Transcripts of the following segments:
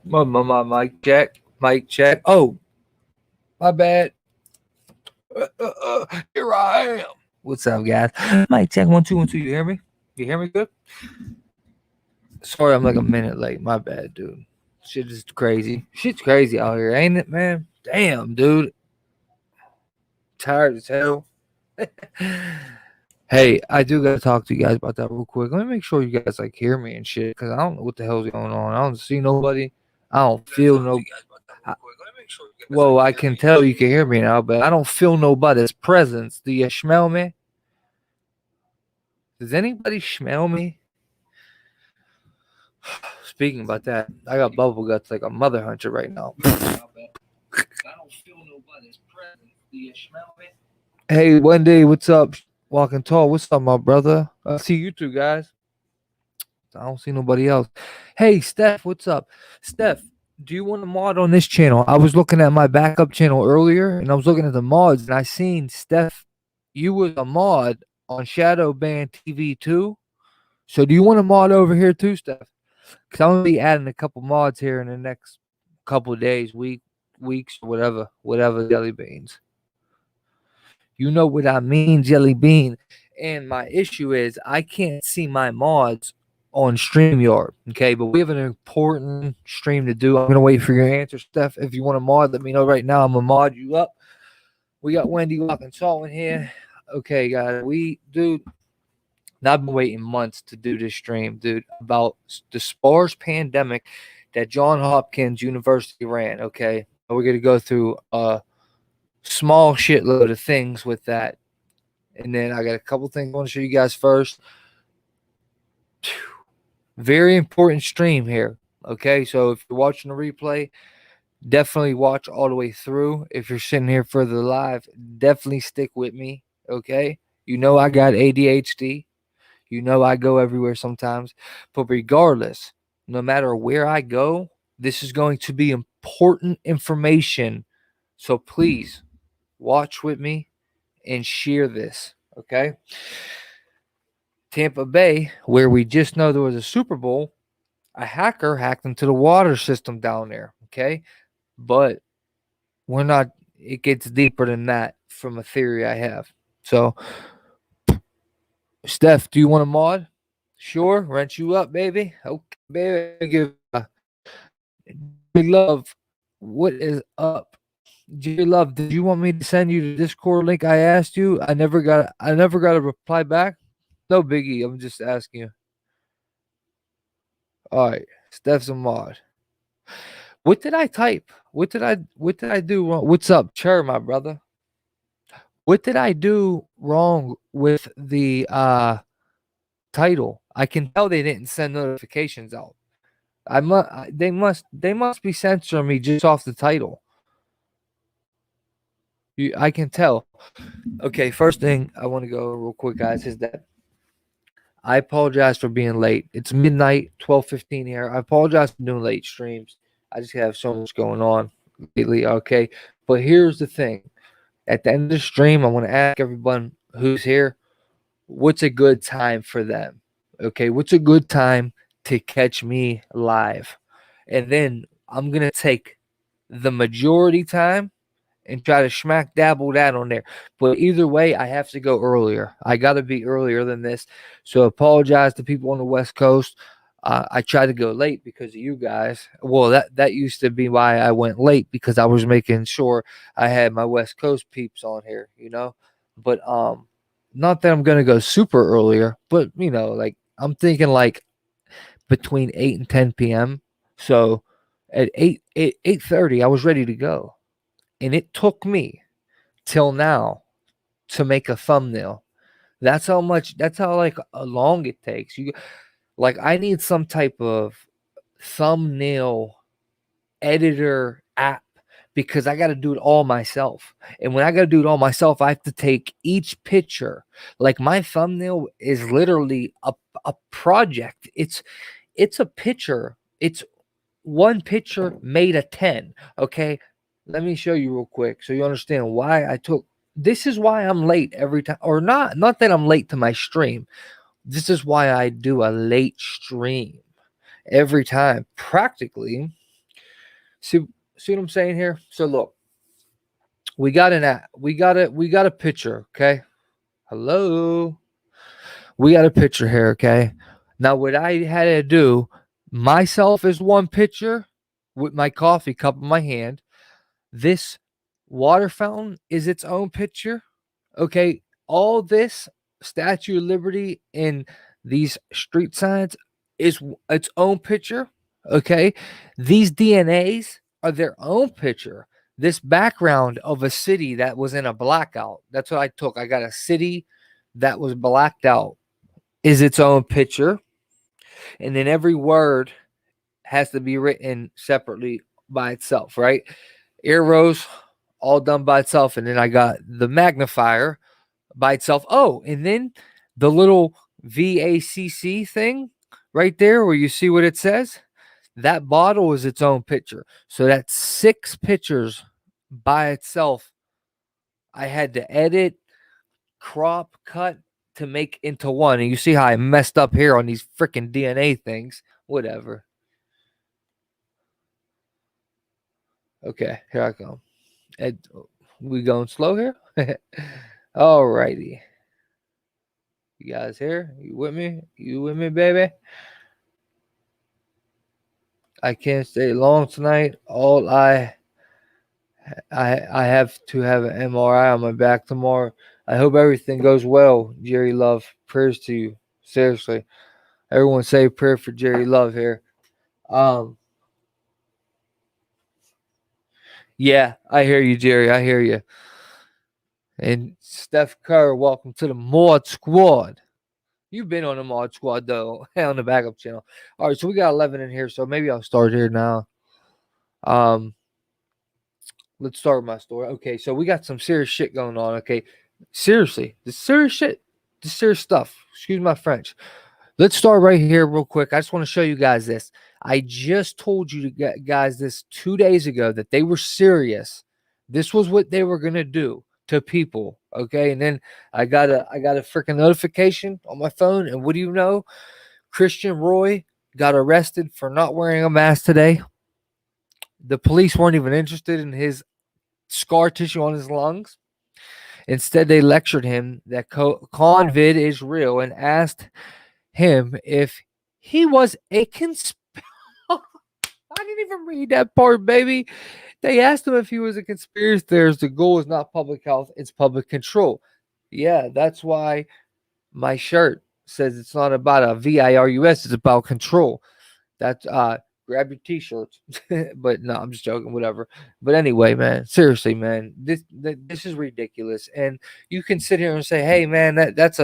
My mic check. Mic check. Oh, my bad. Here I am. What's up, guys? Mic check. 1 2 1 2. You hear me? You hear me good? Sorry, I'm like a minute late. My bad, dude. Shit is crazy. Shit's crazy out here, ain't it, man? Damn, dude. Tired as hell. Hey, I do gotta talk to you guys about that real quick. Let me make sure you guys like hear me and shit, cause I don't know what the hell's going on. I don't see nobody. I don't feel no. I, well, I can tell you can hear me now, but I don't feel nobody's presence. Do you smell me? Does anybody smell me? Speaking about that, I got bubble guts like a mother hunter right now. I don't feel nobody's presence. Do you smell me? Hey, Wendy, what's up? Walking tall, what's up, my brother? I see you two guys. I don't see nobody else. Hey, Steph, what's up? Steph, do you want to mod on this channel? I was looking at my backup channel earlier, and I was looking at the mods, and I seen Steph, you was a mod on Shadow Band TV too. So do you want to mod over here too, Steph? Because I'm gonna be adding a couple mods here in the next couple of days, weeks, or whatever. Jelly beans. You know what I mean, Jelly Bean. And my issue is I can't see my mods on StreamYard. Okay, but we have an important stream to do. I'm gonna wait for your answer, Steph. If you want to mod, let me know right now. I'm gonna mod you up. We got Wendy Walking Salt in here. Okay, guys, dude. Now I've been waiting months to do this stream, dude, about the SPARS pandemic that John Hopkins University ran. Okay, we're gonna go through a small shitload of things with that. And then I got a couple things I want to show you guys first. Very important stream here. Okay, so if you're watching the replay, definitely watch all the way through. If you're sitting here for the live, definitely stick with me. Okay, you know I got ADHD. You know I go everywhere sometimes. But regardless, no matter where I go, this is going to be important information. So please watch with me and share this. Okay. Tampa Bay, where we just know there was a Super Bowl, a hacker hacked into the water system down there. Okay. But we're not, it gets deeper than that from a theory I have. So, Steph, do you want a mod? Sure. Rent you up, baby. Okay, baby. Give Love, what is up? Jerry Love, did you want me to send you the Discord link I asked you? I never got a reply back. No biggie. I'm just asking you. All right. Steph's a mod. What did I type? What did I do wrong? What's up, Cher, my brother? What did I do wrong with the title? I can tell they didn't send notifications out. They must be censoring me just off the title. I can tell. Okay, first thing I want to go real quick, guys, is that I apologize for being late. It's midnight, 12:15 here. I apologize for doing late streams. I just have so much going on lately. Okay, but here's the thing: at the end of the stream, I want to ask everyone who's here, what's a good time for them? Okay, what's a good time to catch me live? And then I'm gonna take the majority time and try to smack dabble that on there. But either way, I have to go earlier. I got to be earlier than this. So apologize to people on the West Coast. I tried to go late because of you guys. Well, that used to be why I went late, because I was making sure I had my West Coast peeps on here, But not that I'm gonna go super earlier, but like I'm thinking like between 8 and 10 p.m. So at 8:30, I was ready to go. And it took me till now to make a thumbnail. That's how like long it takes. I need some type of thumbnail editor app, because I got to do it all myself. And when I got to do it all myself, I have to take each picture. Like my thumbnail is literally a project. It's a picture. It's one picture made of 10. Okay. Let me show you real quick so you understand why this is why I'm late every time, or not that I'm late to my stream. This is why I do a late stream every time. Practically, See, see what I'm saying here? So look, we got a picture, okay? Hello. We got a picture here, okay? Now what I had to do, myself is one picture with my coffee cup in my hand. This water fountain is its own picture. Okay, all this Statue of Liberty and these street signs is its own picture. Okay, these DNAs are their own picture. This background of a city that was in a blackout, that's what I took. I got a city that was blacked out, is its own picture. And then every word has to be written separately by itself, right? Arrows all done by itself. And then I got the magnifier by itself. Oh, and then the little VACC thing right there where you see what it says, that bottle is its own picture. So that's 6 pictures by itself. I had to edit, crop, cut to make into one. And you see how I messed up here on these freaking DNA things. Whatever. Okay, here I come. We going slow here? Alrighty. You guys here? You with me? You with me, baby? I can't stay long tonight. All I have to have an MRI on my back tomorrow. I hope everything goes well, Jerry Love. Prayers to you. Seriously. Everyone say a prayer for Jerry Love here. Yeah, I hear you, Jerry. I hear you. And Steph Kerr, welcome to the Mod Squad. You've been on the Mod Squad, though, on the backup channel. All right, so we got 11 in here, so maybe I'll start here now. Let's start with my story. Okay, so we got some serious shit going on, okay? Seriously, this serious shit. This serious stuff. Excuse my French. Let's start right here real quick. I just want to show you guys this. I just told you guys this 2 days ago that they were serious. This was what they were going to do to people, okay? And then I got a freaking notification on my phone, and what do you know? Christian Roy got arrested for not wearing a mask today. The police weren't even interested in his scar tissue on his lungs. Instead, they lectured him that COVID is real and asked him if he was a I didn't even read that part, baby. They asked him if he was a conspiracy theorist. The goal is not public health, it's public control. Yeah, that's why my shirt says it's not about a virus, it's about control. That's grab your t-shirts. But no, I'm just joking, whatever. But anyway, man, seriously, man, this is ridiculous. And you can sit here and say, hey man, that's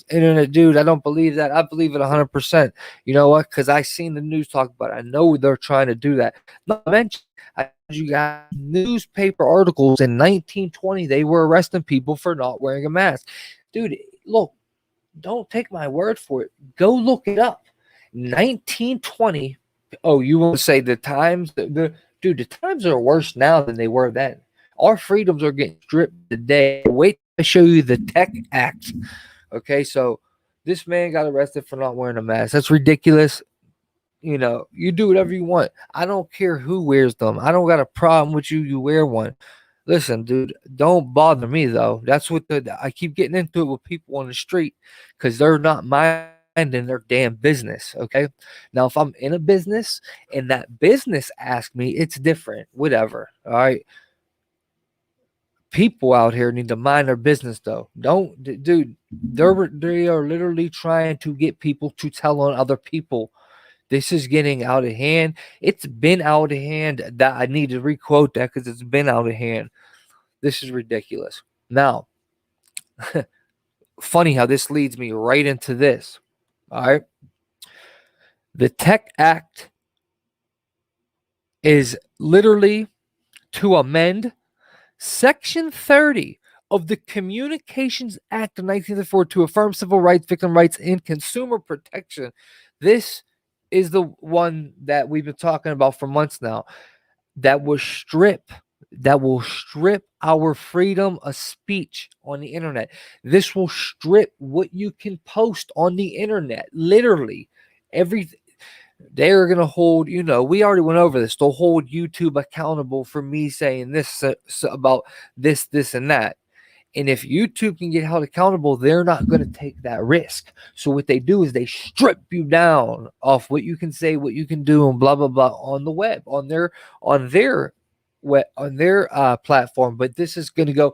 internet dude, I don't believe that. I believe it 100%. You know what? Because I seen the news talk about it. I know they're trying to do that. Not to mention, I told you guys newspaper articles in 1920 they were arresting people for not wearing a mask. Dude, look, don't take my word for it, go look it up. 1920. Oh, you want to say the times? The times are worse now than they were then. Our freedoms are getting stripped today. Wait till I show you the Tech Act. Okay, so this man got arrested for not wearing a mask. That's ridiculous. You know, you do whatever you want. I don't care who wears them. I don't got a problem with you wear one. Listen, dude, don't bother me though. That's what I keep getting into it with people on the street because they're not minding their damn business. Okay. Now, if I'm in a business and that business asks me, it's different. Whatever. All right. People out here need to mind their business though. Don't, dude. They are literally trying to get people to tell on other people. This is getting out of hand. It's been out of hand. That I need to requote that because it's been out of hand. This is ridiculous. Now, funny how this leads me right into this. All right. The Tech Act is literally to amend Section 30 of the Communications Act of 1934 to affirm civil rights, victim rights, and consumer protection. This is the one that we've been talking about for months now. That will strip our freedom of speech on the internet. This will strip what you can post on the internet. Literally, everything. They are going to hold, we already went over this. They'll hold YouTube accountable for me saying this about this, and that. And if YouTube can get held accountable, they're not going to take that risk. So what they do is they strip you down off what you can say, what you can do, and blah blah blah on the web, on their platform. But this is going to go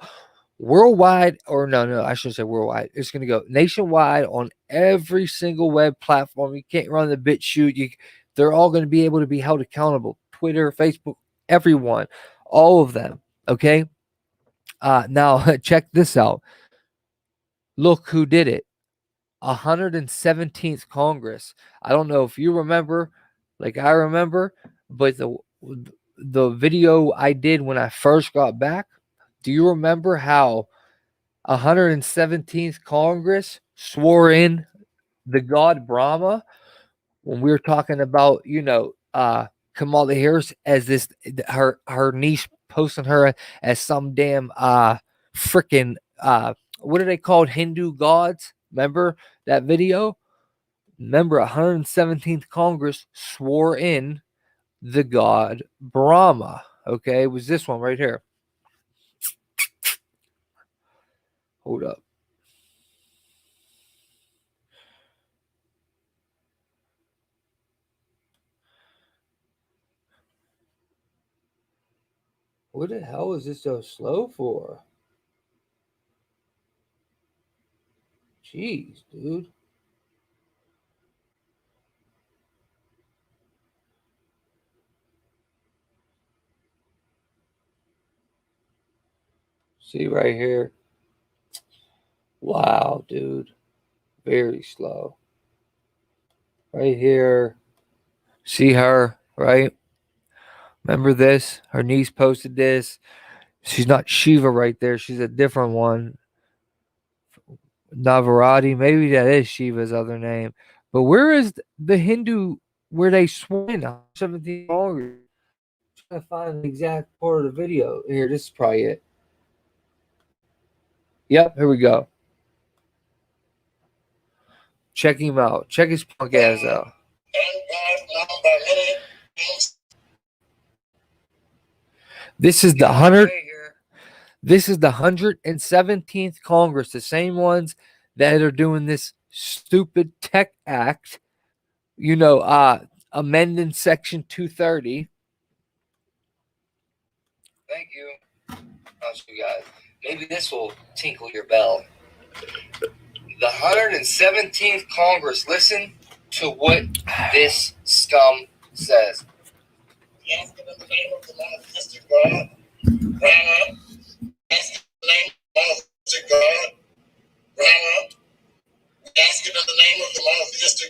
worldwide, or no, I shouldn't say worldwide. It's going to go nationwide on every single web platform. You can't run the BitChute. They're all going to be able to be held accountable. Twitter, Facebook, everyone, all of them. Okay. Now check this out. Look who did it. 117th Congress. I don't know if you remember, like I remember, but the video I did when I first got back. Do you remember how 117th Congress swore in the god Brahma when we were talking about, Kamala Harris as this, her niece posting her as some damn freaking what are they called, Hindu gods? Remember that video? Remember 117th Congress swore in the god Brahma. Okay, it was this one right here. Hold up. What the hell is this so slow for? Jeez, dude. See right here. Wow, dude. Very slow. Right here. See her, right? Remember this? Her niece posted this. She's not Shiva right there. She's a different one. Navarati. Maybe that is Shiva's other name. But where is the Hindu where they swore in 17 Congress? I'm trying to find the exact part of the video. Here, this is probably it. Yep, here we go. Check him out. Check his punk ass out. This is the 117th Congress, the same ones that are doing this stupid tech act, amending Section 230. Thank you. I'll show you guys. Maybe this will tinkle your bell. The 117th Congress, listen to what this scum says. Yes, in the name of the Lord, Mr. God. Yes, in the name of the Lord, Mr. God. Yes, in the name of the Lord, Mr.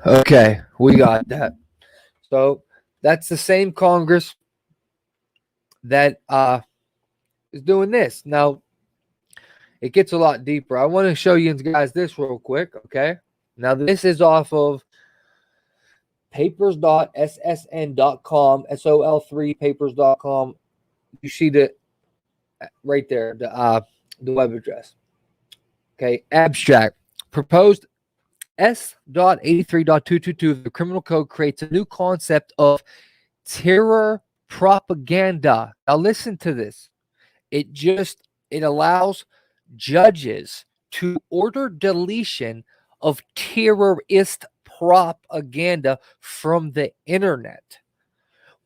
God. Okay, we got that. So that's the same Congress that is doing this. Now, it gets a lot deeper. I want to show you guys this real quick, okay? Now, this is off of papers.ssn.com, sol3papers.com. You see the right there, the web address. Okay, abstract. Proposed S.83.222 of the criminal code creates a new concept of terror propaganda. Now listen to this. It allows judges to order deletion of terrorist propaganda from the internet.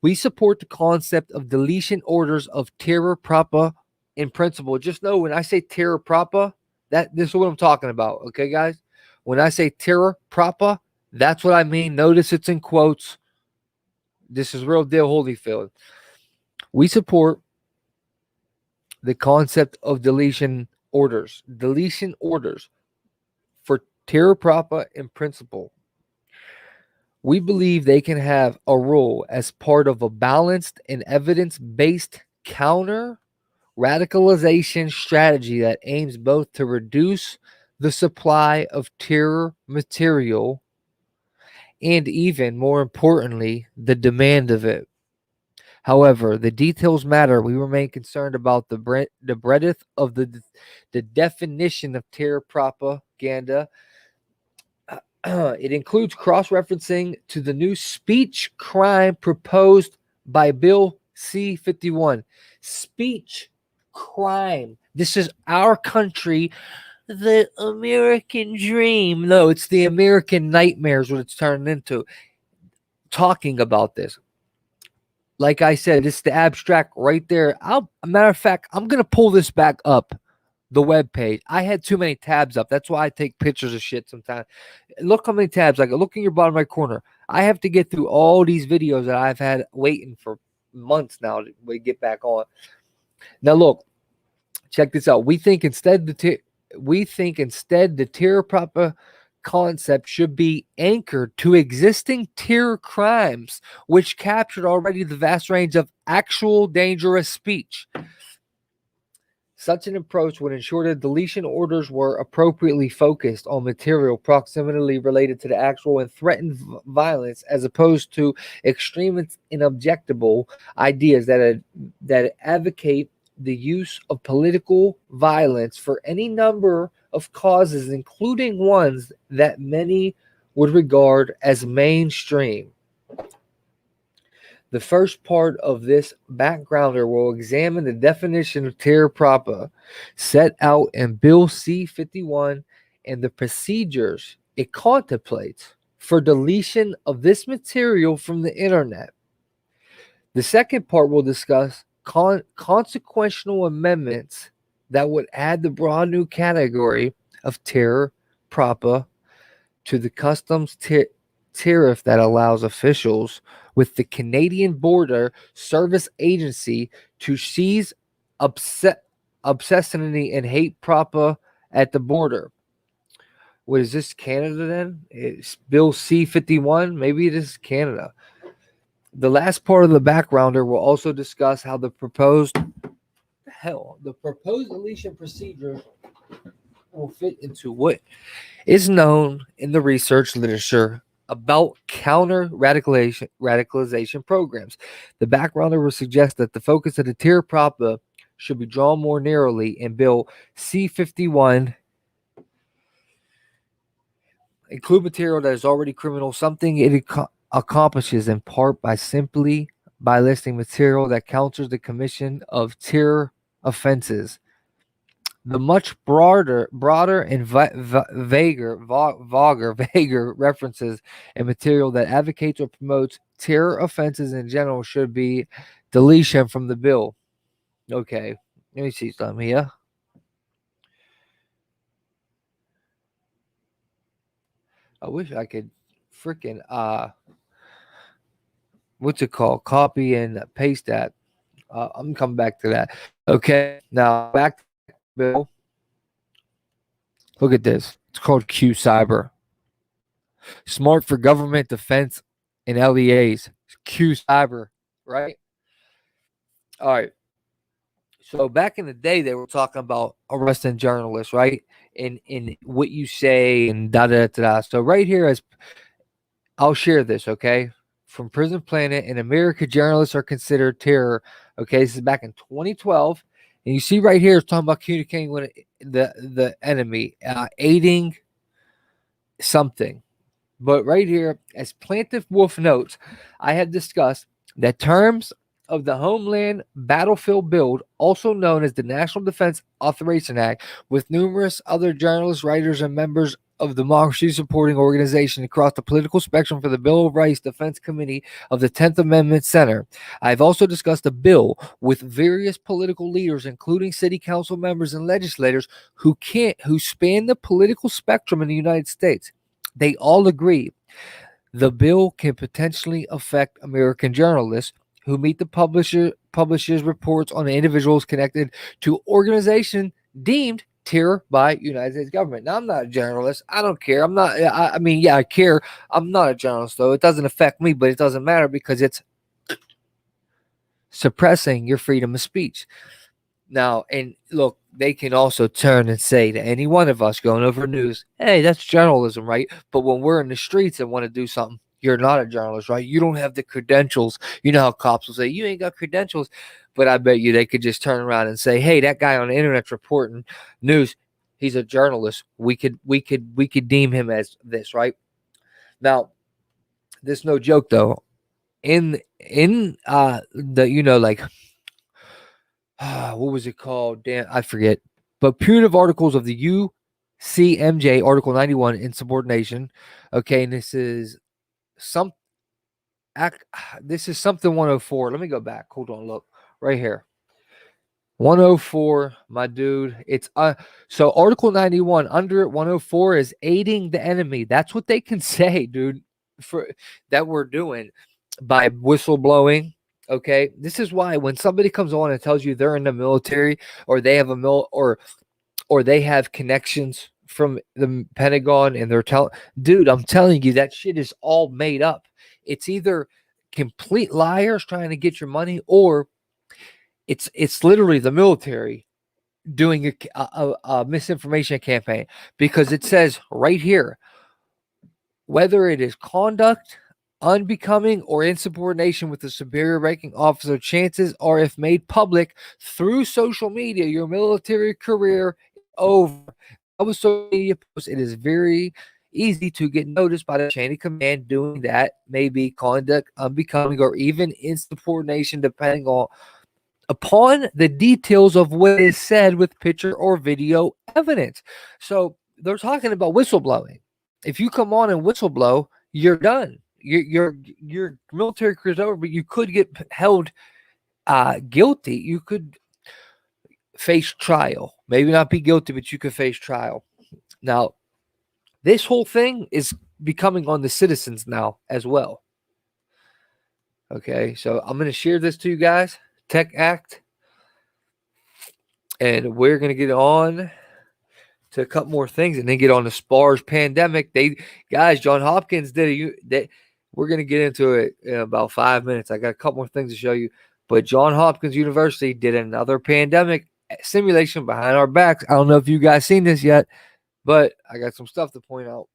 We support the concept of deletion orders of terror propa in principle. Just know when I say terror propa, this is what I'm talking about. Okay, guys? When I say terror propa, that's what I mean. Notice it's in quotes. This is real deal, Holyfield. We support the concept of deletion orders for terror propa in principle. We believe they can have a role as part of a balanced and evidence-based counter radicalization strategy that aims both to reduce the supply of terror material and, even more importantly, the demand of it. However, the details matter. We remain concerned about the breadth of the definition of terror propaganda It includes cross-referencing to the new speech crime proposed by Bill C-51. Speech crime. This is our country, the American dream. No, it's the American nightmares what it's turned into. Talking about this. Like I said, it's the abstract right there. A matter of fact, I'm going to pull this back up, the web page. I had too many tabs up. That's why I take pictures of shit sometimes. Look how many tabs. Like, look in your bottom right corner. I have to get through all these videos that I've had waiting for months now to get back on. Now, look, check this out. We think instead the terror proper concept should be anchored to existing terror crimes, which captured already the vast range of actual dangerous speech. Such an approach would ensure that deletion orders were appropriately focused on material proximately related to the actual and threatened violence, as opposed to extreme and inobjectable ideas that advocate the use of political violence for any number of causes, including ones that many would regard as mainstream. The first part of this backgrounder will examine the definition of terror proper set out in Bill C-51 and the procedures it contemplates for deletion of this material from the internet. The second part will discuss consequential amendments that would add the broad new category of terror proper to the customs tariff that allows officials with the Canadian Border Service Agency to seize obscenity and hate proper at the border. What is this, Canada then? It's Bill C-51? Maybe it is Canada. The last part of the backgrounder will also discuss how the proposed deletion procedure will fit into what is known in the research literature about counter radicalization programs. The backgrounder will suggest that the focus of the terror proper should be drawn more narrowly in Bill C-51. Include material that is already criminal, something it accomplishes in part by listing material that counters the commission of terror offenses. The much broader and vaguer references and material that advocates or promotes terror offenses in general should be deletion from the bill. Okay, let me see something here. I wish I could freaking what's it called? Copy and paste that. I'm coming back to that. Okay, now back to the bill. Look at this. It's called Q Cyber. Smart for government defense and LEAs. Q Cyber, right? All right. So back in the day, they were talking about arresting journalists, right? In what you say and da da da da. So right here, as I'll share this, okay? From Prison Planet, in America, journalists are considered terror. Okay, this is back in 2012, and you see right here, it's talking about communicating with the enemy, aiding something. But right here, as Plaintiff Wolf notes, I have discussed that terms of the Homeland Battlefield Bill, also known as the National Defense Authorization Act, with numerous other journalists, writers, and members of democracy supporting organizations across the political spectrum for the Bill of Rights Defense Committee of the 10th Amendment Center. I've also discussed a bill with various political leaders, including city council members and legislators who span the political spectrum in the United States. They all agree the bill can potentially affect American journalists who meet the publisher's reports on the individuals connected to organization deemed terror by United States government. Now, I'm not a journalist. I don't care. I mean, yeah, I care. I'm not a journalist, though. It doesn't affect me, but it doesn't matter because it's suppressing your freedom of speech. Now, and look, they can also turn and say to any one of us going over news, hey, that's journalism, right? But when we're in the streets and want to do something, you're not a journalist, right? You don't have the credentials. You know how cops will say, you ain't got credentials. But I bet you they could just turn around and say, hey, that guy on the internet's reporting news. He's a journalist. We could deem him as this, right? Now, this is no joke though. In the like what was it called? Damn, I forget. But punitive articles of the UCMJ Article 91 insubordination. Okay, and this is some this is something 104. Let me go back. Hold on, look right here. 104, my dude. It's so Article 91 under it 104 is aiding the enemy. That's what they can say, dude, for that we're doing by whistleblowing. Okay. This is why when somebody comes on and tells you they're in the military or they have or they have connections from the Pentagon and they're telling, dude, I'm telling you that shit is all made up. It's either complete liars trying to get your money or it's literally the military doing a misinformation campaign, because it says right here, whether it is conduct unbecoming or insubordination with a superior ranking officer, chances are if made public through social media, your military career is over. That was social media post. It is very easy to get noticed by the chain of command. Doing that may be conduct unbecoming or even insubordination, depending on upon the details of what is said with picture or video evidence. So they're talking about whistleblowing. If you come on and whistleblow, you're done. Your military career is over, but you could get held guilty. You could face trial. Maybe not be guilty, but you could face trial. Now, this whole thing is becoming on the citizens now as well. Okay, so I'm going to share this to you guys. Tech Act. And we're going to get on to a couple more things and then get on the SPARS pandemic. John Hopkins we're going to get into it in about 5 minutes. I got a couple more things to show you. But John Hopkins University did another pandemic simulation behind our backs. I don't know if you guys seen this yet, but I got some stuff to point out.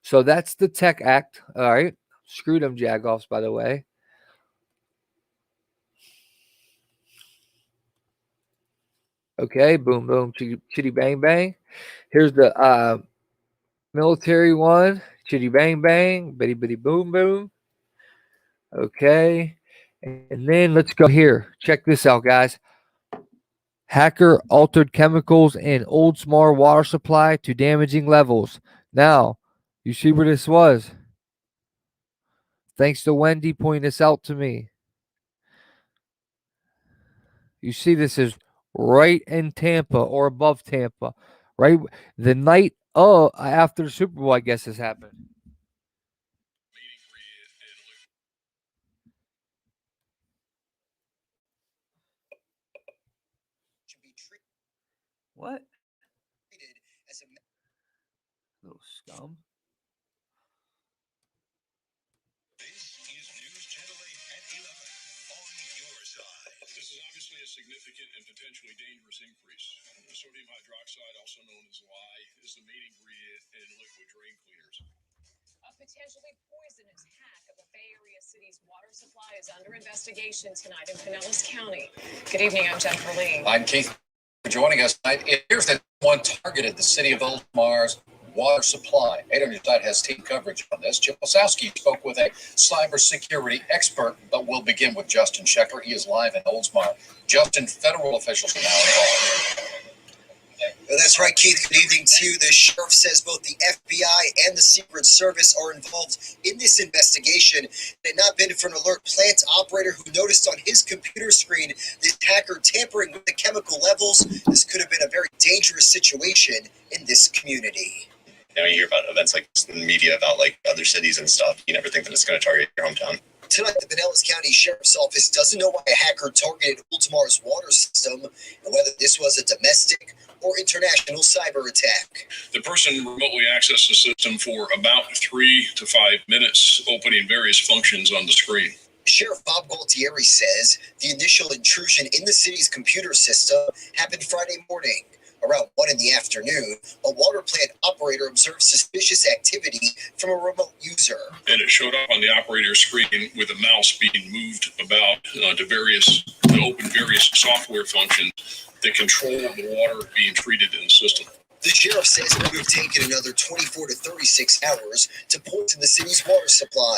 So that's the Tech Act. All right. Screw them jagoffs, by the way. Okay, boom, boom, chitty, bang, bang. Here's the military one. Chitty, bang, bang, bitty, bitty, boom, boom. Okay, and then let's go here. Check this out, guys. Hacker altered chemicals in Oldsmar water supply to damaging levels. Now, you see where this was? Thanks to Wendy pointing this out to me. You see, this is right in Tampa or above Tampa, right? The night after the Super Bowl, I guess this happened. What? Little scum. This is obviously a significant and potentially dangerous increase. Sodium hydroxide, also known as lye, is the main ingredient in liquid drain cleaners. A potentially poisonous hack of the Bay Area city's water supply is under investigation tonight in Pinellas County. Good evening, I'm Jennifer Lee. I'm Keith for joining us tonight. It appears that one targeted the city of Oldsmar's water supply. 800 Side has team coverage on this. Jim Wasowski spoke with a cybersecurity expert, but we'll begin with Justin Sheckler. He is live in Oldsmar. Justin, federal officials are now involved. That's right, Keith. Good evening to you. The sheriff says both the FBI and the Secret Service are involved in this investigation. It had not been for an alert plant operator who noticed on his computer screen this hacker tampering with the chemical levels. This could have been a very dangerous situation in this community. You know, you hear about events like this in the media about like other cities and stuff. You never think that it's going to target your hometown. Tonight, the Pinellas County Sheriff's Office doesn't know why a hacker targeted Oldsmar's water system and whether this was a domestic or international cyber attack. The person remotely accessed the system for about 3 to 5 minutes, opening various functions on the screen. Sheriff Bob Gualtieri says the initial intrusion in the city's computer system happened Friday morning. Around 1 in the afternoon, a water plant operator observed suspicious activity from a remote user. And it showed up on the operator's screen with a mouse being moved about to open various software functions that control the water being treated in the system. The sheriff says it would have taken another 24 to 36 hours to poison the city's water supply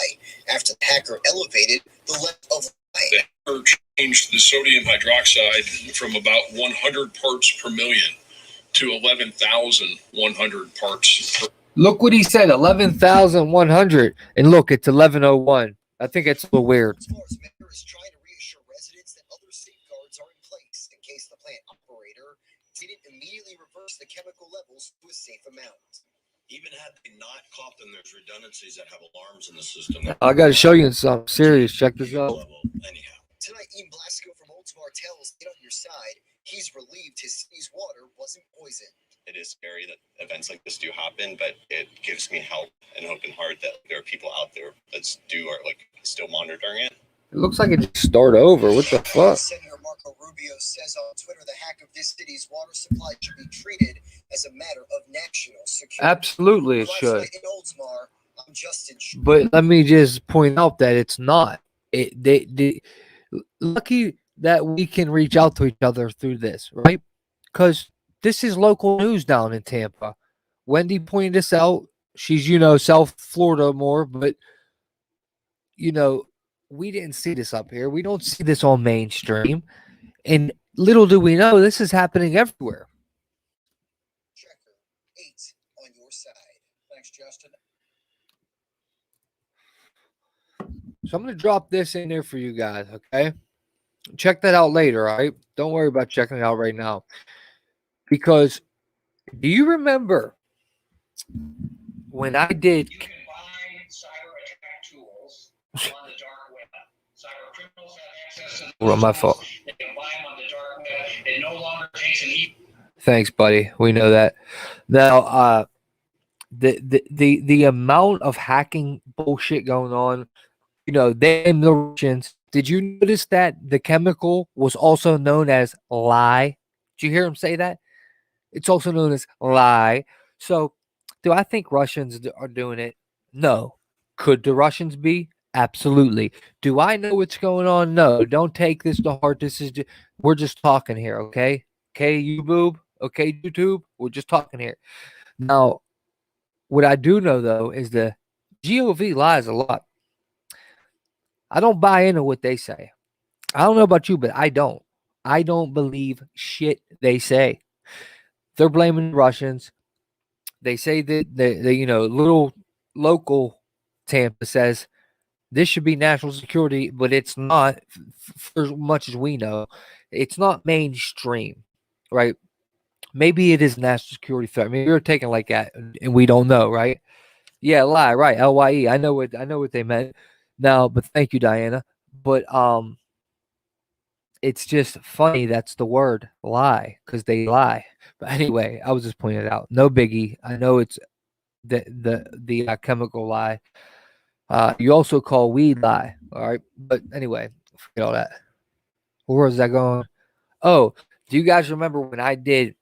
after the hacker elevated the level of lye. The hacker changed the sodium hydroxide from about 100 parts per million to 11,100 parts per. Look what he said, 11,100. And look, it's 1101. I think it's a little weird. Baltimore's mayor is trying to reassure residents that other safeguards are in place in case the plant operator didn't immediately reverse the chemical levels to a safe amount. Even had they not caught them, there's redundancies that have alarms in the system. I got to show you something serious. Check this out. Anyhow. Tonight, Ian Blasco from Baltimore tells Get On Your Side he's relieved his city's water wasn't poisoned. It is scary that events like this do happen, but it gives me help and hope and heart that there are people out there that are like still monitoring it. It looks like it just started over. What the fuck? Senator Marco Rubio says on Twitter the hack of this city's water supply should be treated as a matter of national security. Absolutely, it Last should. night in Oldsmar, I'm Justin. But let me just point out that it's not. They lucky that we can reach out to each other through this, right? Because this is local news down in Tampa. Wendy pointed this out. She's, South Florida more, but, we didn't see this up here. We don't see this on mainstream. And little do we know, this is happening everywhere. Checker 8 on your side. Thanks, Justin. So I'm going to drop this in there for you guys, okay? Check that out later, all right? Don't worry about checking it out right now. Because do you remember when I did... You can buy cyber attack tools on the dark web. Cyber criminals have access to Well, my fault. They can buy them on the dark web. It no longer takes an Thanks, buddy. We know that. Now, the amount of hacking bullshit going on, they and the Russians. Did you notice that the chemical was also known as lye? Did you hear him say that? It's also known as lye. So, do I think Russians are doing it? No. Could the Russians be? Absolutely. Do I know what's going on? No. Don't take this to heart. We're just talking here, okay? Okay, you boob. Okay, YouTube. We're just talking here. Now, what I do know though is the GOV lies a lot. I don't buy into what they say. I don't know about you, but I don't. I don't believe shit they say. They're blaming the Russians. They say that little local Tampa says this should be national security, but it's not. For as much as we know, it's not mainstream, right? Maybe it is a national security threat. I mean, you're taking like that, and we don't know, right? Yeah, lie, right? LYE. I know what they meant. Now, but thank you, Diana. But it's just funny. That's the word, lie, because they lie. But anyway, I was just pointing it out. No biggie. I know it's the chemical lie. You also call weed lie. All right. But anyway, forget all that. Where was that going? Oh, do you guys remember when I did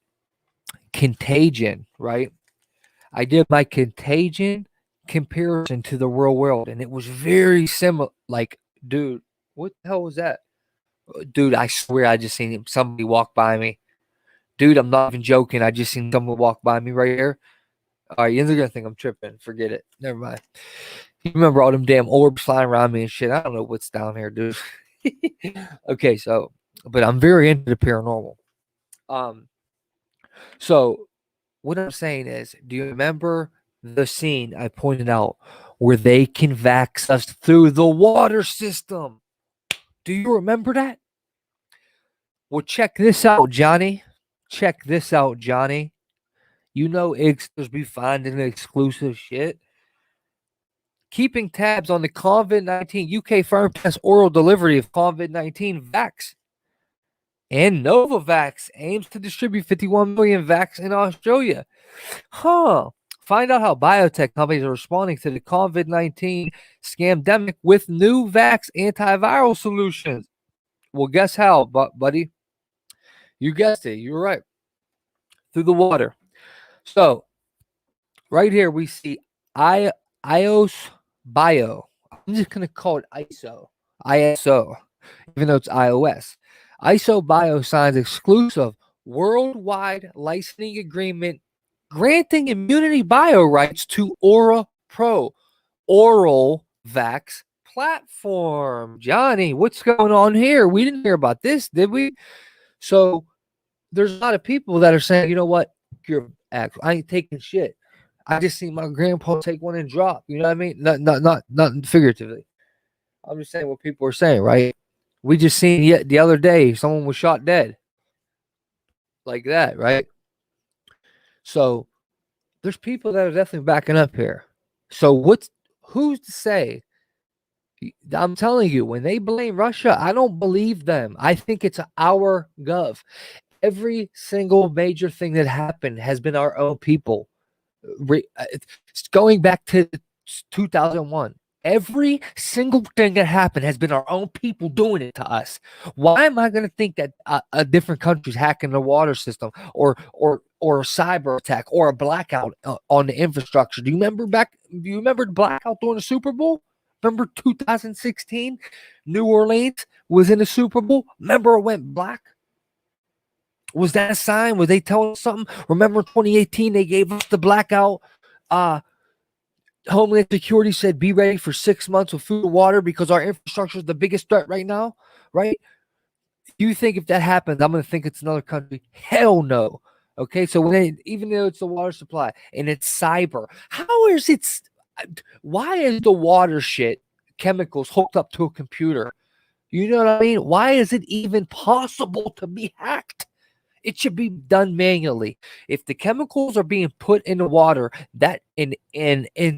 Contagion, right? I did my Contagion comparison to the real world, and it was very similar. Like, dude, what the hell was that? Dude, I swear I just seen somebody walk by me. Dude, I'm not even joking. I just seen someone walk by me right here. All right, you're gonna think I'm tripping. Forget it. Never mind. You remember all them damn orbs flying around me and shit. I don't know what's down here, dude. Okay, so, but I'm very into the paranormal. So what I'm saying is, do you remember the scene I pointed out where they can vax us through the water system? Do you remember that? Well, check this out, Johnny. Check this out, Johnny. You know Igsters be finding exclusive shit. Keeping tabs on the COVID-19 UK firm test oral delivery of COVID-19 vax. And Novavax aims to distribute 51 million vax in Australia. Find out how biotech companies are responding to the COVID-19 scamdemic with new vax antiviral solutions. Well, guess how, buddy? You guessed it. You were right. Through the water. So, right here we see iOS Bio. I'm just going to call it ISO, even though it's iOS. ISO Bio signs exclusive worldwide licensing agreement granting immunity bio rights to Aura Pro, oral vax platform. Johnny, what's going on here? We didn't hear about this, did we? So there's a lot of people that are saying, you know what? I ain't taking shit. I just seen my grandpa take one and drop. You know what I mean? Not figuratively. I'm just saying what people are saying, right? We just seen yet the other day someone was shot dead. Like that, right? So there's people that are definitely backing up here. So who's to say? I'm telling you, when they blame Russia, I don't believe them. I think it's our gov. Every single major thing that happened has been our own people. It's going back to 2001. Every single thing that happened has been our own people doing it to us. Why am I going to think that a different country's hacking the water system or a cyber attack or a blackout on the infrastructure? Do you remember the blackout during the Super Bowl? Remember 2016? New Orleans was in the Super Bowl. Remember it went black? Was that a sign? Were they telling us something? Remember 2018, they gave us the blackout. Homeland Security said, be ready for 6 months with food and water because our infrastructure is the biggest threat right now, right? You think if that happens, I'm going to think it's another country? Hell no. Okay, so even though it's the water supply and it's cyber, why is the water shit chemicals hooked up to a computer? You know what I mean? Why is it even possible to be hacked? It should be done manually. If the chemicals are being put in the water that and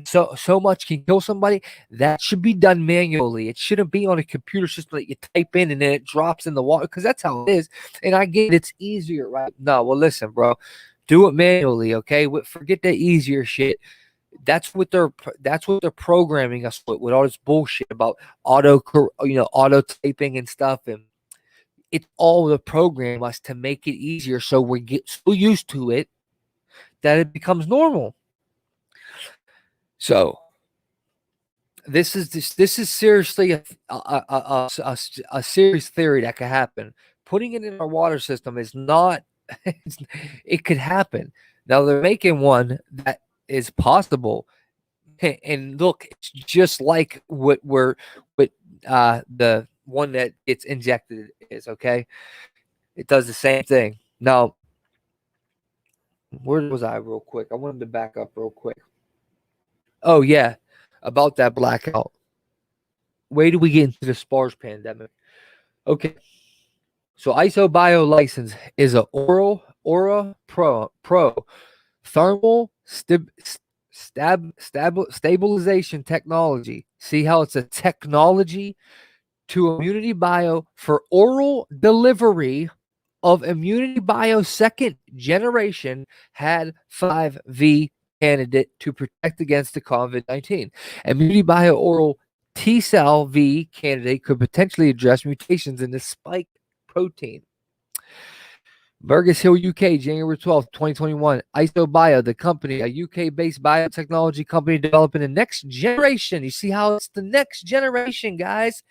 so much can kill somebody, that should be done manually. It shouldn't be on a computer system that you type in and then it drops in the water, because that's how it is. And I get it's easier, right? No, well, listen, bro, do it manually, okay? Forget that easier shit. That's what they're programming us with all this bullshit about auto typing and stuff, and it's all to program us to make it easier so we get so used to it that it becomes normal. So this is seriously a serious theory that could happen. Putting it in our water system is not it could happen. Now they're making one that is possible. And look, it's just like what the one that gets injected is, okay? It does the same thing. Now, where was I real quick? I wanted to back up real quick. Oh, yeah, about that blackout. Where do we get into the SPARS pandemic? Okay, so ISO-bio license is a Aura Pro thermal stabilization technology. See how it's a technology to Immunity Bio for oral delivery of Immunity Bio second generation had 5V candidate to protect against the COVID-19. Immunity Bio oral T-cell V candidate could potentially address mutations in the spike protein. Burgess Hill, UK, January 12th, 2021. IsoBio, the company, a UK-based biotechnology company developing the next generation. You see how it's the next generation, guys?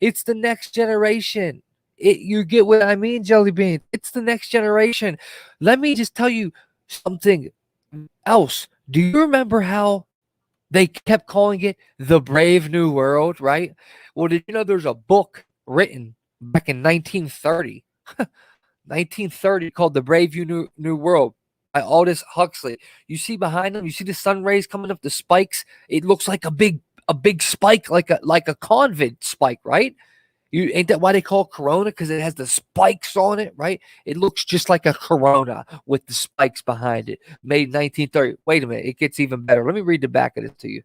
It's the next generation. You get what I mean, Jelly Bean? It's the next generation. Let me just tell you something else. Do you remember how they kept calling it the Brave New World, right? Well, did you know there's a book written back in 1930? 1930 called The Brave New World by Aldous Huxley. You see behind them, you see the sun rays coming up the spikes. It looks like a big spike, like a convid spike, right? Ain't that why they call it Corona? Because it has the spikes on it, right? It looks just like a Corona with the spikes behind it. Made 1930. Wait a minute, it gets even better. Let me read the back of this to you.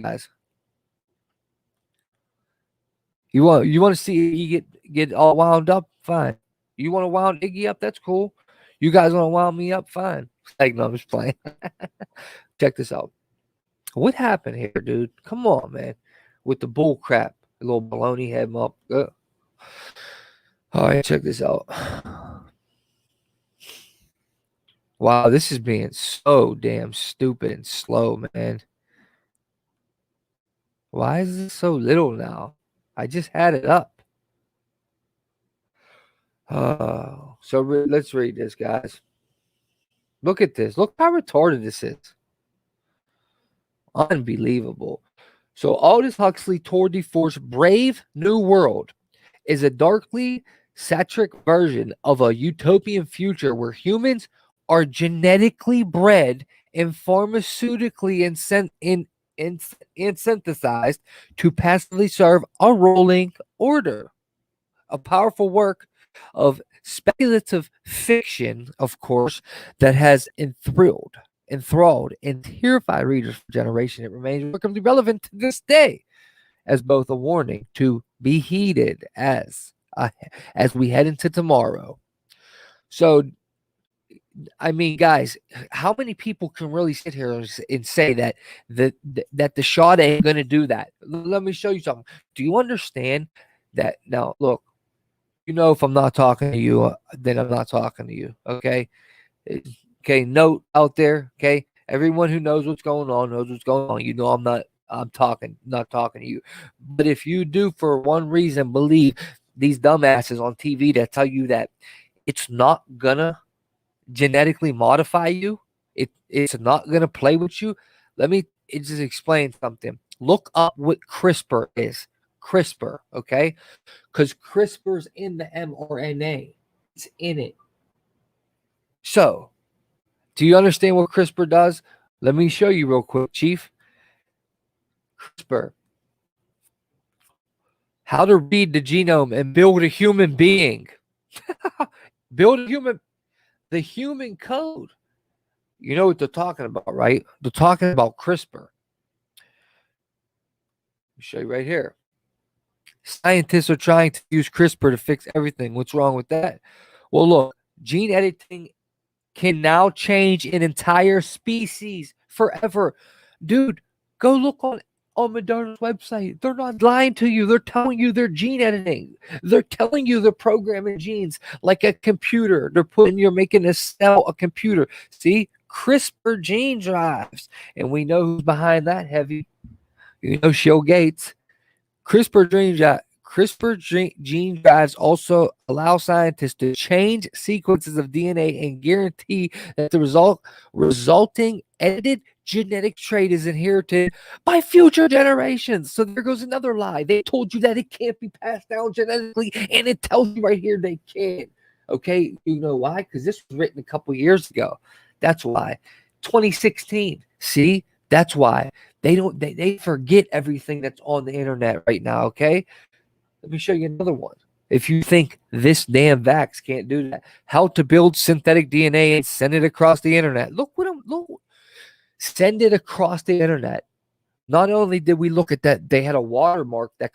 Guys. You want to see you get all wound up? Fine. You want to wound Iggy up? That's cool. You guys want to wound me up? Fine. Like, no, I'm just playing. Check this out. What happened here, dude? Come on, man. With the bull crap. A little baloney head up. All right, check this out. Wow, this is being so damn stupid and slow, man. Why is this so little now? I just had it up. So let's read this, guys. Look at this. Look how retarded this is. Unbelievable. So Aldous Huxley Tour de Force Brave New World is a darkly satiric version of a utopian future where humans are genetically bred and pharmaceutically synthesized to passively serve a ruling order. A powerful work of speculative fiction, of course, that has enthralled, and terrified readers for generations. It remains remarkably relevant to this day as both a warning to be heeded as we head into tomorrow. So, I mean, guys, how many people can really sit here and say that that the shot ain't going to do that? Let me show you something. Do you understand that? Now, look, you know, if I'm not talking to you, then I'm not talking to you. Okay. Okay. Note out there. Okay. Everyone who knows what's going on knows what's going on. You know, not talking to you. But if you do, for one reason, believe these dumbasses on TV that tell you that it's not gonna genetically modify you, it's not gonna play with you. Let me just explain something. Look up what CRISPR is. CRISPR, okay? Because CRISPR's in the mRNA. It's in it. So, do you understand what CRISPR does? Let me show you real quick, Chief. CRISPR. How to read the genome and build a human being. Build the human code. You know what they're talking about, right? They're talking about CRISPR. Let me show you right here. Scientists are trying to use CRISPR to fix everything. What's wrong with that? Well, look, gene editing can now change an entire species forever. Dude, go look on Moderna's website. They're not lying to you. They're telling you they're gene editing. They're telling you they're programming genes like a computer. You're making a cell a computer. See? CRISPR gene drives. And we know who's behind that heavy. You know, Bill Gates. CRISPR gene drives also allow scientists to change sequences of DNA and guarantee that the resulting edited genetic trait is inherited by future generations. So there goes another lie. They told you that it can't be passed down genetically, and it tells you right here they can. Okay, you know why? Because this was written a couple years ago. That's why. 2016. See, that's why. They forget everything that's on the internet right now, okay? Let me show you another one. If you think this damn vax can't do that, how to build synthetic DNA and send it across the internet. Look. Send it across the internet. Not only did we look at that, they had a watermark that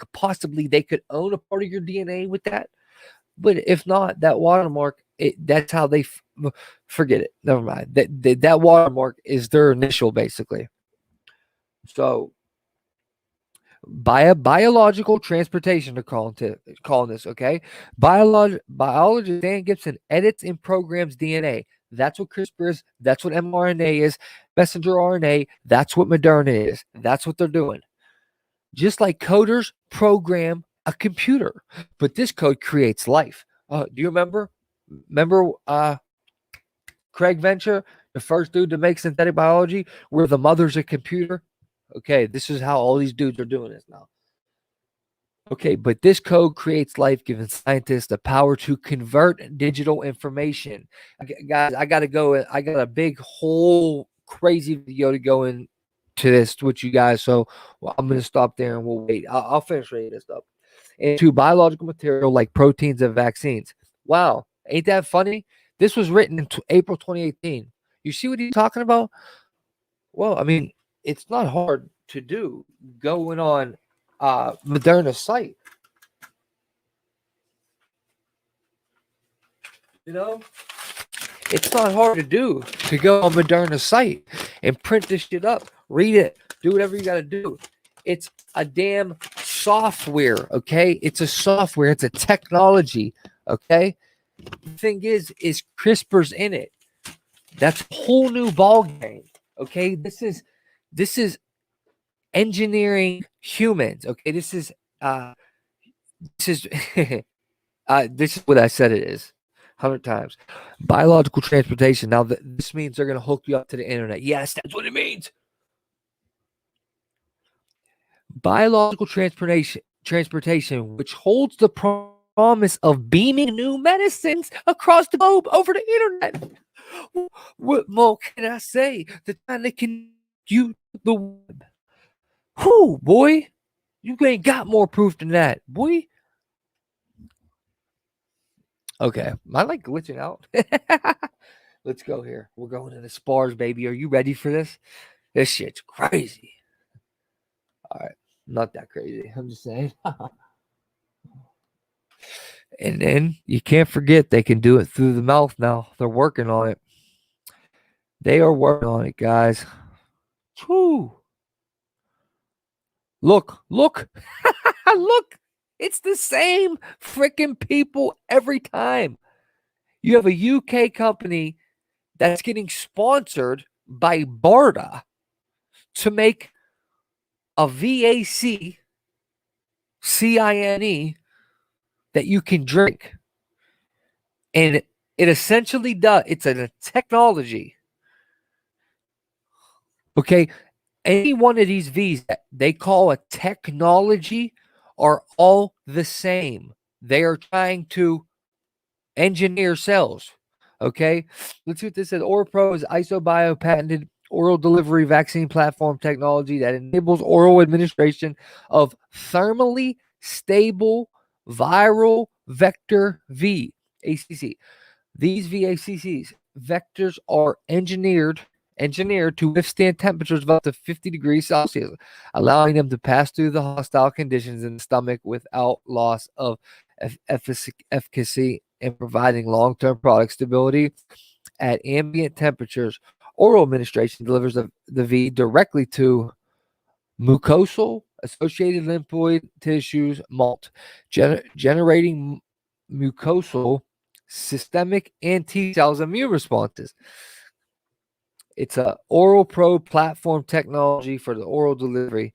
they could own a part of your DNA with that. But if not, that watermark, that's how they forget it. Never mind. That watermark is their initial, basically. So, biological transportation, they're calling this, okay? Biologist Dan Gibson edits and programs DNA. That's what CRISPR is. That's what mRNA is. Messenger RNA. That's what Moderna is. That's what they're doing. Just like coders program a computer, but this code creates life. Do you remember Craig Venture, the first dude to make synthetic biology, where the mother's a computer? Okay, this is how all these dudes are doing this now. Okay, but this code creates life, giving scientists the power to convert digital information. Guys, I got to go. I got a big whole crazy video to go into this with you guys. So I'm going to stop there and we'll wait. I'll finish reading this stuff. Into biological material like proteins and vaccines. Wow, ain't that funny? This was written in April 2018. You see what he's talking about? Well, I mean, it's not hard to do going on Moderna's site. You know, it's not hard to do to go on Moderna's site and print this shit up, read it, do whatever you got to do. It's a damn software, okay? It's a software. It's a technology, okay? The thing is CRISPR's in it. That's a whole new ball game, okay? This is engineering humans, okay? This is this is what I said it is. 100 times. Biological transportation. Now, this means they're going to hook you up to the internet. Yes, that's what it means. Biological transportation, which holds the promise of beaming new medicines across the globe over the internet. What more can I say? The time they can use the web. Whew, boy. You ain't got more proof than that, boy. Okay. Am I like glitching out? Let's go here. We're going to the spars, baby. Are you ready for this? This shit's crazy. All right. Not that crazy. I'm just saying. And then you can't forget they can do it through the mouth now. They're working on it. They are working on it, guys. Whew. Look. Look. It's the same freaking people every time. You have a UK company that's getting sponsored by BARDA to make a VAC CINE that you can drink. And it essentially does. It's a technology. Okay. Any one of these V's that they call a technology are all the same. They are trying to engineer cells. Okay. Let's see what this says. OraPro is ISOBio patented oral delivery vaccine platform technology that enables oral administration of thermally stable viral vector V, ACC. These VACCs vectors are engineered to withstand temperatures of up to 50 degrees Celsius, allowing them to pass through the hostile conditions in the stomach without loss of efficacy and providing long-term product stability at ambient temperatures. Oral administration delivers the V directly to mucosal associated lymphoid tissues, MALT, generating mucosal systemic and T cells immune responses. It's a oral pro platform technology for the oral delivery.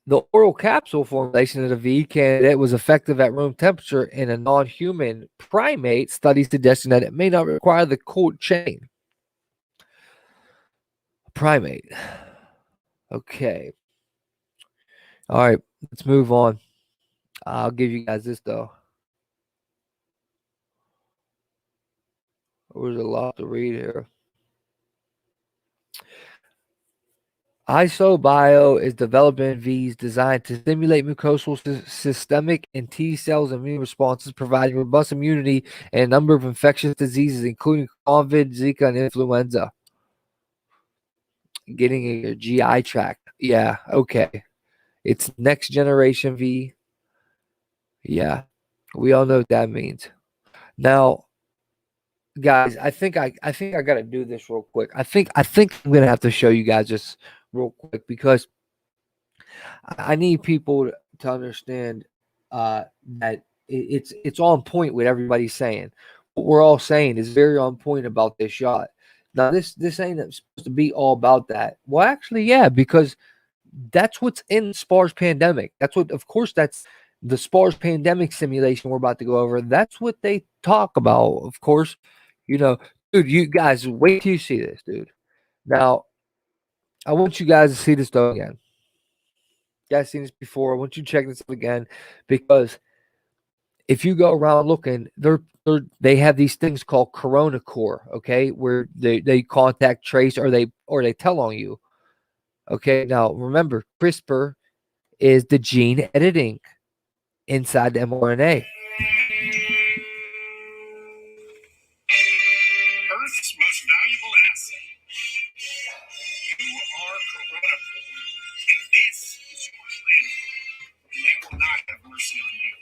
The oral capsule formulation of the V candidate was effective at room temperature in a non-human primate study, suggesting that it may not require the cold chain. Primate. Okay. All right, let's move on. I'll give you guys this though. There's a lot to read here. ISOBio is developing V's designed to stimulate mucosal systemic and T cells immune responses, providing robust immunity in a number of infectious diseases, including COVID, Zika, and influenza. Getting in your GI tract. Yeah, okay. It's next generation V. Yeah, we all know what that means. Now, guys, I think I gotta do this real quick. I think I'm gonna have to show you guys this real quick because I need people to understand that it's on point with everybody's saying. What we're all saying is very on point about this shot. Now, this ain't supposed to be all about that. Well, actually, yeah, because that's what's in SPARS Pandemic. That's what, of course, that's the SPARS Pandemic simulation we're about to go over. That's what they talk about, of course. You know, dude, you guys, wait till you see this, dude. Now, I want you guys to see this though again. You guys seen this before. I want you to check this again because if you go around looking, they have these things called Corona Core, okay, where they contact trace or they tell on you. Okay, now remember, CRISPR is the gene editing inside the mRNA. Earth's most valuable asset. You are Corona, and this is your planet. And they will not have mercy on you.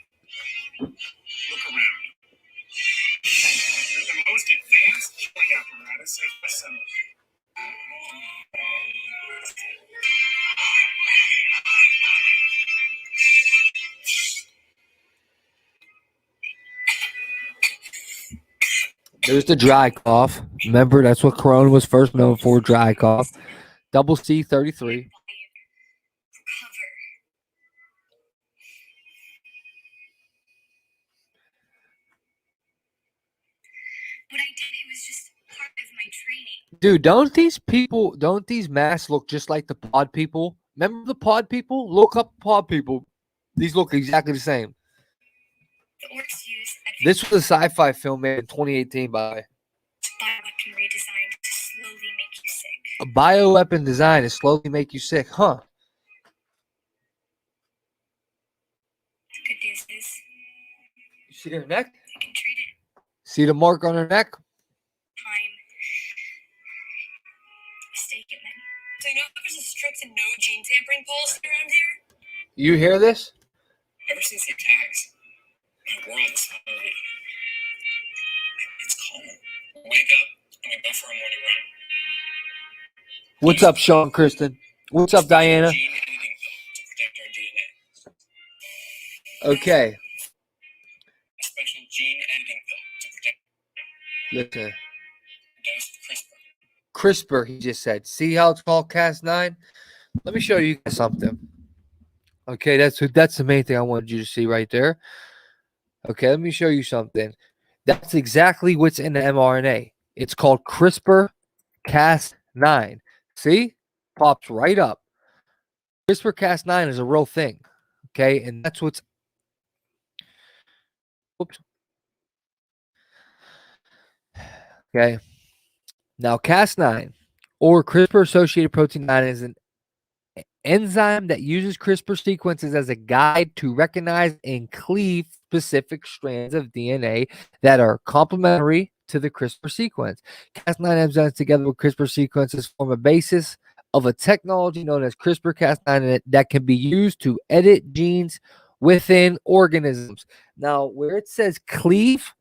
Look around. You're the most advanced killing apparatus ever assembled. There's the dry cough. Remember, that's what Corona was first known for, dry cough. Double C33. what I did, it was just part of my training. Dude, don't these masks look just like the pod people? Remember the pod people? Look up pod people. These look exactly the same. The orcs use This was a sci-fi film made in 2018 by bioweaponry designed to slowly make you sick. a bioweapon design to slowly make you sick, huh? The good news is, You see her neck? I can treat it. See the mark on her neck? Time. Mistakenly. So you know there's a strict no gene tampering policy around here? You hear this? Ever since the attacks, my world is slowly. It's calm. We wake up and we go for a morning run. What's up, Sean Kristen? What's up, Diana? Gene editing pill to protect our DNA. Okay, A special gene editing pill to protect listen. dose CRISPR. CRISPR, he just said. See how it's called Cas9? Let me show you guys something. Okay, that's the main thing I wanted you to see right there. Okay, let me show you something. That's exactly what's in the mRNA. It's called CRISPR Cas9. See? Pops right up. CRISPR Cas9 is a real thing. Okay, and that's what's. Oops. Okay. Now, Cas9 or CRISPR associated protein 9 is an enzyme that uses CRISPR sequences as a guide to recognize and cleave specific strands of DNA that are complementary to the CRISPR sequence. Cas9 enzymes together with CRISPR sequences form a basis of a technology known as CRISPR-Cas9 that can be used to edit genes within organisms. Now, where it says cleave,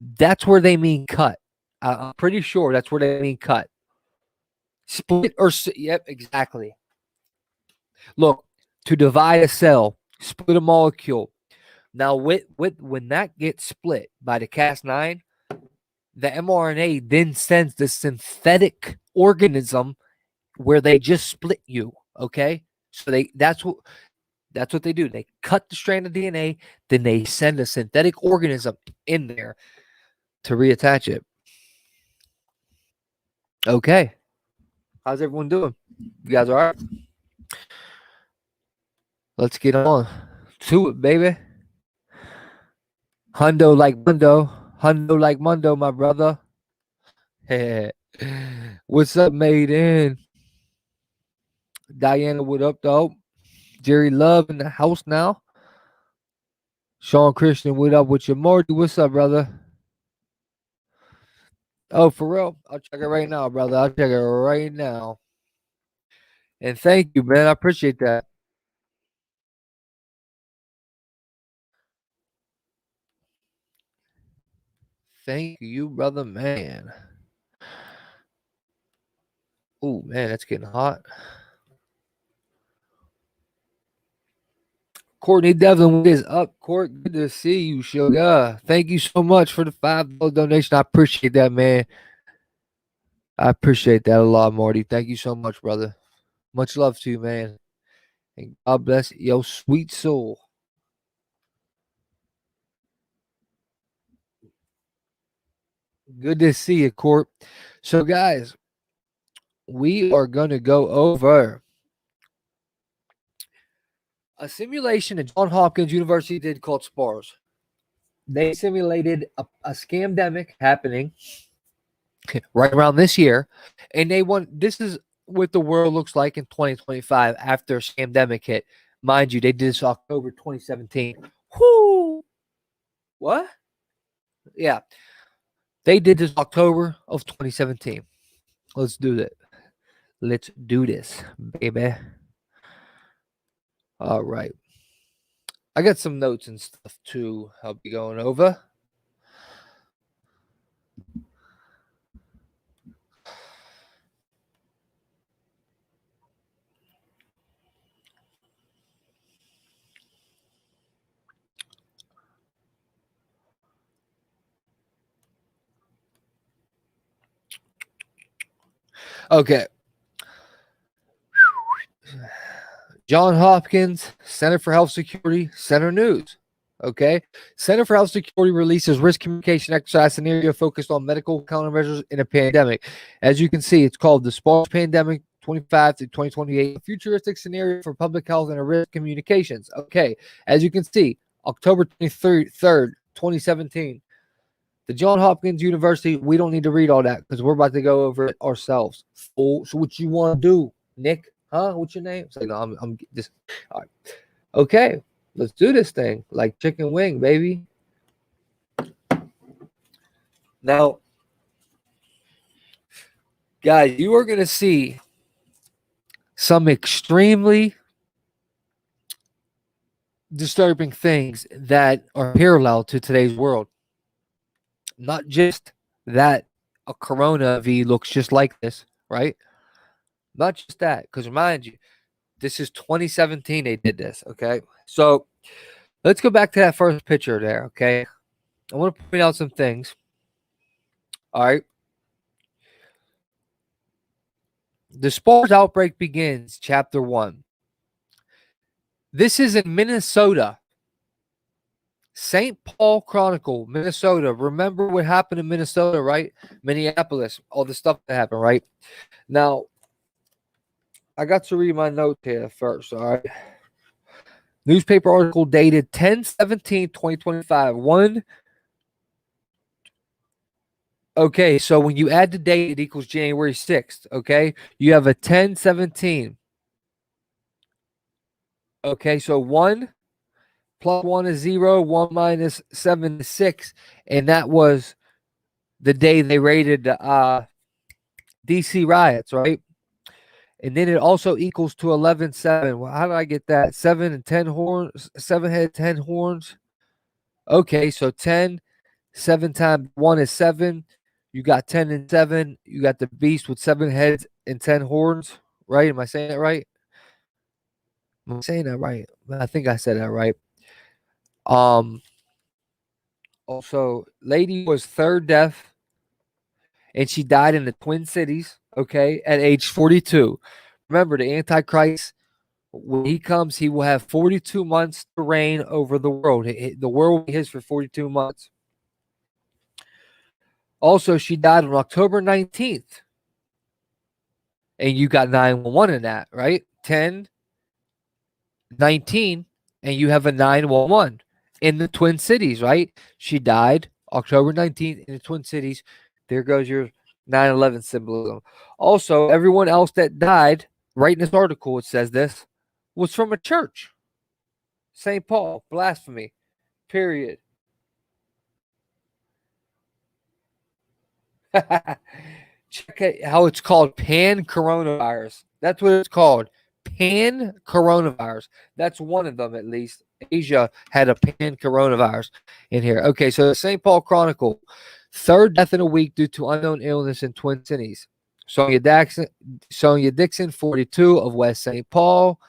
that's where they mean cut. I'm pretty sure that's where they mean cut. Split or yep, exactly. Look, to divide a cell, split a molecule. Now, when that gets split by the Cas9, the mRNA then sends the synthetic organism where they just split you. Okay, so that's what they do. They cut the strand of DNA, then they send a synthetic organism in there to reattach it. Okay, how's everyone doing? You guys all right? Let's get on to it, baby. Hundo like Mundo. Hundo like Mundo, my brother. Hey, what's up, Maiden? Diana, what up, though? Jerry Love in the house now. Sean Christian, what up with your Morty? What's up, brother? Oh, for real? I'll check it right now, brother. I'll check it right now. And thank you, man. I appreciate that. Thank you, brother, man. Oh, man, that's getting hot. Courtney Devlin, what is up, Court? Good to see you, sugar. Thank you so much for the $5 donation. I appreciate that, man. I appreciate that a lot, Marty. Thank you so much, brother. Much love to you, man. And God bless your sweet soul. Good to see you, Court. So, guys, we are going to go over a simulation that Johns Hopkins University did called SPARS. They simulated a scamdemic happening right around this year, and this is what the world looks like in 2025 after a scamdemic hit. Mind you, they did this October 2017. Whoo! What? Yeah. They did this October of 2017. Let's do that. Let's do this, baby. All right. I got some notes and stuff too I'll be going over. Okay. Johns Hopkins Center for Health Security, Center News. Okay. Center for Health Security releases risk communication exercise scenario focused on medical countermeasures in a pandemic. As you can see, it's called the SPARS Pandemic 25 to 2028, a futuristic scenario for public health and risk communications. Okay. As you can see, October 23rd, 2017. The Johns Hopkins University, we don't need to read all that because we're about to go over it ourselves. So what you want to do, Nick? Huh? What's your name? Say, no, I'm just all right. Okay, let's do this thing like chicken wing, baby. Now, guys, you are going to see some extremely disturbing things that are parallel to today's world. Not just that a Corona V looks just like this, right? Not just that, because remind you, this is 2017 they did this, okay? So let's go back to that first picture there, okay? I want to point out some things. All right. The SPARS outbreak begins, chapter 1. This is in Minnesota. St. Paul Chronicle, Minnesota. Remember what happened in Minnesota, right? Minneapolis, all the stuff that happened, right? Now, I got to read my note here first, all right? Newspaper article dated 10/17/2025. Okay, so when you add the date, it equals January 6th, okay? You have a 10/17. Okay, so 1 plus 1 is 0, 1 minus 7 is 6, and that was the day they raided the DC riots, right? And then it also equals to 11/7. Well, how did I get that? 7 and 10 horns, 7 head, 10 horns. Okay, so 10, 7 times 1 is 7. You got 10 and 7. You got the beast with 7 heads and 10 horns, right? Am I saying that right? Am I saying that right? I think I said that right. Also, lady was third death, and she died in the Twin Cities, okay, at age 42. Remember, the Antichrist, when he comes, he will have 42 months to reign over the world. The world will be his for 42 months. Also, she died on October 19th. And you got 911 in that, right? 10, 19, and you have a 911 in the Twin Cities, right? She died October 19th in the Twin Cities. There goes your 9/11 symbolism. Also, everyone else that died, right in this article, it says this, was from a church. St. Paul, blasphemy, period. Check how it's called, pan coronavirus. That's what it's called, pan coronavirus. That's one of them, at least. Asia had a pan coronavirus in here. Okay, so the St. Paul Chronicle, third death in a week due to unknown illness in Twin Cities. Sonia Dixon, 42, of West St. Paul.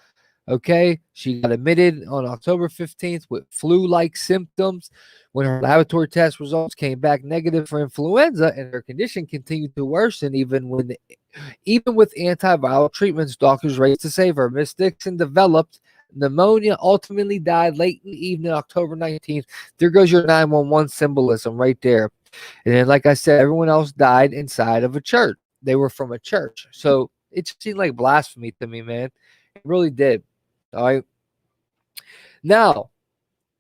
Okay, she got admitted on October 15th with flu-like symptoms when her laboratory test results came back negative for influenza, and her condition continued to worsen even with antiviral treatments doctors raced to save her. Miss Dixon developed pneumonia, ultimately died late in the evening, October 19th. There goes your 911 symbolism right there. And then, like I said, everyone else died inside of a church. They were from a church. So it just seemed like blasphemy to me, man. It really did. All right. Now,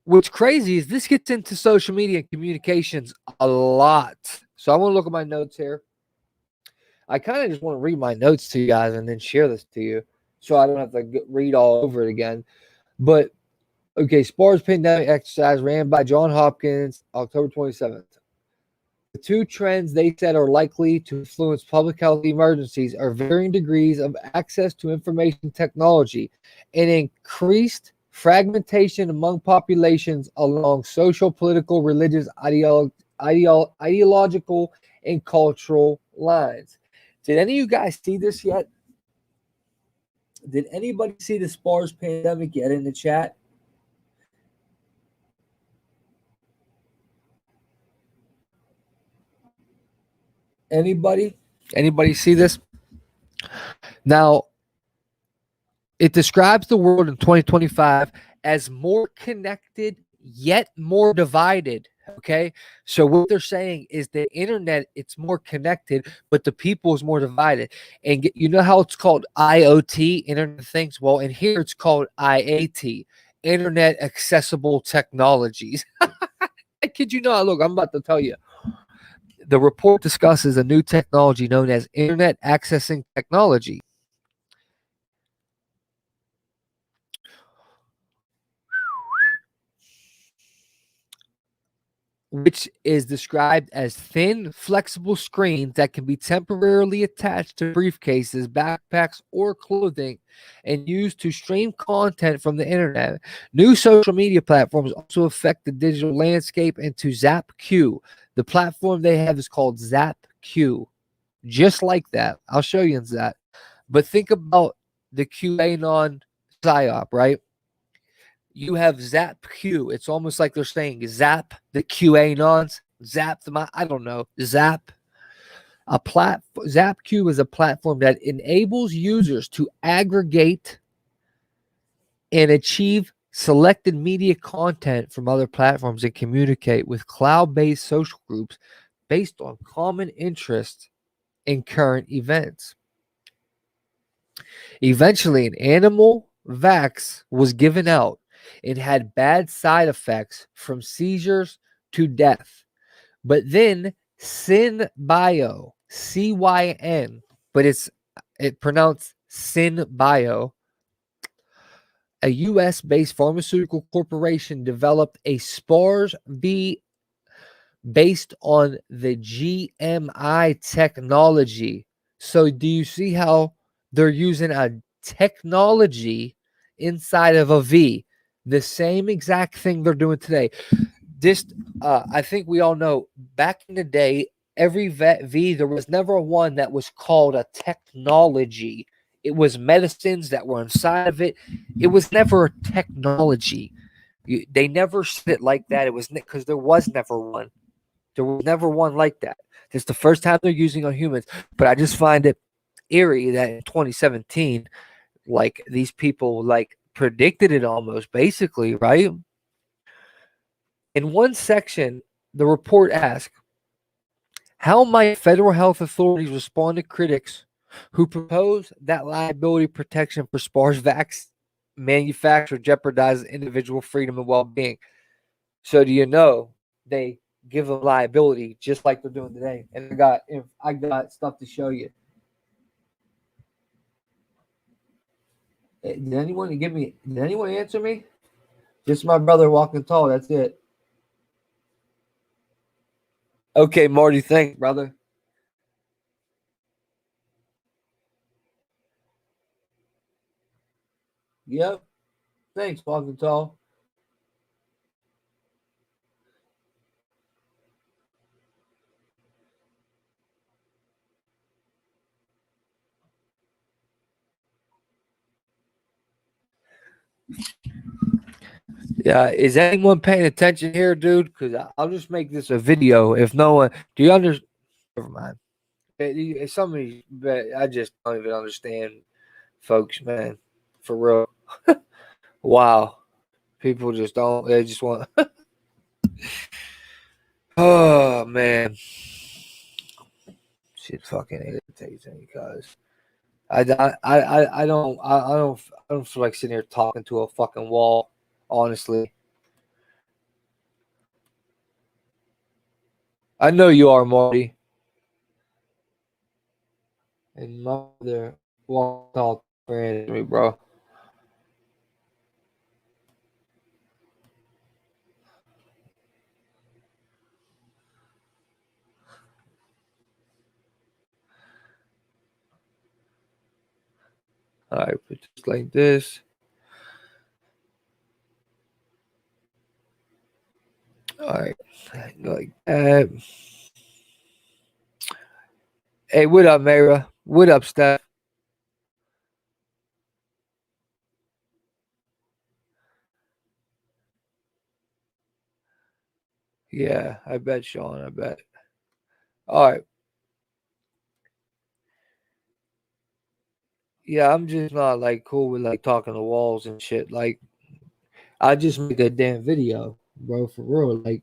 what's crazy is this gets into social media and communications a lot. So I want to look at my notes here. I kind of just want to read my notes to you guys and then share this to you so I don't have to read all over it again. But, okay, SPARS Pandemic exercise ran by Johns Hopkins, October 27th. The two trends they said are likely to influence public health emergencies are varying degrees of access to information technology and increased fragmentation among populations along social, political, religious, ideological, and cultural lines. Did any of you guys see this yet? Did anybody see the SPARS Pandemic yet in the chat? Anybody see this? Now, it describes the world in 2025 as more connected yet more divided. Okay, so what they're saying is the internet, it's more connected, but the people is more divided. And you know how it's called IoT, Internet of Things? Well, in here it's called IAT, Internet Accessible Technologies. I kid you not. Look, I'm about to tell you. The report discusses a new technology known as Internet Accessing Technology, which is described as thin, flexible screens that can be temporarily attached to briefcases, backpacks, or clothing and used to stream content from the internet. New social media platforms also affect the digital landscape. And to ZapQ, the platform they have is called ZapQ. Just like that. I'll show you in that. But think about the QAnon PSYOP, right? You have ZapQ. It's almost like they're saying zap the QAnons, zap them. I don't know. Zap. ZapQ is a platform that enables users to aggregate and achieve selected media content from other platforms and communicate with cloud-based social groups based on common interests in current events. Eventually, an animal vax was given out and had bad side effects from seizures to death. But then SynBio, CYN, but it pronounced SynBio, a US-based pharmaceutical corporation, developed a SPARS V based on the GMI technology. So do you see how they're using a technology inside of a V? The same exact thing they're doing today. This, I think we all know, back in the day, every V, there was never one that was called a technology. It was medicines that were inside of it. It was never a technology. They never said it like that. It was because there was never one. There was never one like that. It's the first time they're using on humans. But I just find it eerie that in 2017, like these people like predicted it almost, basically, right? In one section, the report asks, how might federal health authorities respond to critics who propose that liability protection for sparse vax manufacture jeopardizes individual freedom and well-being? So do you know they give them liability just like they're doing today? And I got stuff to show you. Did anyone answer me? Just my brother walking tall. That's it. Okay, Marty, thanks, brother. Yep. Thanks, walking tall. Yeah, is anyone paying attention here, dude? Because I'll just make this a video. If no one, do you understand? Never mind. Somebody, I just don't even understand, folks, man. For real. Wow. People just don't, they just want. Oh, man. Shit fucking irritates me, guys. I don't feel like sitting here talking to a fucking wall, honestly. I know you are, Marty. And mother walked all friend me, bro. All right, put just like this. All right, like that. Hey, what up, Mayra? What up, Steph? Yeah, I bet, Sean. I bet. All right. Yeah, I'm just not like cool with like talking to walls and shit. Like, I just make a damn video. bro, for real. Like,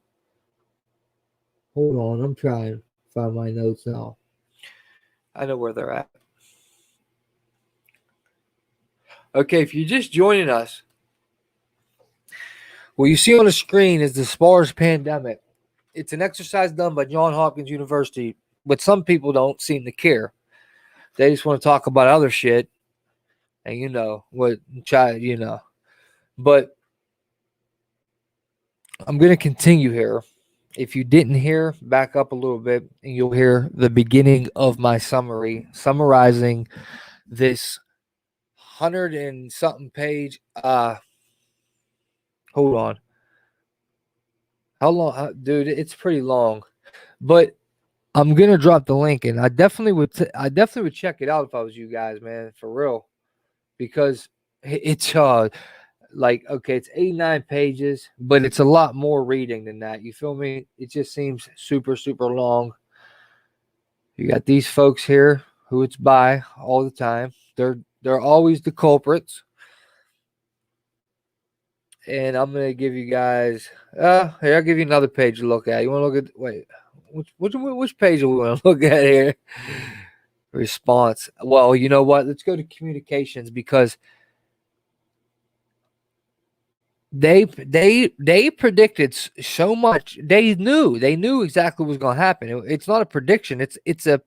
hold on, I'm trying to find my notes now. I know where they're at. Okay, if you're just joining us, what you see on the screen is the SPARS pandemic. It's an exercise done by Johns Hopkins University, but some people don't seem to care. They just want to talk about other shit, and But I'm going to continue here. If you didn't hear, back up a little bit, and you'll hear the beginning of my summary, summarizing this 100 and something page. Hold on. How long, dude? It's pretty long, but I'm gonna drop the link, and I definitely would. I definitely would check it out if I was you guys, man, for real, because it's like, okay, it's 89 pages, but it's a lot more reading than that. You feel me? It just seems super, super long. You got these folks here who it's by all the time. They're always the culprits. And I'm gonna give you guys here, I'll give you another page to look at. You wanna look at which page do we want to look at here? Response. Well, you know what? Let's go to communications, because they predicted so much. They knew exactly what was going to happen. It's not a prediction. It's a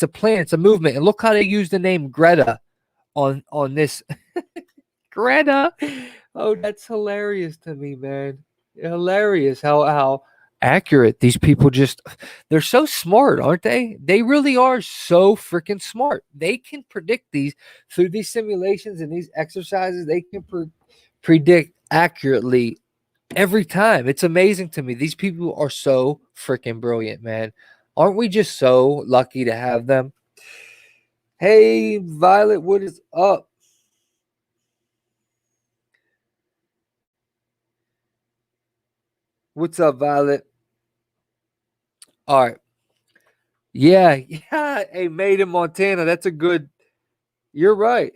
plan. It's a movement. And look how they use the name Greta on this. Greta. Oh, that's hilarious to me, man. Hilarious how accurate these people they're so smart, aren't they? They really are so freaking smart. They can predict these through these simulations and these exercises. They can predict accurately every time. It's amazing to me. These people are so freaking brilliant, man. Aren't we just so lucky to have them? Hey, Violet, what is up? What's up, Violet? All right. Yeah. Hey, Made in Montana. That's a good. You're right.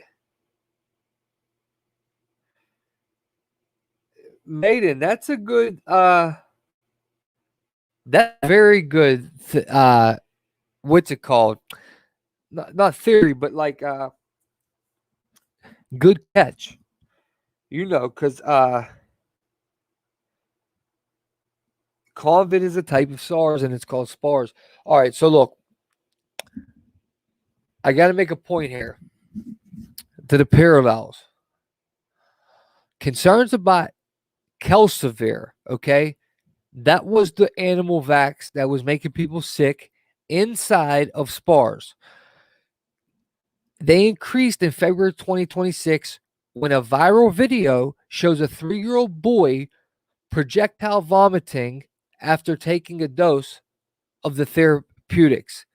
Maiden, that's a good. That's very good. What's it called? Not theory, but like good catch. Because COVID is a type of SARS, and it's called SPARS. All right, so look, I got to make a point here to the parallels. Concerns about Kelsavir, okay? That was the animal vax that was making people sick inside of SPARS. They increased in February 2026 when a viral video shows a 3-year-old boy projectile vomiting after taking a dose of the therapeutics.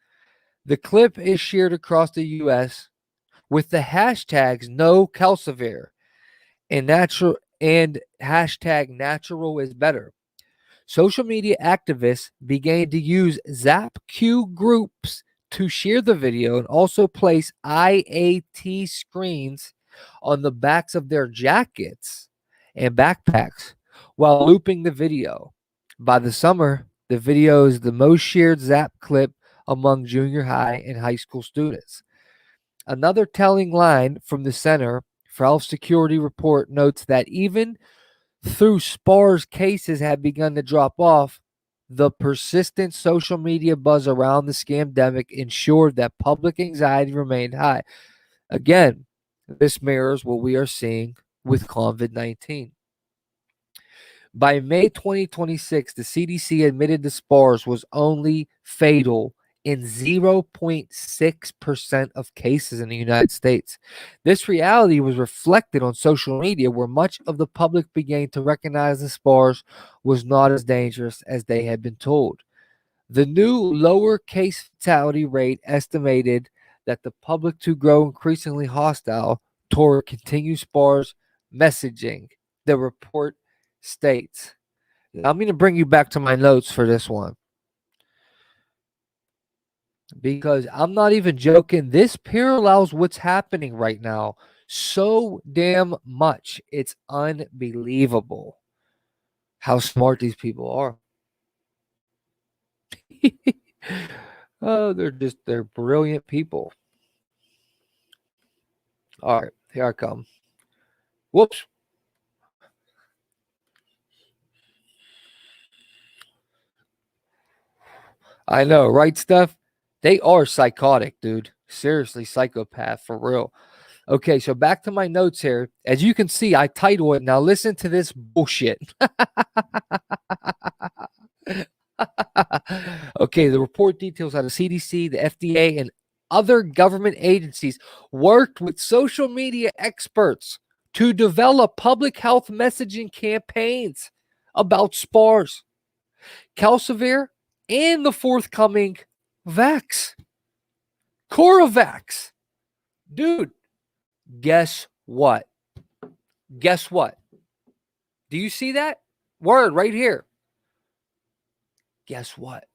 The clip is shared across the U.S. with the hashtags no Kelsavir and hashtag natural is better. Social media activists began to use ZapQ groups to share the video and also place IAT screens on the backs of their jackets and backpacks while looping the video. By the summer, the video is the most shared Zap clip among junior high and high school students. Another telling line from the Center for Health Security report notes that even through SPARS cases have begun to drop off, the persistent social media buzz around the scamdemic ensured that public anxiety remained high. Again, this mirrors what we are seeing with COVID-19. By May 2026, the CDC admitted the SPARS was only fatal in 0.6% of cases in the United States. This reality was reflected on social media, where much of the public began to recognize the SPARS was not as dangerous as they had been told. The new lower case fatality rate estimated that the public to grow increasingly hostile toward continued SPARS messaging, the report states. I'm going to bring you back to my notes for this one, because I'm not even joking. This parallels what's happening right now so damn much. It's unbelievable how smart these people are. Oh, they're brilliant people. All right, here I come. Whoops. I know, right, Steph? They are psychotic, dude. Seriously, psychopath for real. Okay, so back to my notes here. As you can see, I title it. Now listen to this bullshit. Okay, the report details how the CDC, the FDA, and other government agencies worked with social media experts to develop public health messaging campaigns about SPARS, Calcivir, and the forthcoming Vax, Coravax. Dude, guess what? Guess what? Do you see that word right here? Guess what?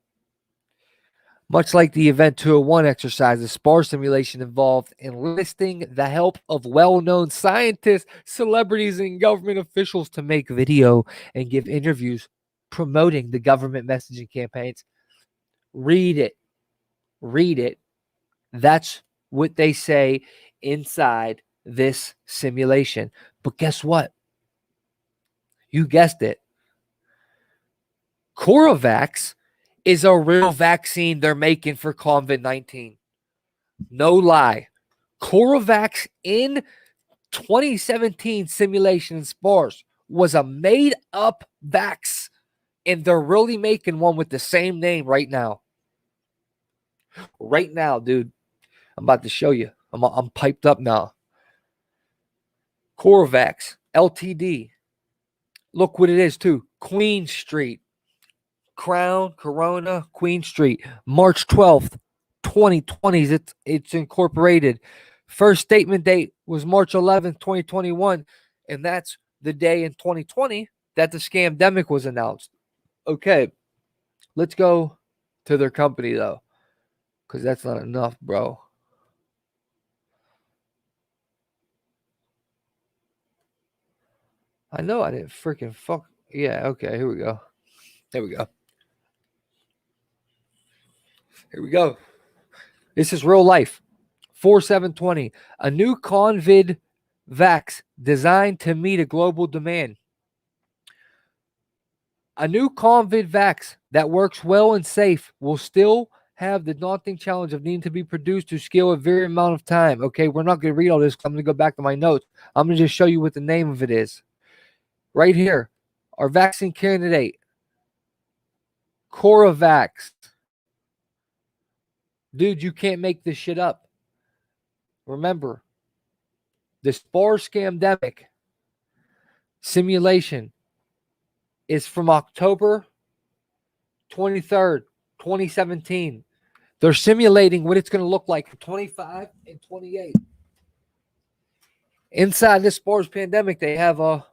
Much like the Event 201 exercise, the SPAR simulation involved enlisting the help of well-known scientists, celebrities, and government officials to make video and give interviews promoting the government messaging campaigns. Read it. Read it. That's what they say inside this simulation. But guess what? You guessed it. Coravax is a real vaccine they're making for COVID-19. No lie. Coravax in 2017 simulation in SPARS was a made-up vax, and they're really making one with the same name right now. Right now, dude. I'm about to show you. I'm piped up now. Coravax, LTD. Look what it is, too. Queen Street. Crown, Corona, Queen Street. March 12th, 2020. It's incorporated. First statement date was March 11th, 2021. And that's the day in 2020 that the Scamdemic was announced. Okay, let's go to their company, though, because that's not enough, bro. I know I didn't freaking fuck. Yeah, okay, here we go. There we go. Here we go. This is real life. 4720. A new COVID vax designed to meet a global demand. A new COVID vax that works well and safe will still have the daunting challenge of needing to be produced to scale a very amount of time. Okay, we're not going to read all this. I'm going to go back to my notes. I'm going to just show you what the name of it is. Right here, our vaccine candidate, Coravax. Dude, you can't make this shit up. Remember, the SPARS Scamdemic simulation is from October 23rd, 2017. They're simulating what it's going to look like for 25 and 28. Inside this SPARS pandemic, they have a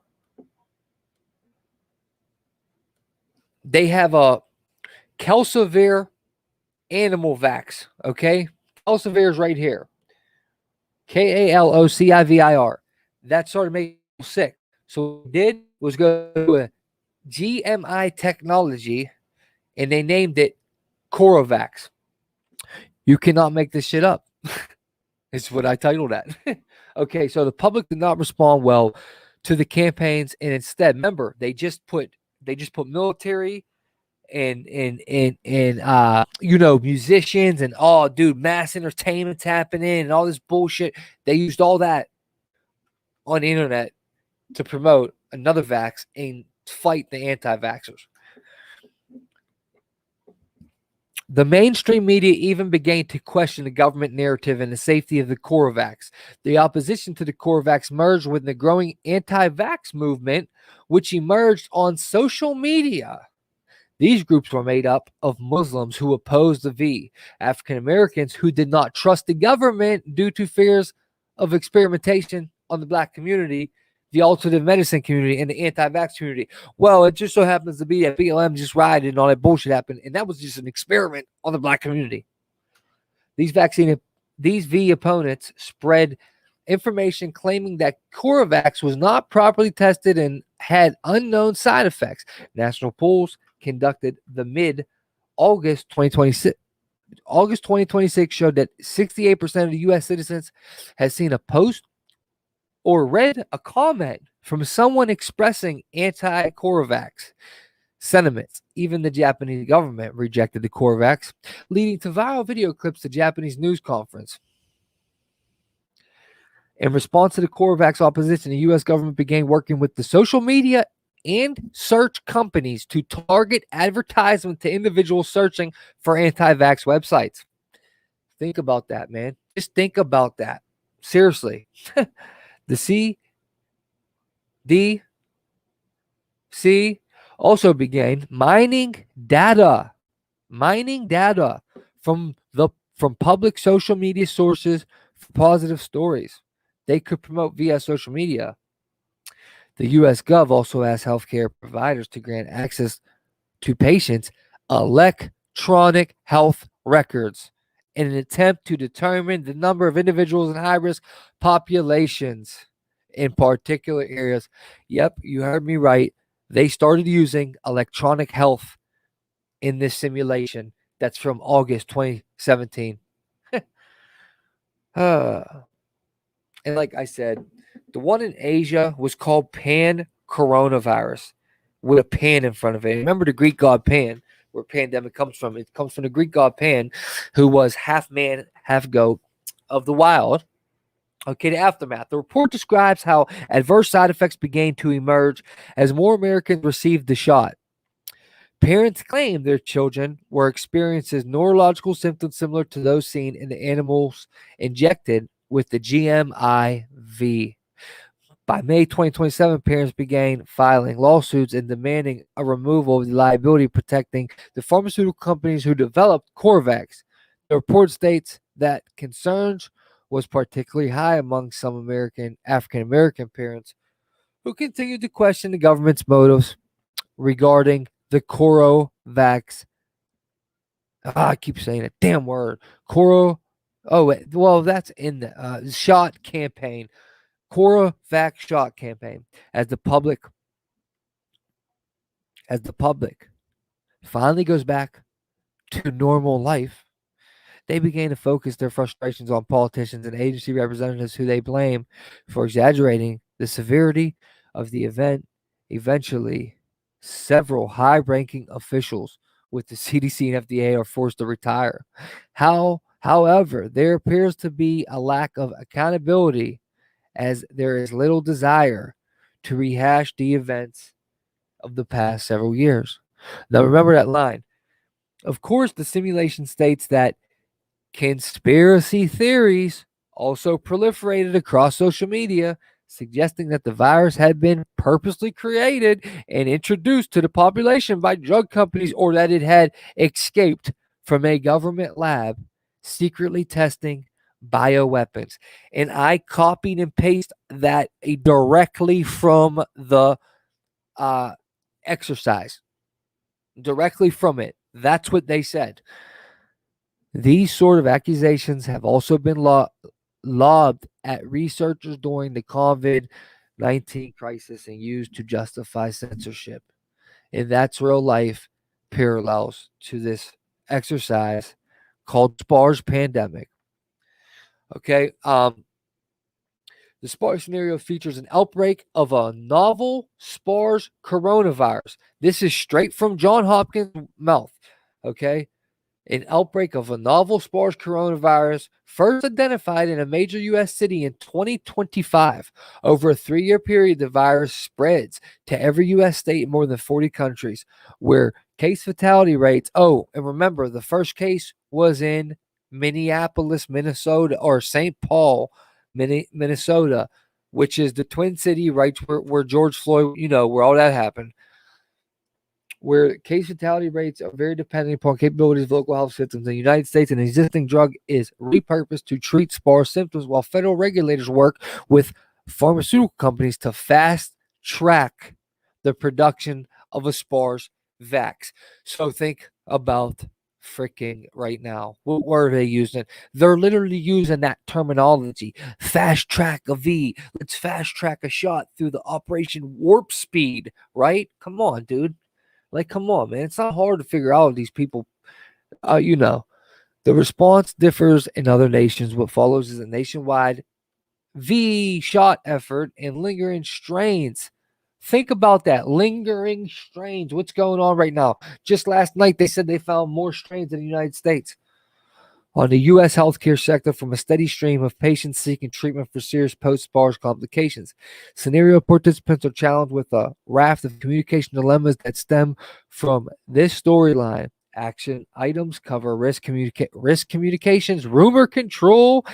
Calcivir animal vax, okay? Calcivir is right here. Kalocivir. That started making people sick. So what they did was go to a GMI technology, and they named it Coravax. You cannot make this shit up. It's what I titled that. Okay, so the public did not respond well to the campaigns, and instead, remember, they just put military and musicians and mass entertainment's happening and all this bullshit. They used all that on the internet to promote another vax and fight the anti-vaxxers. The mainstream media even began to question the government narrative and the safety of the Coravax. The opposition to the Coravax merged with the growing anti-vax movement, which emerged on social media. These groups were made up of Muslims who opposed the V, African Americans who did not trust the government due to fears of experimentation on the black community, the alternative medicine community, and the anti-vax community. Well, it just so happens to be that BLM just rioted and all that bullshit happened, and that was just an experiment on the black community. These V opponents spread information claiming that CoroVax was not properly tested and had unknown side effects. National polls conducted the mid-August 2026 showed that 68% of the U.S. citizens has seen a post or read a comment from someone expressing anti-CoroVax sentiments. Even the Japanese government rejected the CoroVax, leading to viral video clips to Japanese news conference. In response to the CoroVax opposition, the U.S. government began working with the social media and search companies to target advertisement to individuals searching for anti-vax websites. Think about that, man. Just think about that. Seriously. The CDC also began mining data from public social media sources for positive stories they could promote via social media. The U.S. Gov also asked healthcare providers to grant access to patients' electronic health records in an attempt to determine the number of individuals in high-risk populations in particular areas. Yep, you heard me right. They started using electronic health in this simulation that's from August 2017. And like I said, the one in Asia was called Pan coronavirus with a pan in front of it. Remember the Greek god Pan, where pandemic comes from. It comes from the Greek god Pan, who was half man, half goat of the wild. Okay, the aftermath. The report describes how adverse side effects began to emerge as more Americans received the shot. Parents claim their children were experiencing neurological symptoms similar to those seen in the animals injected with the GMIV. By May 2027, parents began filing lawsuits and demanding a removal of the liability protecting the pharmaceutical companies who developed CoroVax. The report states that concerns was particularly high among some African-American parents who continued to question the government's motives regarding the CoroVax. I keep saying a damn word. That's in the shot campaign. CoroVax shot campaign. As the public finally goes back to normal life, they began to focus their frustrations on politicians and agency representatives who they blame for exaggerating the severity of the event. Eventually, several high-ranking officials with the CDC and FDA are forced to retire. However, there appears to be a lack of accountability as there is little desire to rehash the events of the past several years. Now, remember that line. Of course, the simulation states that conspiracy theories also proliferated across social media, suggesting that the virus had been purposely created and introduced to the population by drug companies, or that it had escaped from a government lab secretly testing bioweapons. And I copied and pasted that directly from the exercise. Directly from it. That's what they said. These sort of accusations have also been lobbed at researchers during the COVID-19 crisis and used to justify censorship. And that's real life parallels to this exercise called SPARS Plandemic. Okay. The SPARS scenario features an outbreak of a novel SPARS coronavirus. This is straight from Johns Hopkins' mouth. Okay. An outbreak of a novel SPARS coronavirus first identified in a major U.S. city in 2025. Over a 3-year period, the virus spreads to every U.S. state in more than 40 countries, where case fatality rates. Oh, and remember, the first case was in Minneapolis, Minnesota, or St. Paul, Minnesota, which is the Twin City, right where George Floyd, where all that happened. Where case fatality rates are very dependent upon capabilities of local health systems. In the United States, an existing drug is repurposed to treat SPARS symptoms, while federal regulators work with pharmaceutical companies to fast track the production of a SPARS vax. So think about freaking right now. What word are they using? They're literally using that terminology. Fast track a V. Let's fast track a shot through the Operation Warp Speed, right? Come on, dude. Like, come on, man. It's not hard to figure out these people. You know, the response differs in other nations. What follows is a nationwide V shot effort and lingering strains. Think about that. Lingering strains. What's going on right now? Just last night, they said they found more strains in the United States. On the U.S. healthcare sector from a steady stream of patients seeking treatment for serious post-SPARS complications. Scenario participants are challenged with a raft of communication dilemmas that stem from this storyline. Action items cover risk communications, rumor control,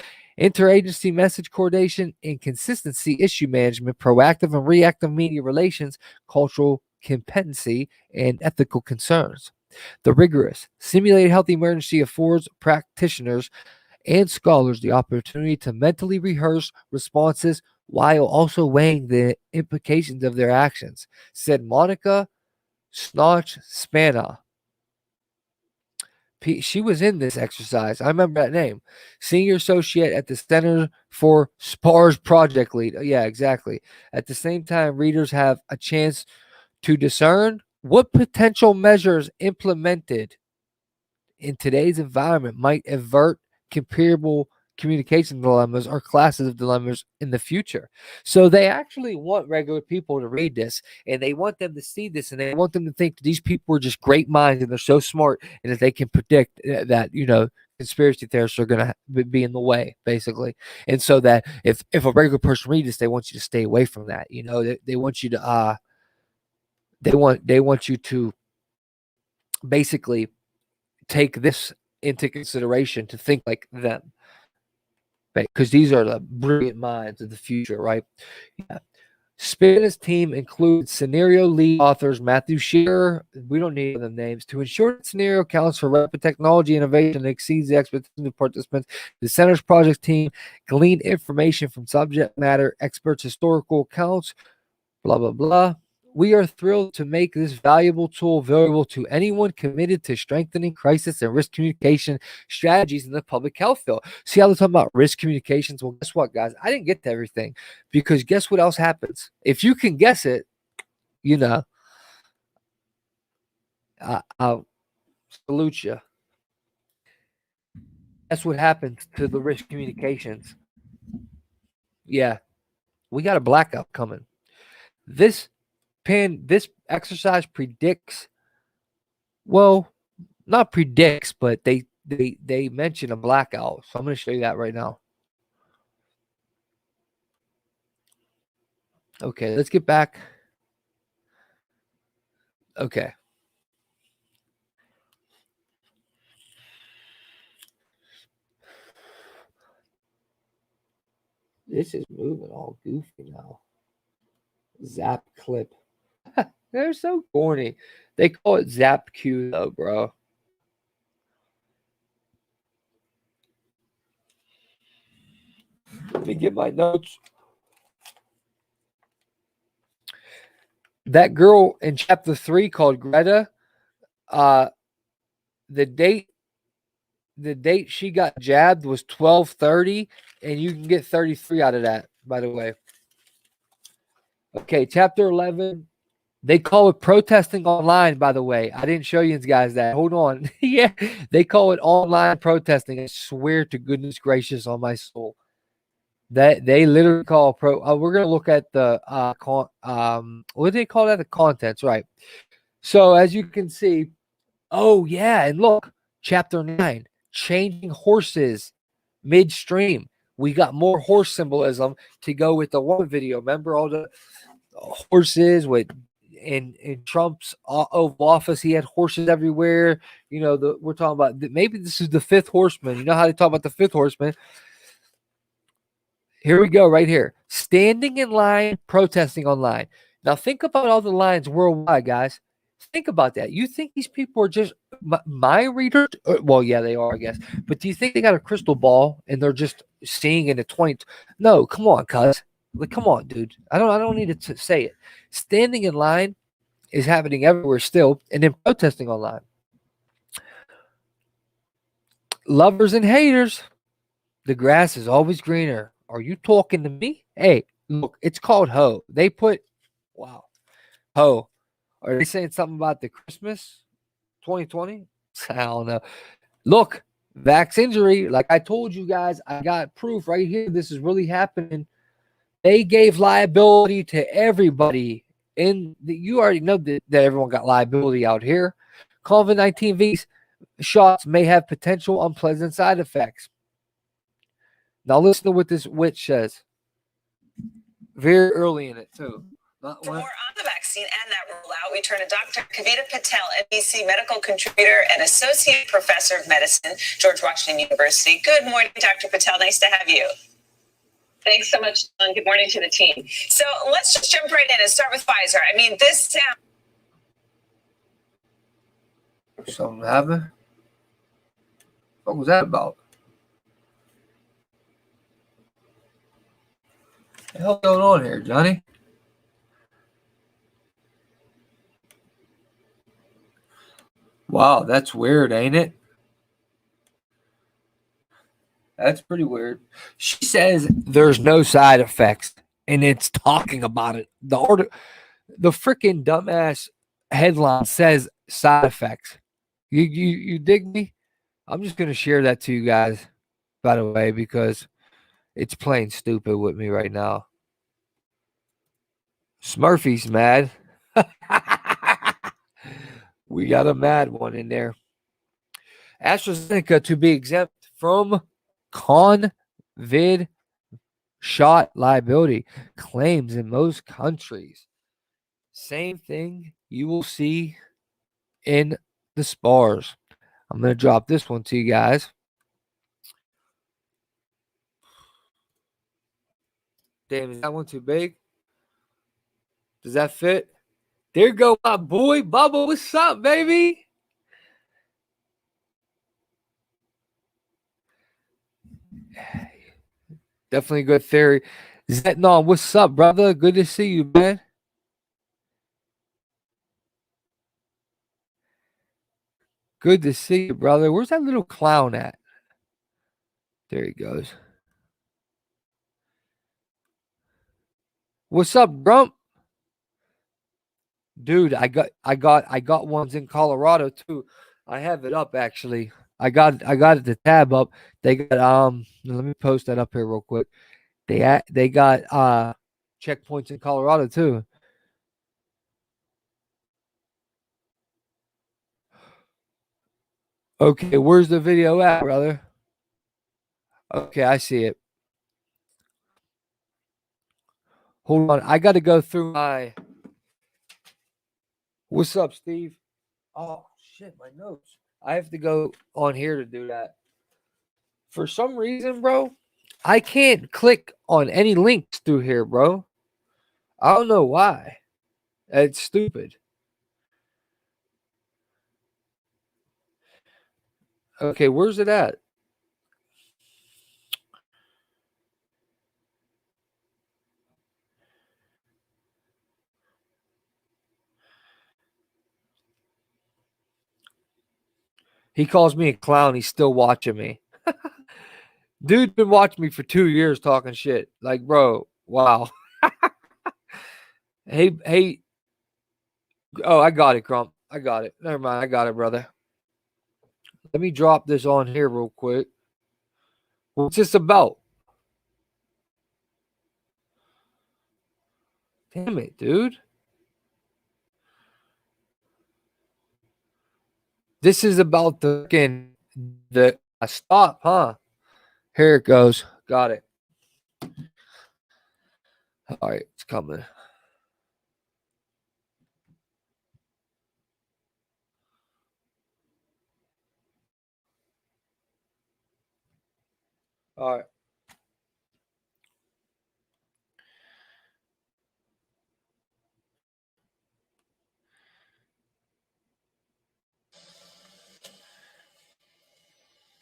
interagency message coordination, inconsistency, issue management, proactive and reactive media relations, cultural competency, and ethical concerns. The rigorous simulated health emergency affords practitioners and scholars the opportunity to mentally rehearse responses while also weighing the implications of their actions, said Monica Snotch Spana. She was in this exercise. I remember that name. Senior associate at the Center for SPARS project lead. Yeah, exactly. At the same time, readers have a chance to discern what potential measures implemented in today's environment might avert comparable communication dilemmas or classes of dilemmas in the future. So they actually want regular people to read this, and they want them to see this, and they want them to think these people are just great minds and they're so smart, and that they can predict that, you know, conspiracy theorists are going to be in the way, basically. And so that if a regular person reads this, they want you to stay away from that. You know, they want you to they want you to basically take this into consideration to think like them, because these are the brilliant minds of the future, right? Yeah. Spina's team includes scenario lead authors Matthew Shearer, we don't need them names, to ensure that scenario accounts for rapid technology innovation and exceeds the expectations of participants. The Center's project team gleaned information from subject matter experts, historical accounts, blah, blah, blah. We are thrilled to make this valuable tool available to anyone committed to strengthening crisis and risk communication strategies in the public health field. See how they're talking about risk communications? Well, guess what, guys? I didn't get to everything, because guess what else happens? If you can guess it, you know, I'll salute you. That's what happens to the risk communications. Yeah, we got a blackout coming. This exercise predicts, well, not predicts, but they mention a blackout. So I'm going to show you that right now. Okay, let's get back. Okay. This is moving all goofy now. Zap clip. They're so corny. They call it Zap Q though, bro. Let me get my notes. That girl in chapter 3 called Greta, the date she got jabbed was 12/30, and you can get 33 out of that, by the way. Okay, chapter 11. They call it protesting online, by the way. I didn't show you guys that. Hold on. Yeah, they call it online protesting. I swear to goodness gracious on my soul. That they literally call we're gonna look at the what do they call that? The contents, right? So as you can see, oh yeah, and look, chapter 9, changing horses midstream. We got more horse symbolism to go with the one video. Remember all the horses with in Trump's Oval Office, he had horses everywhere. You know, we're talking about maybe this is the fifth horseman. You know how they talk about the fifth horseman? Here we go, right here. Standing in line, protesting online. Now think about all the lines worldwide, guys. Think about that. You think these people are just my readers? Well, yeah, they are, I guess. But do you think they got a crystal ball and they're just seeing in the 20? No, come on, cuz. Like, come on, dude. I don't need to say it. Standing in line is happening everywhere still, and then protesting online. lovers and haters, the grass is always greener. Are you talking to me? Hey, look, it's called Ho. They put, wow, Ho. Are they saying something about the Christmas 2020? I don't know. Look, Vax injury, like I told you guys, I got proof right here. This is really happening. They gave liability to everybody. You already know that everyone got liability out here. COVID-19 shots may have potential unpleasant side effects. Now listen to what this witch says. Very early in it, too. For more on the vaccine and that rollout, we turn to Dr. Kavita Patel, NBC medical contributor and associate professor of medicine, George Washington University. Good morning, Dr. Patel. Nice to have you. Thanks so much, Dawn. Good morning to the team. So let's just jump right in and start with Pfizer. I mean, this sounds... Something happened? What was that about? What the hell going on here, Johnny? Wow, that's weird, ain't it? That's pretty weird. She says there's no side effects, and it's talking about it. The freaking dumbass headline says side effects. You dig me? I'm just gonna share that to you guys, by the way, because it's plain stupid with me right now. Smurfy's mad. We got a mad one in there. AstraZeneca to be exempt from COVID shot liability claims in most countries. Same thing you will see in the SPARs. I'm going to drop this one to you guys. Damn, is that one too big? Does that fit? There go my boy Bubba. What's up, baby? Definitely a good theory. Zetnon, what's up, brother? Good to see you, man. Good to see you, brother. Where's that little clown at? There he goes. What's up, Grump? Dude, I got ones in Colorado too. I have it up actually. I got it the tab up. They got let me post that up here real quick. They got checkpoints in Colorado too. Okay, where's the video at, brother? Okay, I see it. Hold on. I got to go through my. What's up, Steve? Oh, shit, my notes. I have to go on here to do that. For some reason, bro, I can't click on any links through here, bro. I don't know why. It's stupid. Okay, where's it at? He calls me a clown. He's still watching me. Dude's been watching me for 2 years talking shit. Like, bro, wow. Hey. Oh, I got it, Crump. I got it. Never mind. I got it, brother. Let me drop this on here real quick. What's this about? Damn it, dude. This is about the stop, huh? Here it goes. Got it. All right, it's coming. All right.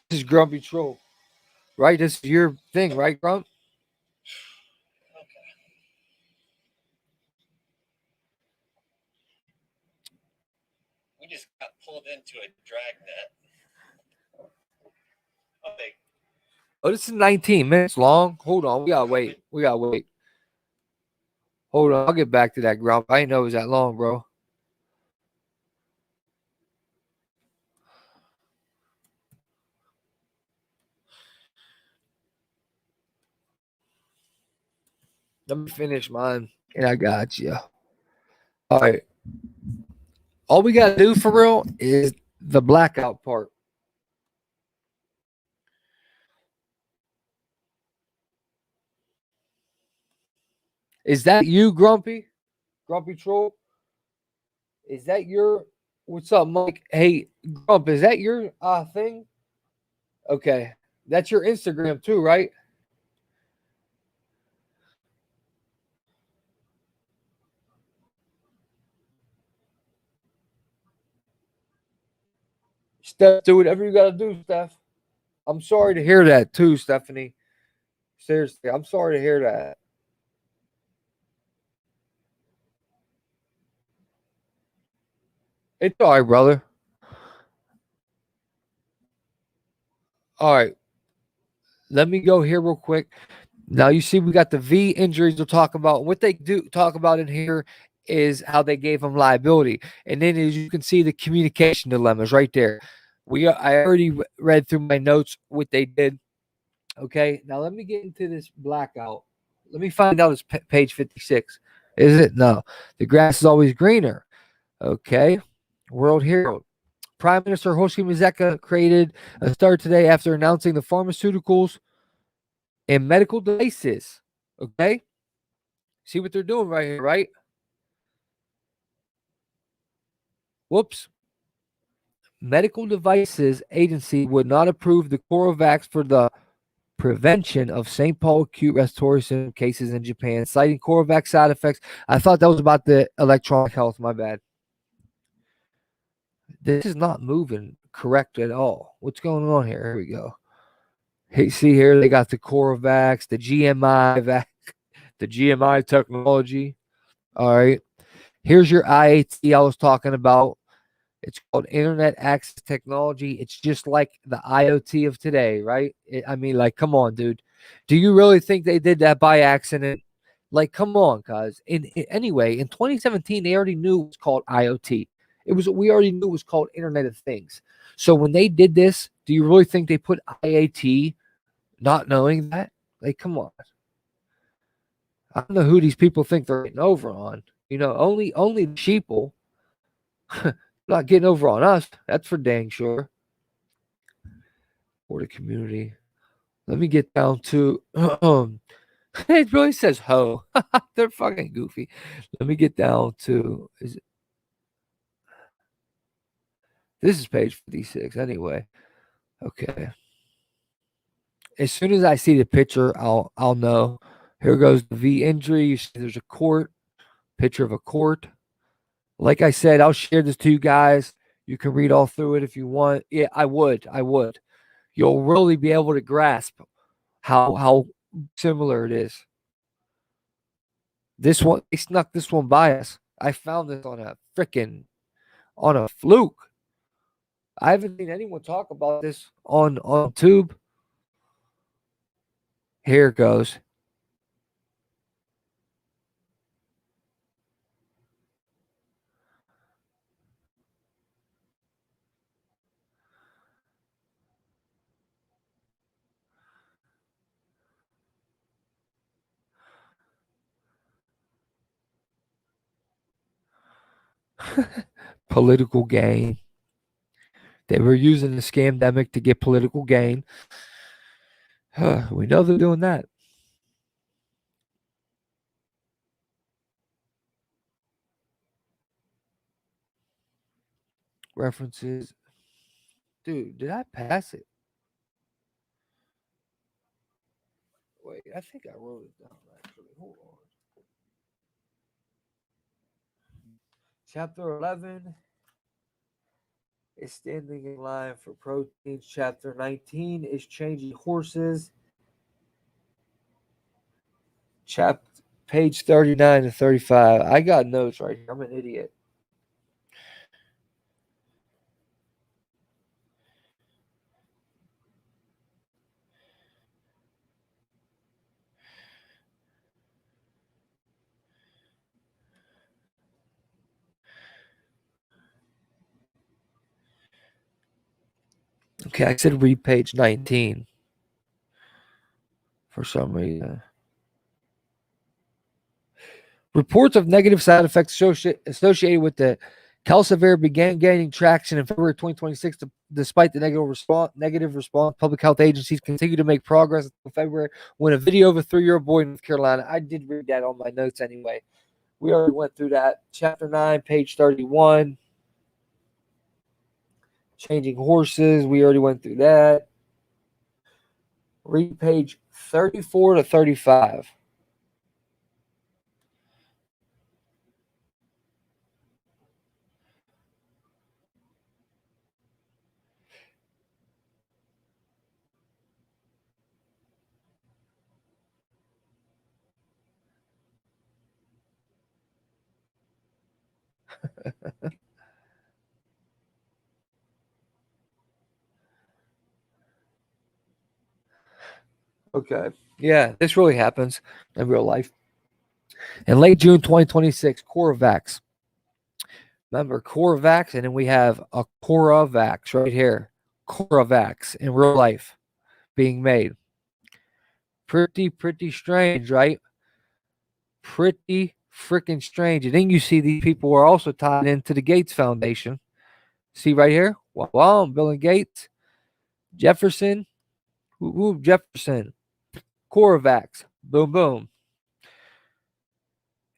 This is Grumpy Troll, right? This is your thing, right, Grump? We just got pulled into a drag net. Oh, this is 19 minutes long. Hold on. We gotta wait. Hold on. I'll get back to that, Grump. I didn't know it was that long, bro. Let me finish mine, and I got you. All right. All we got to do for real is the blackout part. Is that you, Grumpy? Grumpy Troll? Is that your... What's up, Mike? Hey, Grump, is that your thing? Okay. That's your Instagram too, right? Steph, do whatever you got to do, Steph. I'm sorry to hear that too, Stephanie. Seriously, I'm sorry to hear that. It's all right, brother. All right. Let me go here real quick. Now you see we got the V injuries to talk about. What they do talk about in here is how they gave them liability. And then as you can see the communication dilemmas right there. I already read through my notes what they did. Okay. Now let me get into this blackout. Let me find out it's page 56. Is it? No. The grass is always greener. Okay. World hero. Prime Minister Hoshi Mizeka created a start today after announcing the pharmaceuticals and medical devices. Okay? See what they're doing right here, right? Whoops. Medical Devices Agency would not approve the Coravax for the prevention of St. Paul acute respiratory syndrome cases in Japan, citing Coravax side effects. I thought that was about the electronic health. My bad. This is not moving correct at all. What's going on here? Here we go. Hey, see here, they got the Coravax, the GMI the GMI technology. All right. Here's your IAT I was talking about. It's called Internet Access Technology. It's just like the IoT of today, right? I mean, like, come on, dude. Do you really think they did that by accident? Like, come on, guys. Anyway, in 2017, they already knew it was called IoT. We already knew it was called Internet of Things. So when they did this, do you really think they put IAT not knowing that? Like, come on. I don't know who these people think they're getting over on. You know, only the sheeple. Not getting over on us. That's for dang sure. For the community. Let me get down to it really says ho. They're fucking goofy. Let me get down to this is page 56 anyway. Okay. As soon as I see the picture, I'll know. Here goes the V injury. You see there's a court, picture of a court. Like I said, I'll share this to you guys. You can read all through it if you want. Yeah, I would. You'll really be able to grasp how similar it is. This one, they snuck this one by us. I found this on a fluke. I haven't seen anyone talk about this on Tube. Here it goes. Political gain. They were using the scamdemic to get political gain. We know they're doing that. References. Dude, did I pass it? Wait, I think I wrote it down actually. Hold on. Chapter 11 is standing in line for proteins. Chapter 19 is changing horses. Page 39 to 35. I got notes right here. I'm an idiot. Okay, I said read page 19 for some reason. Reports of negative side effects associated with the Calcivir began gaining traction in February 2026. Despite the negative response, public health agencies continue to make progress until February when a video of a 3-year-old boy in North Carolina. I did read that on my notes anyway. We already went through that. Chapter 9, page 31. Changing horses. We already went through that. Read page 34 to 35. Okay. Yeah, this really happens in real life. In late June 2026, CoroVax. Remember CoroVax, and then we have a CoroVax right here. CoroVax in real life being made. Pretty strange, right? Pretty freaking strange. And then you see these people are also tied into the Gates Foundation. See right here? Wow, Bill and Gates. Jefferson. Jefferson. CoroVax. Boom, boom.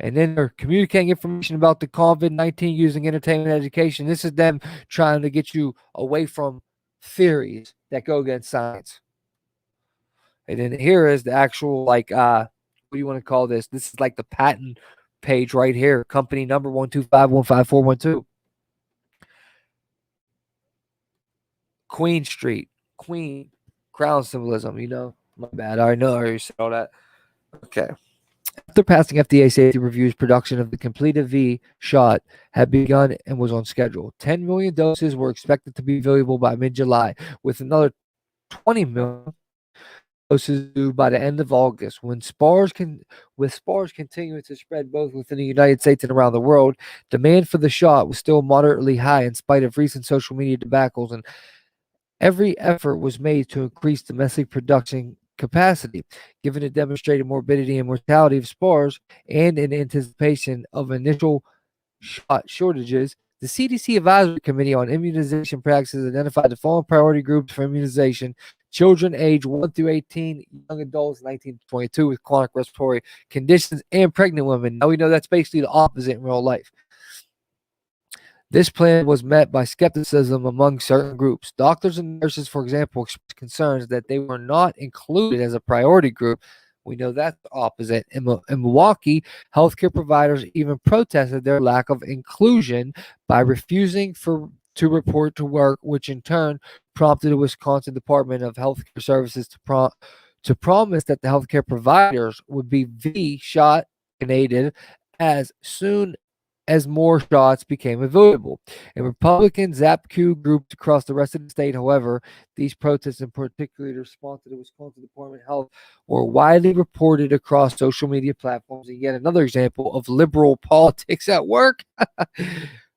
And then they're communicating information about the COVID-19 using entertainment and education. This is them trying to get you away from theories that go against science. And then here is the actual, like, what do you want to call this? This is like the patent page right here. Company number 125155412. Queen Street. Queen. Crown symbolism, you know. My bad. I know I already said all that. Okay. After passing FDA safety reviews, production of the completed V shot had begun and was on schedule. 10 million doses were expected to be available by mid-July, with another 20 million doses due by the end of August. With spars continuing to spread both within the United States and around the world, demand for the shot was still moderately high in spite of recent social media debacles, and every effort was made to increase domestic production capacity. Given the demonstrated morbidity and mortality of spars and in anticipation of initial shot shortages, the CDC Advisory Committee on Immunization Practices identified the following priority groups for immunization: children age 1 through 18, young adults 19 to 22 with chronic respiratory conditions, and pregnant women. Now we know that's basically the opposite in real life. This plan was met by skepticism among certain groups. Doctors and nurses, for example, expressed concerns that they were not included as a priority group. We know that's the opposite. In Milwaukee, healthcare providers even protested their lack of inclusion by refusing to report to work, which in turn prompted the Wisconsin Department of Healthcare Services to promise that the healthcare providers would be V-shot vaccinated as soon as more shots became available. And Republican ZapQ groups across the rest of the state, however, these protests, in particular the response to the Wisconsin Department of Health, were widely reported across social media platforms. And yet another example of liberal politics at work.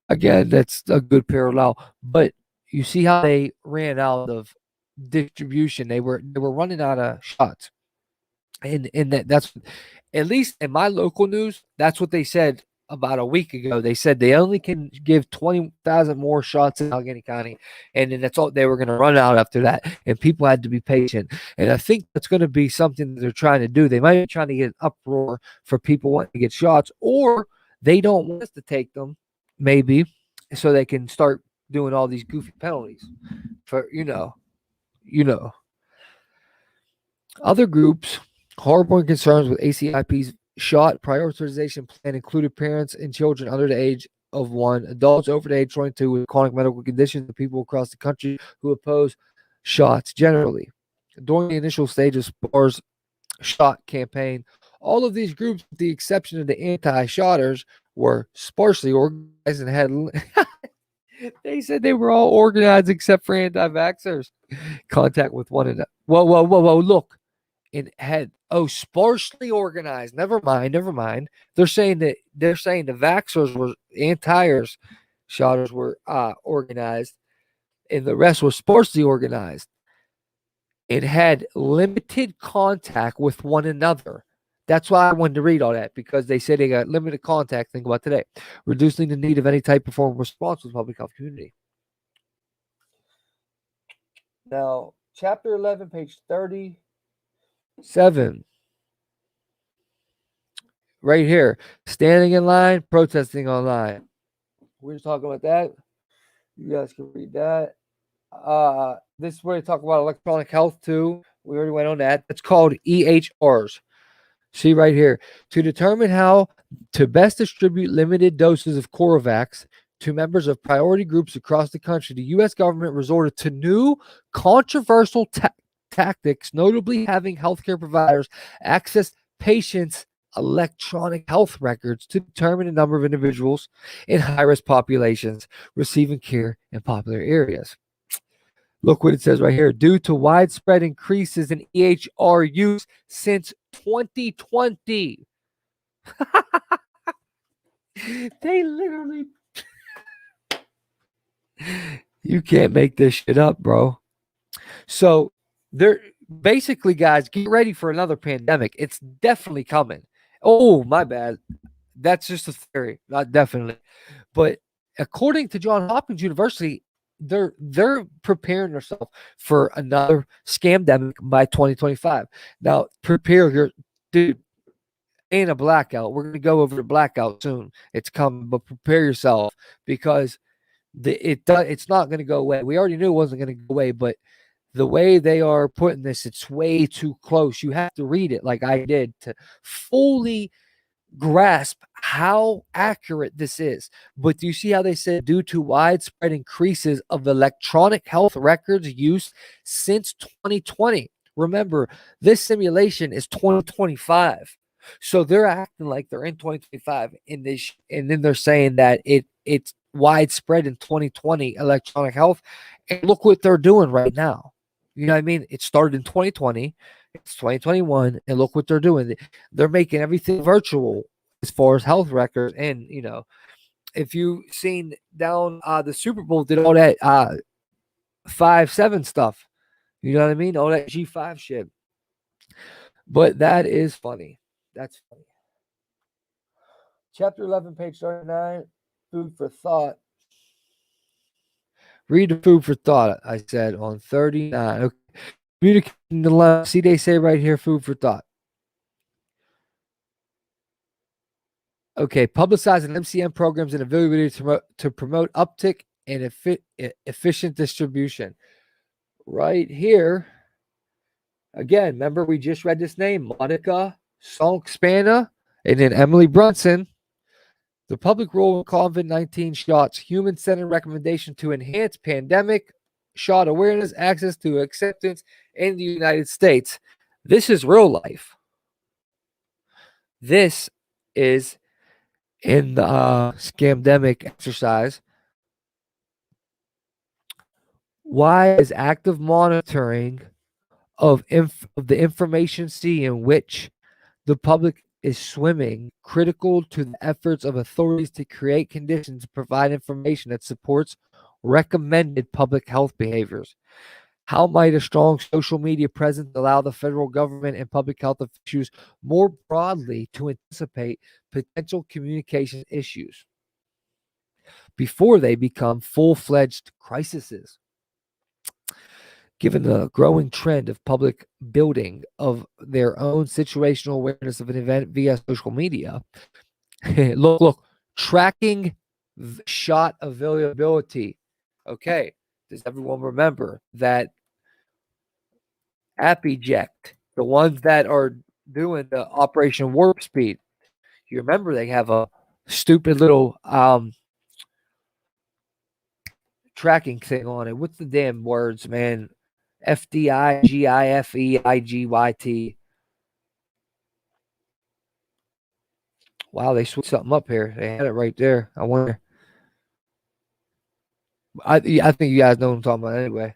Again, that's a good parallel. But you see how they ran out of distribution. They were running out of shots. And that's, at least in my local news, that's what they said about a week ago. They said they only can give 20,000 more shots in Allegheny County, and then that's all they were going to run out after that. And people had to be patient. And I think that's going to be something that they're trying to do. They might be trying to get an uproar for people wanting to get shots, or they don't want us to take them, maybe, so they can start doing all these goofy penalties for, you know. Other groups harboring concerns with ACIP's shot prioritization plan included parents and children under the age of 1, adults over the age 22 with chronic medical conditions, and people across the country who oppose shots generally. During the initial stage of SPAR's shot campaign, all of these groups, with the exception of the anti-shotters, were sparsely organized and had they said they were all organized except for anti-vaxxers. Contact with one another. Whoa, look. It had sparsely organized. Never mind. They're saying the vaxxers were shotters were organized. and the rest were sparsely organized and had limited contact with one another. That's why I wanted to read all that, because they said they got limited contact. Think about today, reducing the need of any type of form of response to the public health community. Now, chapter 11, page 37. Right here, standing in line, protesting online. We're just talking about that. You guys can read that. This is where they talk about electronic health too. We already went on that. It's called EHRs. See right here. To determine how to best distribute limited doses of Corovax to members of priority groups across the country, the U.S. government resorted to new controversial tactics, notably having healthcare providers access patients' electronic health records to determine the number of individuals in high-risk populations receiving care in popular areas. Look what it says right here. Due to widespread increases in EHR use since 2020. They literally. You can't make this shit up, bro. So they're basically, guys, get ready for another pandemic. It's definitely coming. Oh, my bad. That's just a theory, not definitely. But according to Johns Hopkins University, they're preparing themselves for another scamdemic by 2025. Now, prepare your dude. In a blackout. We're gonna go over the blackout soon. It's coming, but prepare yourself, because it's not gonna go away. We already knew it wasn't gonna go away, but the way they are putting this, it's way too close. You have to read it like I did to fully grasp how accurate this is. But do you see how they said due to widespread increases of electronic health records use since 2020? Remember, this simulation is 2025. So they're acting like they're in 2025, and then they're saying that it's widespread in 2020 electronic health. And look what they're doing right now. You know what I mean? It started in 2020, it's 2021, and look what they're doing. They're making everything virtual as far as health records. And if you've seen down the Super Bowl did all that 5-7 stuff. You know what I mean? All that G5 shit. But that is funny. That's funny. Chapter 11, page 39, food for thought. Read the food for thought, I said, on 39. Okay. Communicating the line. See, they say right here, food for thought. Okay, publicizing MCM programs and ability to promote uptick and efficient distribution. Right here, again, remember we just read this name, Monica Sonkspanna, and then Emily Brunson. The public role in COVID-19 shots, human-centered recommendation to enhance pandemic shot awareness, access to acceptance in the United States. This is real life. This is in the scamdemic exercise. Why is active monitoring of the information sea in which the public is swimming critical to the efforts of authorities to create conditions to provide information that supports recommended public health behaviors? How might a strong social media presence allow the federal government and public health officials more broadly to anticipate potential communication issues before they become full-fledged crises? Given the growing trend of public building of their own situational awareness of an event via social media, look, tracking shot availability. Okay, does everyone remember that Appyject, the ones that are doing the Operation Warp Speed? You remember they have a stupid little tracking thing on it. What's the damn words, man? FDIGIFEIGYT. Wow, they switched something up here. They had it right there. I wonder. I think you guys know what I'm talking about anyway.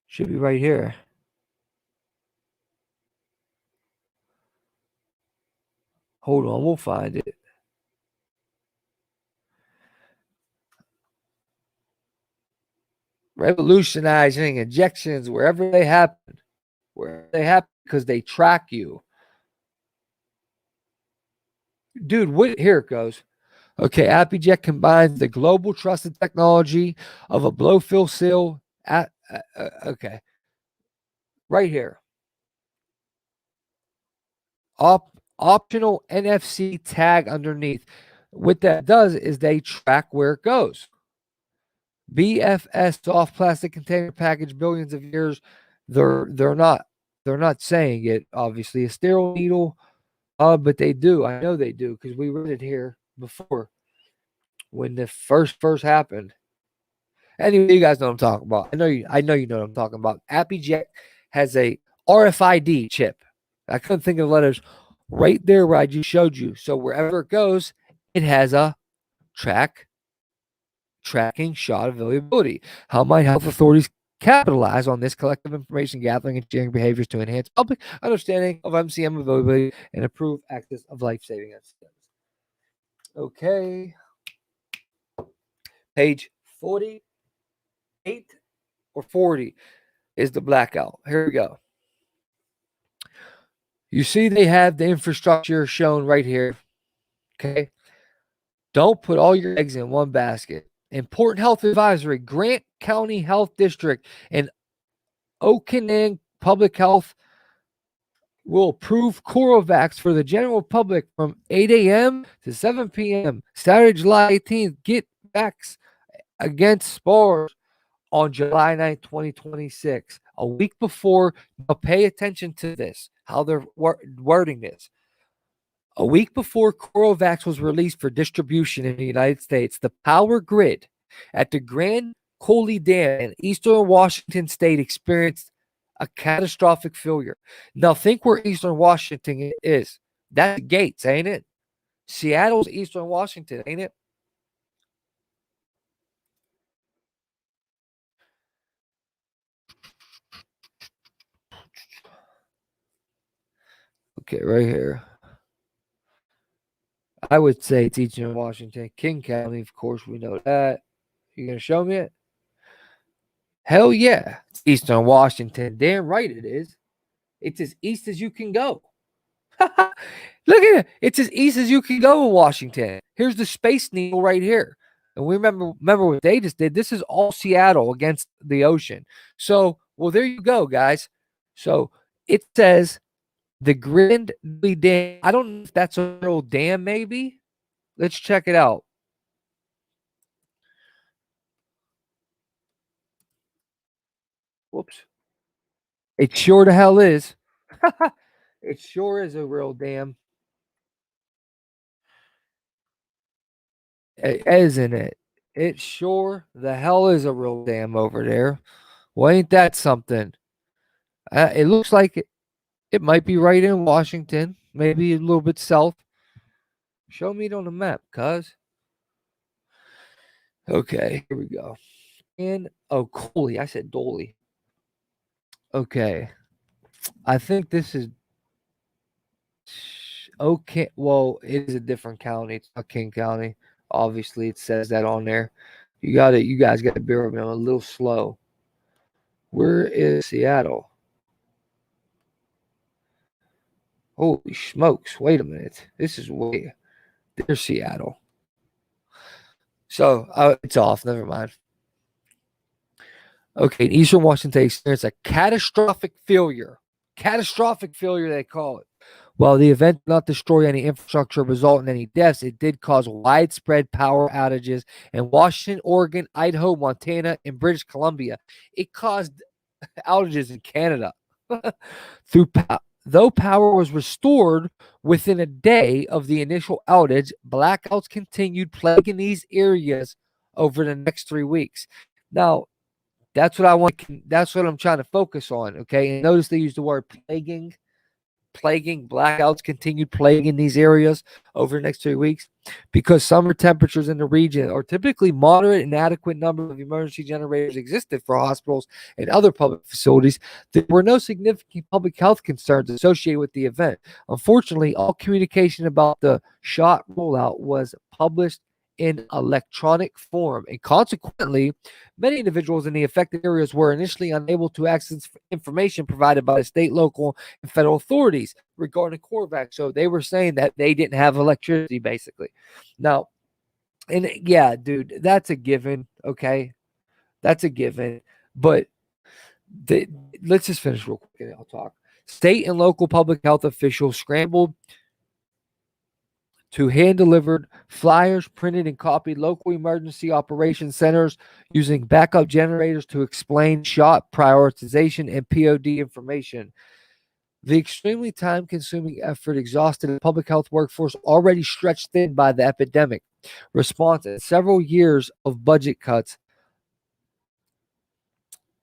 Should be right here. Hold on, we'll find it. revolutionizing injections wherever they happen, because they track you. Dude, here it goes. Okay, AppyJet combines the global trusted technology of a blow-fill seal. Okay, right here. Optional NFC tag underneath. What that does is they track where it goes. BFS soft plastic container package billions of years. They're not saying it, obviously. A sterile needle, but they do. I know they do because we read it here before when the first happened. Anyway, you guys know what I'm talking about. I know you know what I'm talking about. AppyJet has a RFID chip. I couldn't think of the letters right there where I just showed you. So wherever it goes, it has a tracking shot availability. How might health authorities capitalize on this collective information gathering and sharing behaviors to enhance public understanding of MCM availability and improve access of life-saving MCMs? Okay. Page 48 or 40 is the blackout. Here we go. You see they have the infrastructure shown right here. Okay. Don't put all your eggs in one basket. Important health advisory, Grant County Health District and Okanang Public Health will approve Corovax for the general public from 8 a.m. to 7 p.m. Saturday, July 18th. Get vax against spores on July 9th, 2026. A week before, now pay attention to this, how they're wording this. A week before Corovax was released for distribution in the United States, the power grid at the Grand Coulee Dam in eastern Washington state experienced a catastrophic failure. Now think where eastern Washington is. That's Gates, ain't it? Seattle's eastern Washington, ain't it? Okay, right here. I would say it's eastern Washington. King County, of course, we know that. You gonna show me it? Hell yeah. It's eastern Washington. Damn right it is. It's as east as you can go. Look at it. It's as east as you can go in Washington. Here's the Space Needle right here. And we remember what they just did. This is all Seattle against the ocean. So, well, there you go, guys. So it says the Grand Coulee Dam. I don't know if that's a real dam, maybe. Let's check it out. Whoops. It sure the hell is. It sure is a real dam. Isn't it? It sure the hell is a real dam over there. Well, ain't that something? It looks like it might be right in Washington, maybe a little bit south. Show me it on the map, cuz. Okay, here we go. Coulee. I said Dolly. Okay. I think this is okay. Well, it is a different county. It's not King County. Obviously, it says that on there. You guys got to bear with me. I'm a little slow. Where is Seattle? Holy smokes. Wait a minute. This is way. There's Seattle. So it's off. Never mind. Okay. Eastern Washington experienced a catastrophic failure. Catastrophic failure, they call it. While the event did not destroy any infrastructure or result in any deaths, it did cause widespread power outages in Washington, Oregon, Idaho, Montana, and British Columbia. It caused outages in Canada. Though power was restored within a day of the initial outage, blackouts continued plaguing these areas over the next 3 weeks. Now, that's what I'm trying to focus on, okay? And notice they use the word plaguing. Blackouts continued plaguing these areas over the next 3 weeks because summer temperatures in the region are typically moderate and adequate number of emergency generators existed for hospitals and other public facilities. There were no significant public health concerns associated with the event. Unfortunately, all communication about the shot rollout was published in electronic form, and consequently, many individuals in the affected areas were initially unable to access information provided by the state, local, and federal authorities regarding Corvax. So they were saying that they didn't have electricity, basically. Now, and yeah, dude, that's a given. Okay, that's a given. But let's just finish real quick and I'll talk. State and local public health officials scrambled to hand-delivered flyers printed and copied local emergency operations centers using backup generators to explain shot prioritization and POD information. The extremely time-consuming effort exhausted a public health workforce already stretched thin by the epidemic response and several years of budget cuts,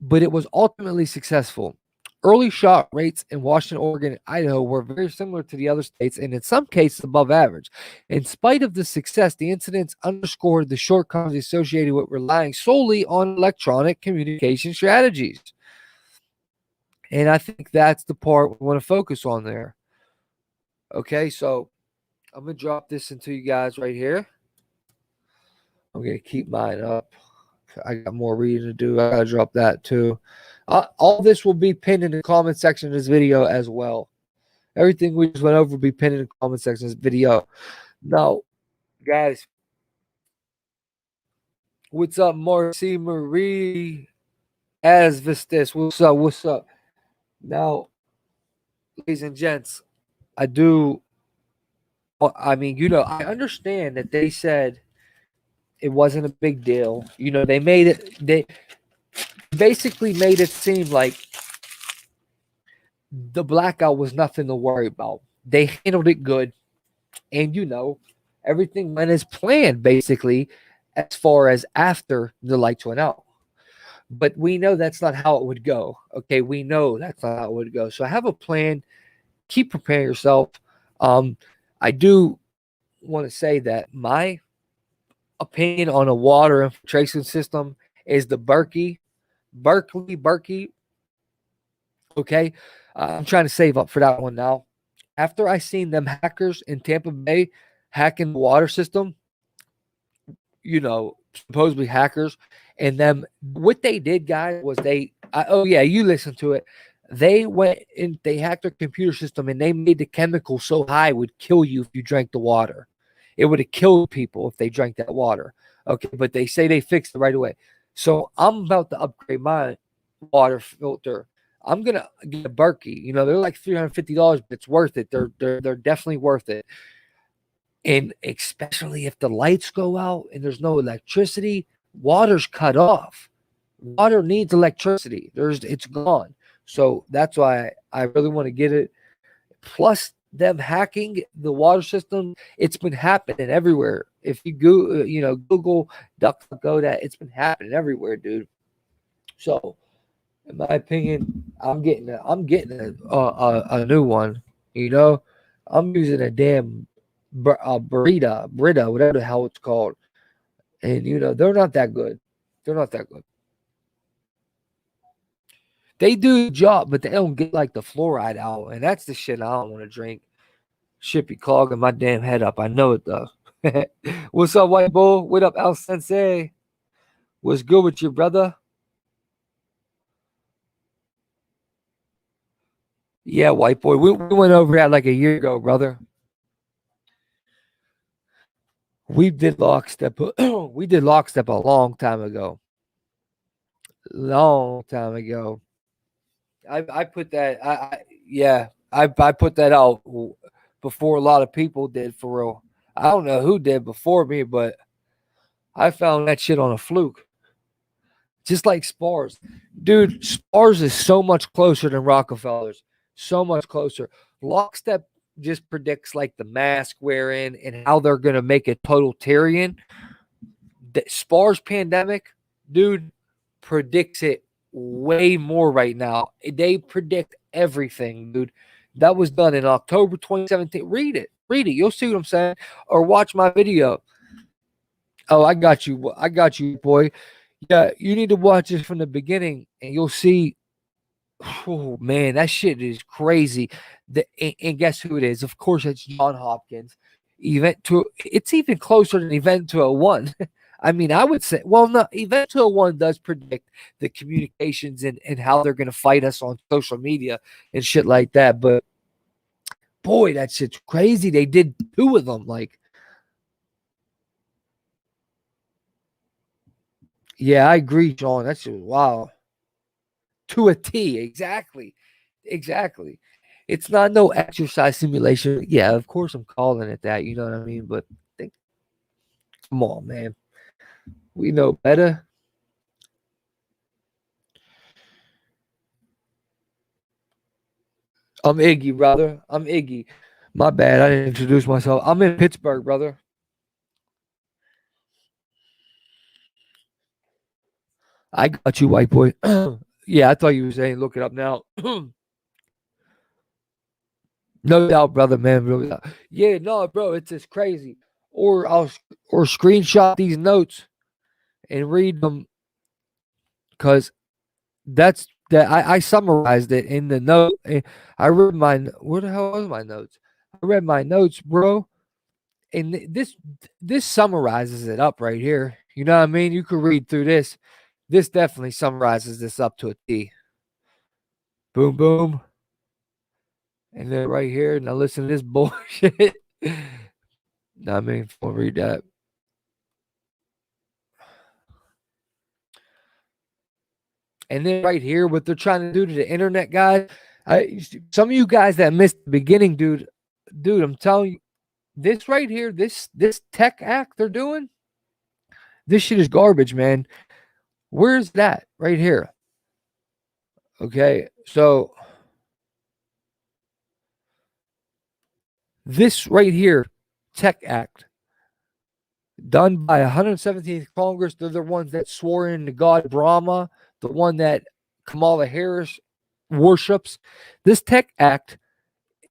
but it was ultimately successful. Early shot rates in Washington, Oregon, and Idaho were very similar to the other states and in some cases above average. In spite of the success, the incidents underscored the shortcomings associated with relying solely on electronic communication strategies. And I think that's the part we want to focus on there. Okay, so I'm going to drop this into you guys right here. I'm going to keep mine up. I got more reading to do. I got to drop that too. All this will be pinned in the comment section of this video as well. Everything we just went over will be pinned in the comment section of this video. Now, guys, what's up, Marcy Marie Asvistis? What's up? What's up? Now, ladies and gents, I understand that they said it wasn't a big deal. They basically made it seem like the blackout was nothing to worry about. They handled it good. And, everything went as planned, basically, as far as after the lights went out. But we know that's not how it would go. Okay, we know that's not how it would go. So have a plan. Keep preparing yourself. I do want to say that my opinion on a water infiltration system is the Berkey. Okay, I'm trying to save up for that one now. After I seen them hackers in Tampa Bay hacking the water system, supposedly hackers, and them, what they did, guys, was you listen to it. They went and they hacked their computer system and they made the chemical so high it would kill you if you drank the water. It would have killed people if they drank that water. Okay, but they say they fixed it right away. So I'm about to upgrade my water filter. I'm gonna get a Berkey. They're like $350, but it's worth it. They're definitely worth it. And especially if the lights go out and there's no electricity, water's cut off. Water needs electricity. It's gone. So that's why I really want to get it. Plus, them hacking the water system, it's been happening everywhere. If you go, Google, DuckDuckGo, that it's been happening everywhere, dude. So, in my opinion, I'm getting a new one. I'm using a damn Brita, whatever the hell it's called, and they're not that good. They're not that good. They do the job, but they don't get like the fluoride out, and that's the shit I don't want to drink. Shit be clogging my damn head up. I know it does. What's up, White Bull? What up, El Sensei? What's good with you, brother? Yeah, White Boy. We went over that like a year ago, brother. We did lockstep. We did lockstep a long time ago. Long time ago. I put that. I put that out before a lot of people did, for real. I don't know who did before me, but I found that shit on a fluke. Just like Spars. Dude, Spars is so much closer than Rockefeller's. So much closer. Lockstep just predicts like the mask wearing and how they're going to make it totalitarian. The Spars pandemic, dude, predicts it way more right now. They predict everything, dude. That was done in October 2017. Read it. You'll see what I'm saying. Or watch my video. Oh, I got you, boy. Yeah, you need to watch it from the beginning and you'll see. Oh, man, that shit is crazy. And guess who it is? Of course, it's John Hopkins. Event to it's even closer than Event 201. I mean, I would say, well, no, Event 201 does predict the communications and how they're going to fight us on social media and shit like that. But boy, that shit's crazy. They did 2 of them. Like, yeah, I agree, Sean. That's just wow. To a T, exactly. Exactly. It's not no exercise simulation. Yeah, of course I'm calling it that, you know what I mean? But think, come on, man. We know better. I'm Iggy, brother. I'm Iggy. My bad. I didn't introduce myself. I'm in Pittsburgh, brother. I got you, white boy. Yeah, I thought you were saying look it up now. No doubt, brother, man. Real doubt. Yeah, no, bro, it's just crazy. Or screenshot these notes and read them because that's that I summarized it in the note. I read my where the hell was my notes? I read my notes, bro, and this summarizes it up right here. You know what I mean? You could read through this. This definitely summarizes this up to a T. Boom, boom. And then right here, now listen to this bullshit. Nah, I mean, I'll read that. And then right here, what they're trying to do to the internet, guys. Some of you guys that missed the beginning, dude, I'm telling you, this right here, this tech act they're doing, this shit is garbage, man. Where's that? Right here. Okay, so this right here, tech act, done by 117th Congress. They're the ones that swore in to God Brahma, the one that Kamala Harris worships. This tech act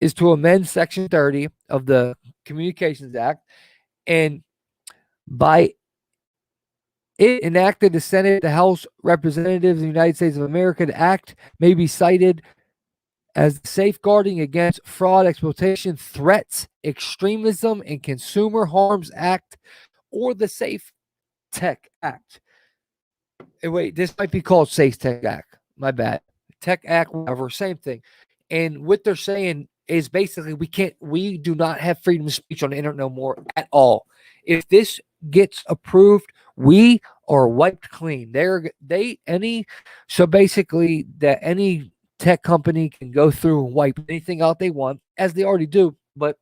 is to amend Section 30 of the Communications Act, and by it enacted the Senate, the House Representatives of the United States of America. The act may be cited as Safeguarding Against Fraud, Exploitation, Threats, Extremism, and Consumer Harms Act, or the Safe Tech Act. And wait, this might be called Safe Tech Act. My bad. Tech Act, whatever, same thing. And what they're saying is basically we do not have freedom of speech on the internet no more at all. If this gets approved, we are wiped clean. So basically that any tech company can go through and wipe anything out they want, as they already do, but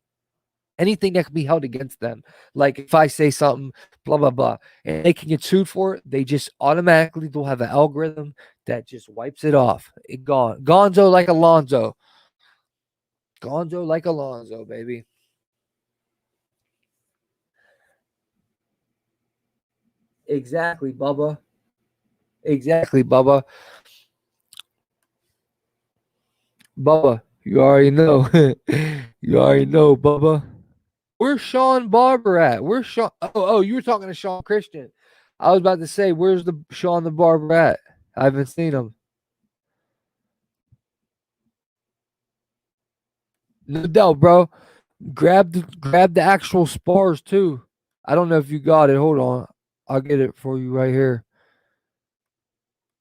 anything that can be held against them. Like if I say something, blah, blah, blah, and they can get sued for it, they just automatically will have an algorithm that just wipes it off. It gone. Gonzo like Alonzo. Gonzo like Alonzo, baby. Exactly, Bubba. Exactly, Bubba. Bubba, you already know. You already know, Bubba. Where's Sean Barber at? Where's Sean? Oh, you were talking to Sean Christian. I was about to say, where's the Sean the Barber at? I haven't seen him. No doubt, bro. Grab the actual spars too. I don't know if you got it. Hold on. I'll get it for you right here.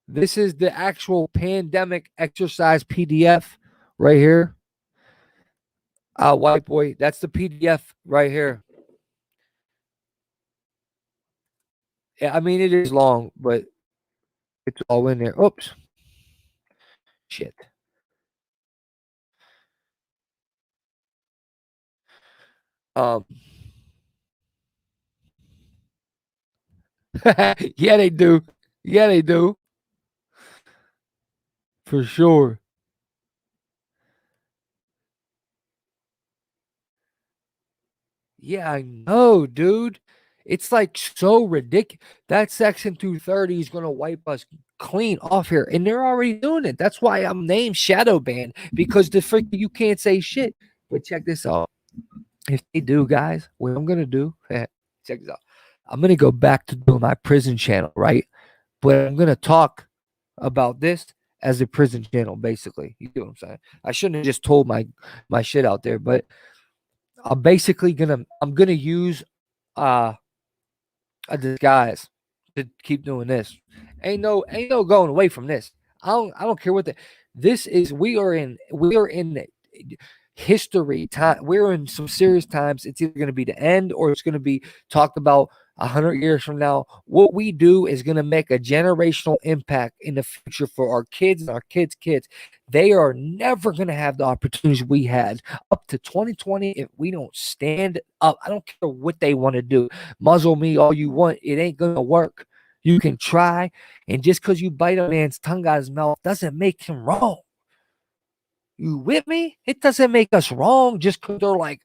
This is the actual pandemic exercise PDF right here. White boy, that's the PDF right here. Yeah, I mean it is long, but it's all in there. Oops. Shit. Yeah, they do. Yeah, they do. For sure. Yeah, I know, dude. It's like so ridiculous. That Section 230 is going to wipe us clean off here. And they're already doing it. That's why I'm named Shadow Ban, because the freak you can't say shit. But check this out. If they do, guys, what I'm going to do, check this out. I'm going to go back to doing my prison channel, right? But I'm going to talk about this as a prison channel, basically. You know what I'm saying? I shouldn't have just told my shit out there, but I'm gonna use a disguise to keep doing this. Ain't no going away from this. I don't care what this is. We are in history time. We're in some serious times. It's either going to be the end or it's going to be talked about 100 years from now. What we do is going to make a generational impact in the future for our kids and our kids' kids. They are never going to have the opportunities we had up to 2020 if we don't stand up. I don't care what they want to do. Muzzle me all you want. It ain't going to work. You can try, and just because you bite a man's tongue out of his mouth doesn't make him wrong. You with me? It doesn't make us wrong just because they're like,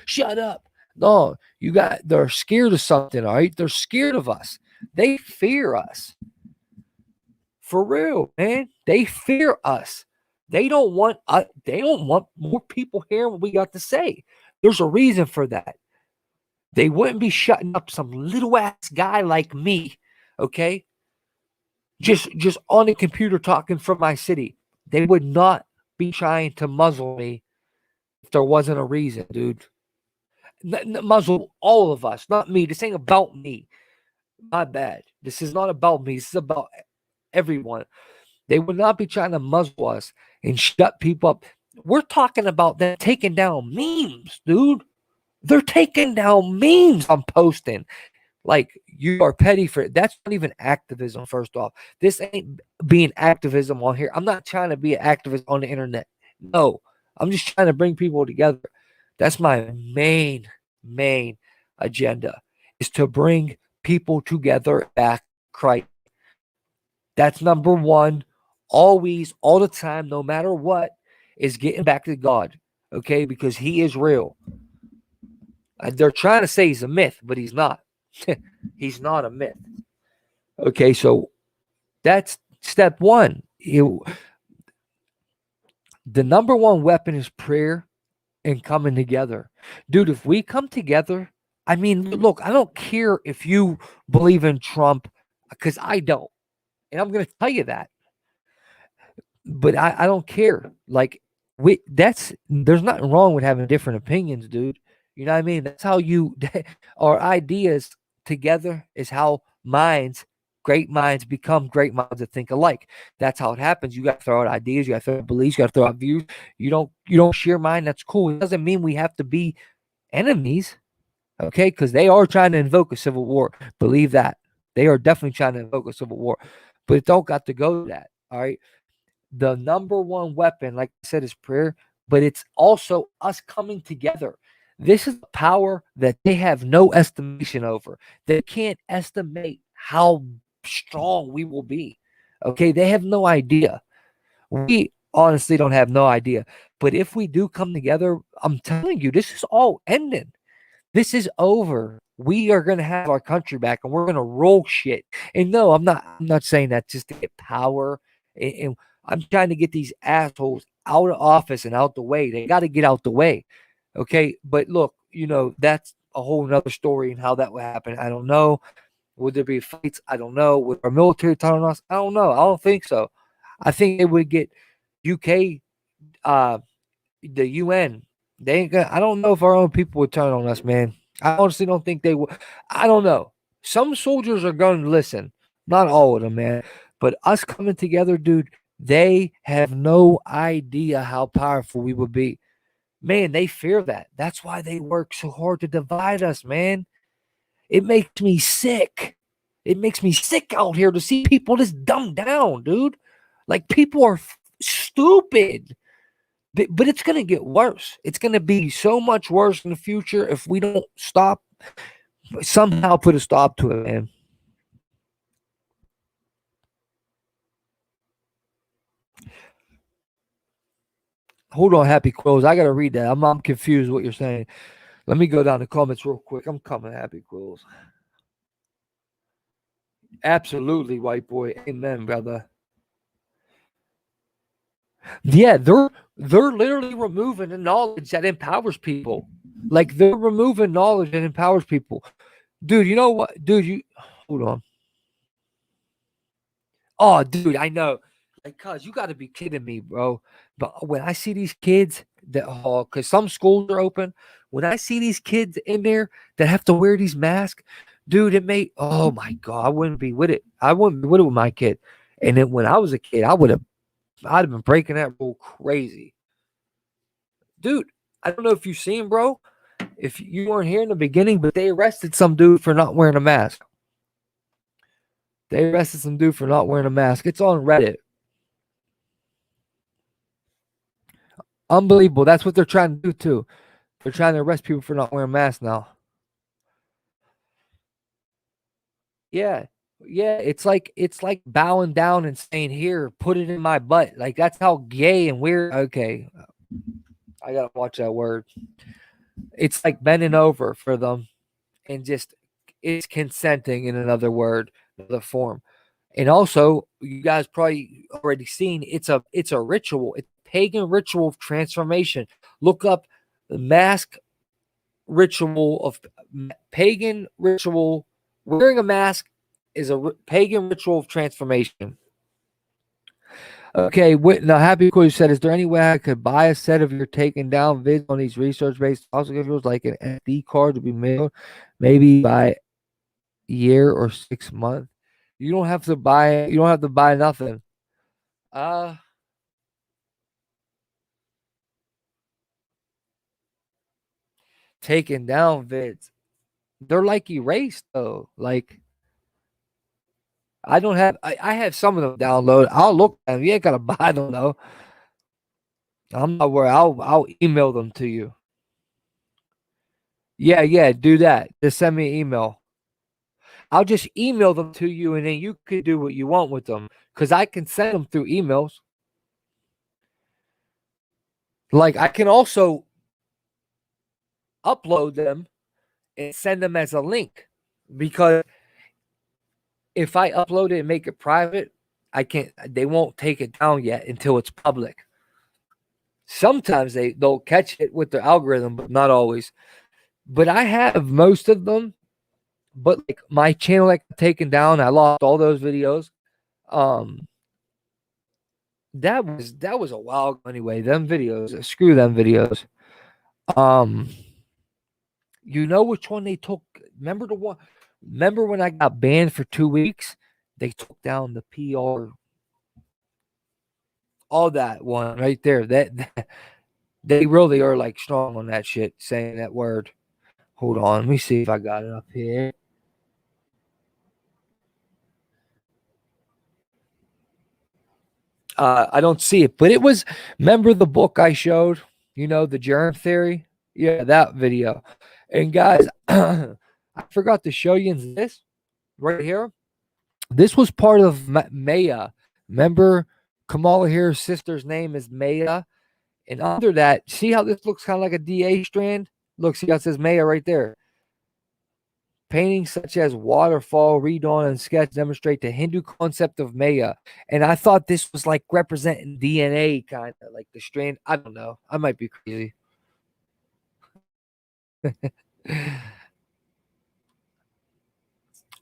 shut up. No, they're scared of something, all right? They're scared of us. They fear us. For real, man. They fear us. They don't want more people hearing what we got to say. There's a reason for that. They wouldn't be shutting up some little ass guy like me, okay? Just on the computer talking from my city. They would not be trying to muzzle me if there wasn't a reason, dude. Muzzle all of us, not me. This ain't about me. My bad. This is not about me. This is about everyone. They would not be trying to muzzle us and shut people up. We're talking about them taking down memes, dude. They're taking down memes I'm posting. Like, you are petty for it. That's not even activism, first off. This ain't being activism on here. I'm not trying to be an activist on the internet. No, I'm just trying to bring people together. That's my main agenda, is to bring people together back Christ. That's number one. Always, all the time, no matter what, is getting back to God. Okay? Because he is real. They're trying to say he's a myth, but he's not. He's not a myth. Okay, so that's step one. The number one weapon is prayer and coming together. Dude, if we come together, I mean, look, I don't care if you believe in Trump, because I don't. And I'm going to tell you that. But I don't care. Like, there's nothing wrong with having different opinions, dude. You know what I mean? That's how our ideas together is how great minds become great minds that think alike. That's how it happens. You got to throw out ideas, you got to throw out beliefs, you got to throw out views. You don't share mine. That's cool. It doesn't mean we have to be enemies, okay? Because they are trying to invoke a civil war. Believe that. They are definitely trying to invoke a civil war, but it don't got to go to that. All right. The number one weapon, like I said, is prayer, but it's also us coming together. This is a power that they have no estimation over. They can't estimate how strong we will be. Okay, they have no idea. We honestly don't have no idea. But if we do come together, I'm telling you, this is all ending. This is over. We are going to have our country back, and we're going to roll shit. And no, I'm not saying that just to get power. And I'm trying to get these assholes out of office and out the way. They got to get out the way. Okay, but look, that's a whole nother story, and how that would happen, I don't know. Would there be fights? I don't know. Would our military turn on us? I don't know. I don't think so. I think they would get UK, the UN. They ain't gonna, I don't know if our own people would turn on us, man. I honestly don't think they would. I don't know. Some soldiers are going to listen. Not all of them, man. But us coming together, dude, they have no idea how powerful we would be. Man, they fear that. That's why they work so hard to divide us, man. It makes me sick. It makes me sick out here to see people just dumbed down, dude. Like, people are stupid. But it's going to get worse. It's going to be so much worse in the future if we don't somehow put a stop to it, man. Hold on, Happy Quills. I got to read that. I'm confused what you're saying. Let me go down the comments real quick. I'm coming, Happy Quills. Absolutely, white boy. Amen, brother. Yeah, they're literally removing the knowledge that empowers people. Like, they're removing knowledge that empowers people. Dude, you know what? Dude, hold on. Oh, dude, I know. Like, cuz you got to be kidding me, bro. But when I see these kids, because some schools are open. When I see these kids in there that have to wear these masks, dude, oh my God, I wouldn't be with it. I wouldn't be with it with my kid. And then when I was a kid, I'd have been breaking that rule crazy. Dude, I don't know if you've seen, bro, if you weren't here in the beginning, but they arrested some dude for not wearing a mask. It's on Reddit. Unbelievable. That's what they're trying to do too. They're trying to arrest people for not wearing masks now. Yeah. Yeah, it's like bowing down and saying, "Here, put it in my butt." Like that's how gay and weird. Okay. I got to watch that word. It's like bending over for them and just it's consenting in another word, another form. And also, you guys probably already seen it's a ritual. It's a pagan ritual of transformation. Look up the mask ritual of pagan ritual. Wearing a mask is a pagan ritual of transformation. Okay, now Happy Cool said, is there any way I could buy a set of your taken down vids on these research-based schedules, like an SD card to be mailed, maybe by year or 6 months? You don't have to buy nothing. Taken down vids. They're like erased though. Like I have some of them downloaded. I'll look at them. You ain't gotta buy them though. I'm not worried. I'll email them to you. Yeah, do that. Just send me an email. I'll just email them to you and then you can do what you want with them. Because I can send them through emails. Like I can also upload them and send them as a link. Because if I upload it and make it private, they won't take it down yet until it's public. Sometimes they'll catch it with their algorithm, but not always. But I have most of them. But like my channel got taken down, I lost all those videos. That was a while ago anyway. Them videos, screw them videos. You know which one they took? Remember the one? Remember when I got banned for 2 weeks? They took down the PR, all that one right there. That they really are like strong on that shit, saying that word. Hold on, let me see if I got it up here. I don't see it, but it was. Remember the book I showed? You know, the germ theory. Yeah, that video. And guys, I forgot to show you this right here. This was part of Maya. Remember, Kamala Harris' sister's name is Maya. And under that, see how this looks kind of like a DA strand? Look, see how it says Maya right there. Paintings such as waterfall, redrawn, and sketch demonstrate the Hindu concept of Maya. And I thought this was like representing DNA, kind of like the strand. I don't know. I might be crazy.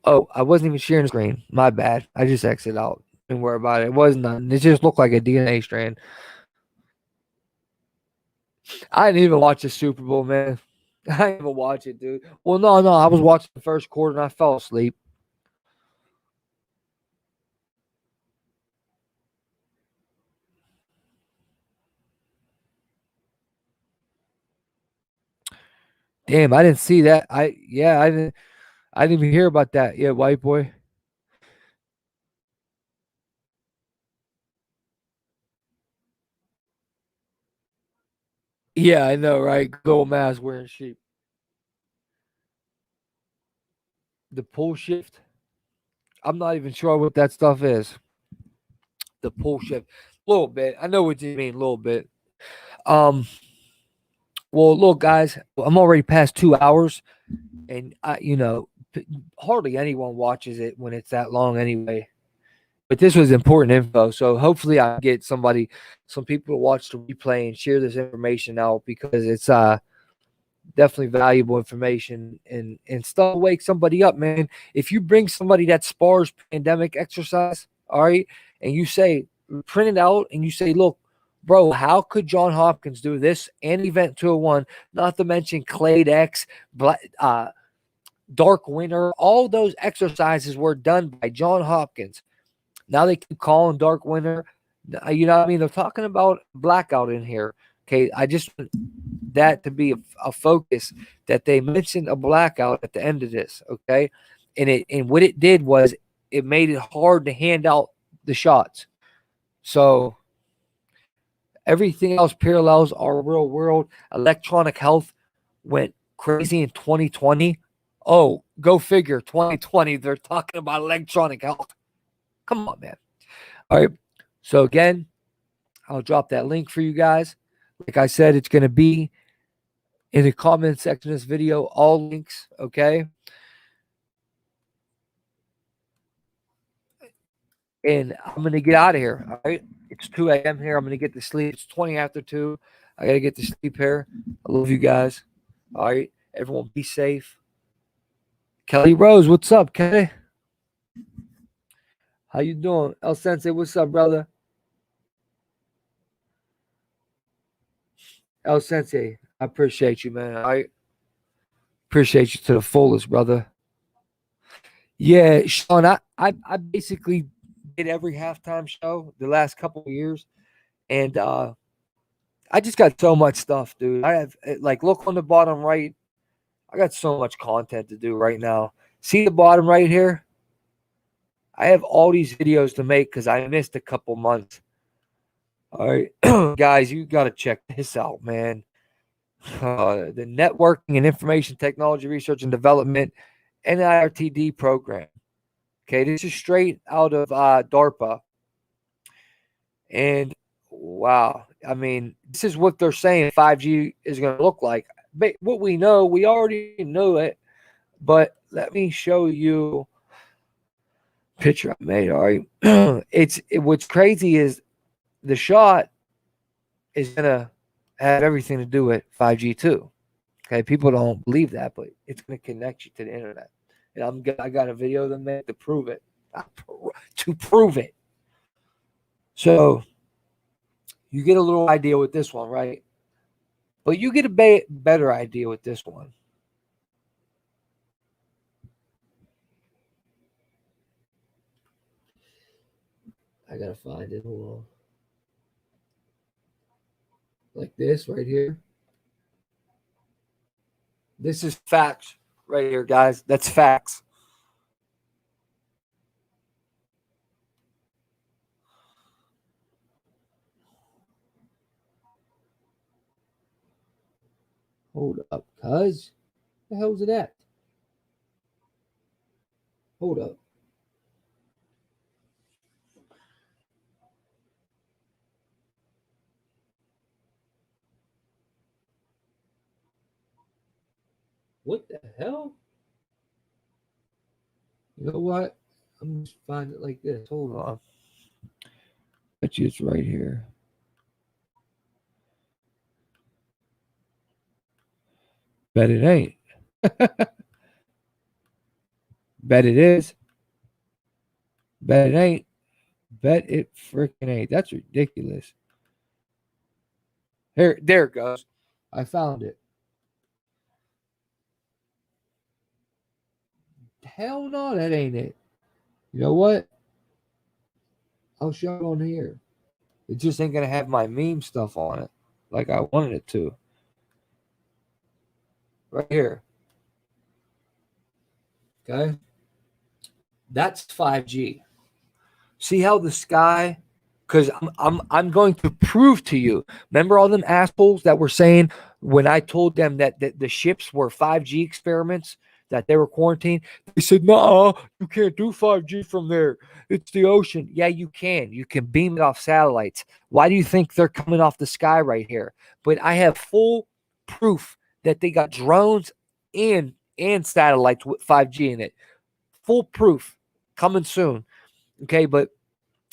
Oh, I wasn't even sharing the screen. My bad. I just exited out. Don't worry about it. It wasn't nothing. It just looked like a DNA strand. I didn't even watch the Super Bowl, man. I didn't even watch it, dude. Well, no. I was watching the first quarter and I fell asleep. Damn, I didn't see that. I didn't even hear about that. Yeah, white boy. Yeah, I know, right? Gold mask wearing sheep. The pull shift. I'm not even sure what that stuff is. The pull shift. A little bit. I know what you mean, a little bit. Well, look, guys, I'm already past 2 hours, and hardly anyone watches it when it's that long anyway. But this was important info, so hopefully I get some people to watch the replay and share this information out because it's definitely valuable information and stuff wake somebody up, man. If you bring somebody that spars pandemic exercise, all right, and you say print it out and you say, look, Bro, how could John Hopkins do this and Event 201, not to mention Clade X, Dark Winter? All those exercises were done by John Hopkins. Now they keep calling Dark Winter. You know what I mean? They're talking about Blackout in here. Okay, I just want that to be a focus, that they mentioned a blackout at the end of this. Okay, and what it did was it made it hard to hand out the shots. So everything else parallels our real world. Electronic health went crazy in 2020. Oh, go figure. 2020, they're talking about electronic health. Come on, man. All right. So again, I'll drop that link for you guys. Like I said, it's going to be in the comment section of this video, all links, okay? And I'm going to get out of here, all right? It's 2 a.m. here. I'm going to get to sleep. It's 20 after 2. I got to get to sleep here. I love you guys. All right? Everyone be safe. Kelly Rose, what's up, Kelly? How you doing? El Sensei, what's up, brother? El Sensei, I appreciate you, man. I appreciate you to the fullest, brother. Yeah, Sean, I basically did every halftime show the last couple of years, and I just got so much stuff, dude. I have, like, look on the bottom right. I got so much content to do right now. See the bottom right here? I have all these videos to make because I missed a couple months. All right, guys, you got to check this out, man. The Networking and Information Technology Research and Development NIRTD program. Okay, this is straight out of DARPA. And wow, I mean, this is what they're saying 5G is going to look like. But what we know, we already know it. But let me show you a picture I made. All right, what's crazy is the shot is going to have everything to do with 5G too. Okay, people don't believe that, but it's going to connect you to the internet. And I got a video to make to prove it. To prove it. So you get a little idea with this one, right? But you get a better idea with this one. I gotta find it. Hold on. Like this right here. This is facts right here, guys. That's facts. Hold up, cuz. The hell's it at? Hold up. What the hell? You know what? I'm just find it like this. Hold on. Bet you it's right here. Bet it ain't. Bet it is. Bet it ain't. Bet it freaking ain't. That's ridiculous. There it goes. I found it. Hell no, that ain't it. You know what? I'll show it on here. It just ain't gonna have my meme stuff on it like I wanted it to. Right here. Okay. That's 5G. See how the sky, because I'm going to prove to you. Remember all them assholes that were saying when I told them that the ships were 5G experiments, that they were quarantined? They said, no, you can't do 5G from there. It's the ocean. Yeah, you can. You can beam it off satellites. Why do you think they're coming off the sky right here? But I have full proof that they got drones and satellites with 5G in it. Full proof coming soon. Okay, but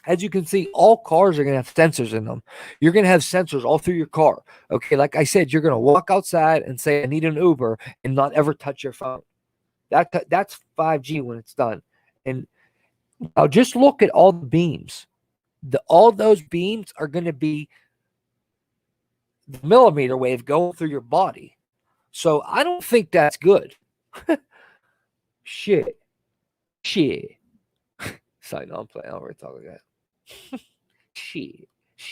as you can see, all cars are going to have sensors in them. You're going to have sensors all through your car. Okay, like I said, you're going to walk outside and say, I need an Uber, and not ever touch your phone. That's 5G when it's done. And now just look at all the beams. All those beams are going to be the millimeter wave going through your body. So I don't think that's good. Shit. Sorry, no, I'm playing. I already talk like that. Shit,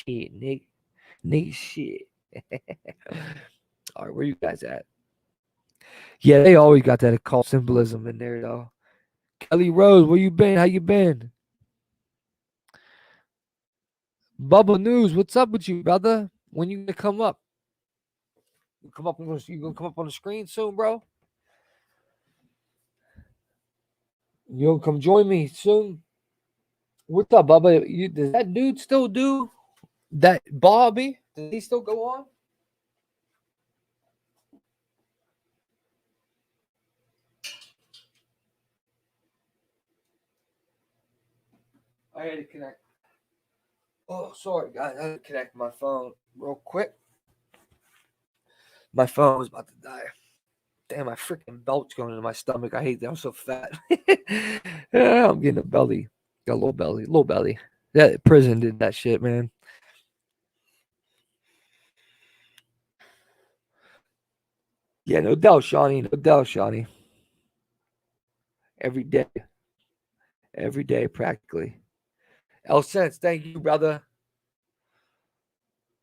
nigga, shit. All right, where you guys at? Yeah, they always got that occult symbolism in there, though. Kelly Rose, where you been? How you been? Bubba News, what's up with you, brother? When you gonna come up? You gonna come up on the screen soon, bro? You gonna come join me soon? What's up, Bubba? Does that dude still do that? Bobby? Does he still go on? I had to connect. Oh, sorry, guys. I had to connect my phone real quick. My phone was about to die. Damn, my freaking belt's going into my stomach. I hate that. I'm so fat. Yeah, I'm getting a belly. Got a little belly. Little belly. That prison did that shit, man. Yeah, no doubt, Shawnee. No doubt, Shawnee. Every day. Every day, practically. El Sense, thank you, brother.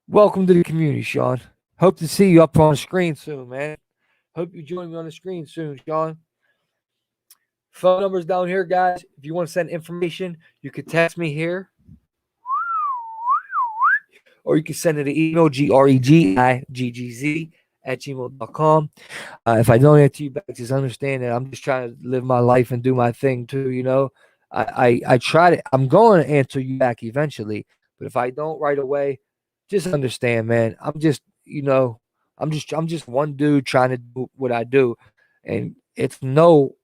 Welcome to the community, Sean. Hope to see you up on the screen soon, man. Hope you join me on the screen soon, Sean. Phone number's down here, guys. If you want to send information, you can text me here. Or you can send it an email, gregiggz @gmail.com. If I don't answer you back, just understand that I'm just trying to live my life and do my thing too, you know. I try to, I'm going to answer you back eventually, but if I don't right away, just understand, man. I'm just, you know, I'm just one dude trying to do what I do. And it's no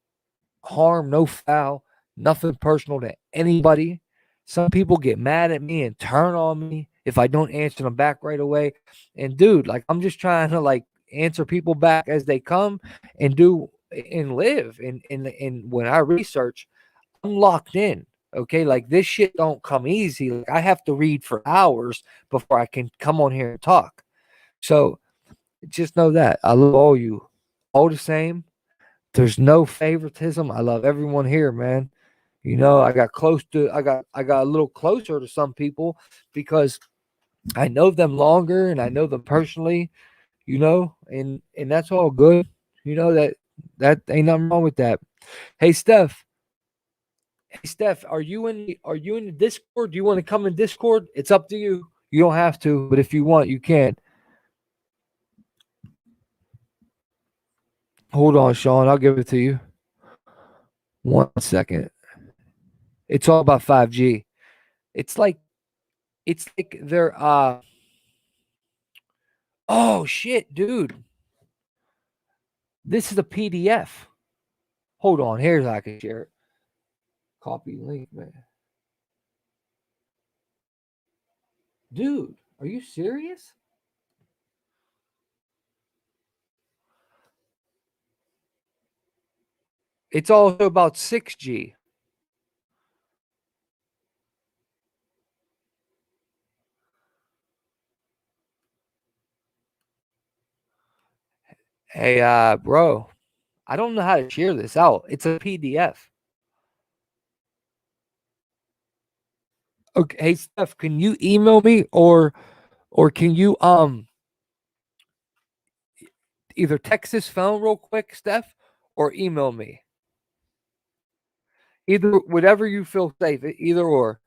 harm, no foul, nothing personal to anybody. Some people get mad at me and turn on me if I don't answer them back right away. And dude, like I'm just trying to like answer people back as they come and do and live. And when I research, I'm locked in. Okay, like this shit don't come easy. Like I have to read for hours before I can come on here and talk. So just know that I love all you, all the same. There's no favoritism. I love everyone here, man. You know, I got a little closer to some people because I know them longer and I know them personally, you know, and that's all good. You know that ain't nothing wrong with that. Hey Steph. Hey Steph, are you in the Discord? Do you want to come in Discord? It's up to you. You don't have to, but if you want, you can. Hold on, Sean. I'll give it to you. 1 second. It's all about 5G. It's like they're oh shit, dude. This is a PDF. Hold on, here's how I can share it. Copy link, man. Dude, are you serious? It's also about 6G. Hey, bro, I don't know how to share this out. It's a PDF. Okay, hey Steph, can you email me or can you either text this phone real quick, Steph, or email me? Either whatever you feel safe, either or.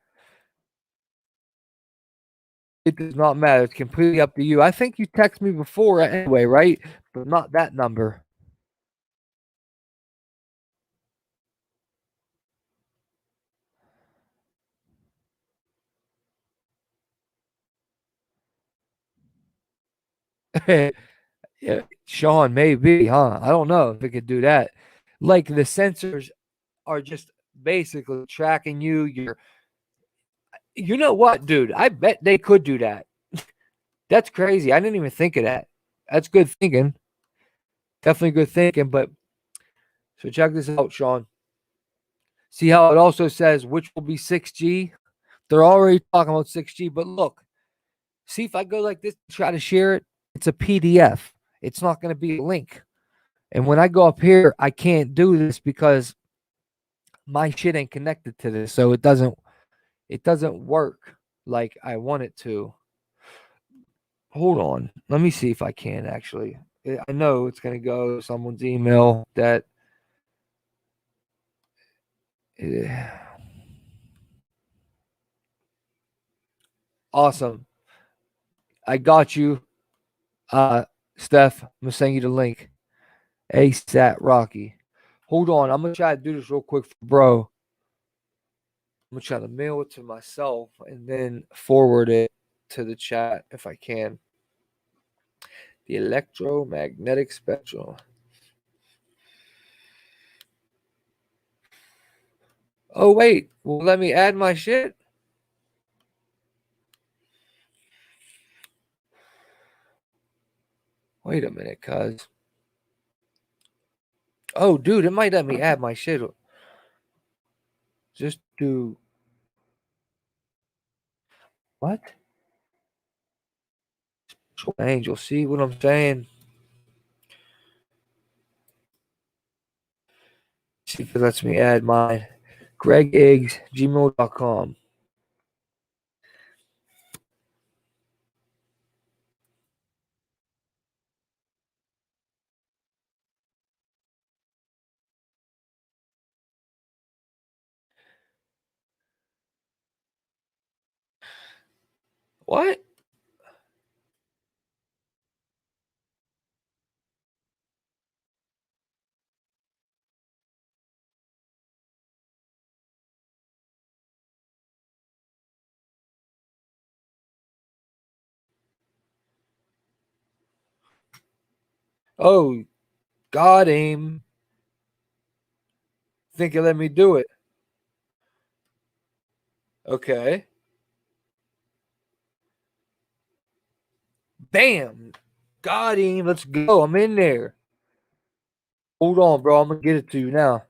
It does not matter. It's completely up to you. I think you texted me before anyway, right? But not that number. Yeah, Sean, maybe, huh? I don't know if it could do that. Like the sensors are just basically tracking you. You know what, dude? I bet they could do that. That's crazy. I didn't even think of that. That's good thinking. Definitely good thinking. But so check this out, Sean. See how it also says which will be 6G? They're already talking about 6G, but look, see if I go like this, try to share it. It's a PDF. It's not going to be a link. And when I go up here, I can't do this because my shit ain't connected to this, so it doesn't work like I want it to. Hold on. Let me see if I can actually. I know it's going to go to someone's email that awesome. I got you. Steph, I'm gonna send you the link. ASAP Rocky. Hold on. I'm gonna try to do this real quick for bro. I'm gonna try to mail it to myself and then forward it to the chat if I can. The electromagnetic spectrum. Oh wait, well let me add my shit. Wait a minute, cuz. Oh dude, it might let me add my shit. Just do what? Angel, see what I'm saying? See if it lets me add mine. gregiggz, gmail.com. What? Oh, God aim. Think it let me do it. Okay. Bam. Got him. Let's go. I'm in there. Hold on, bro. I'm going to get it to you now.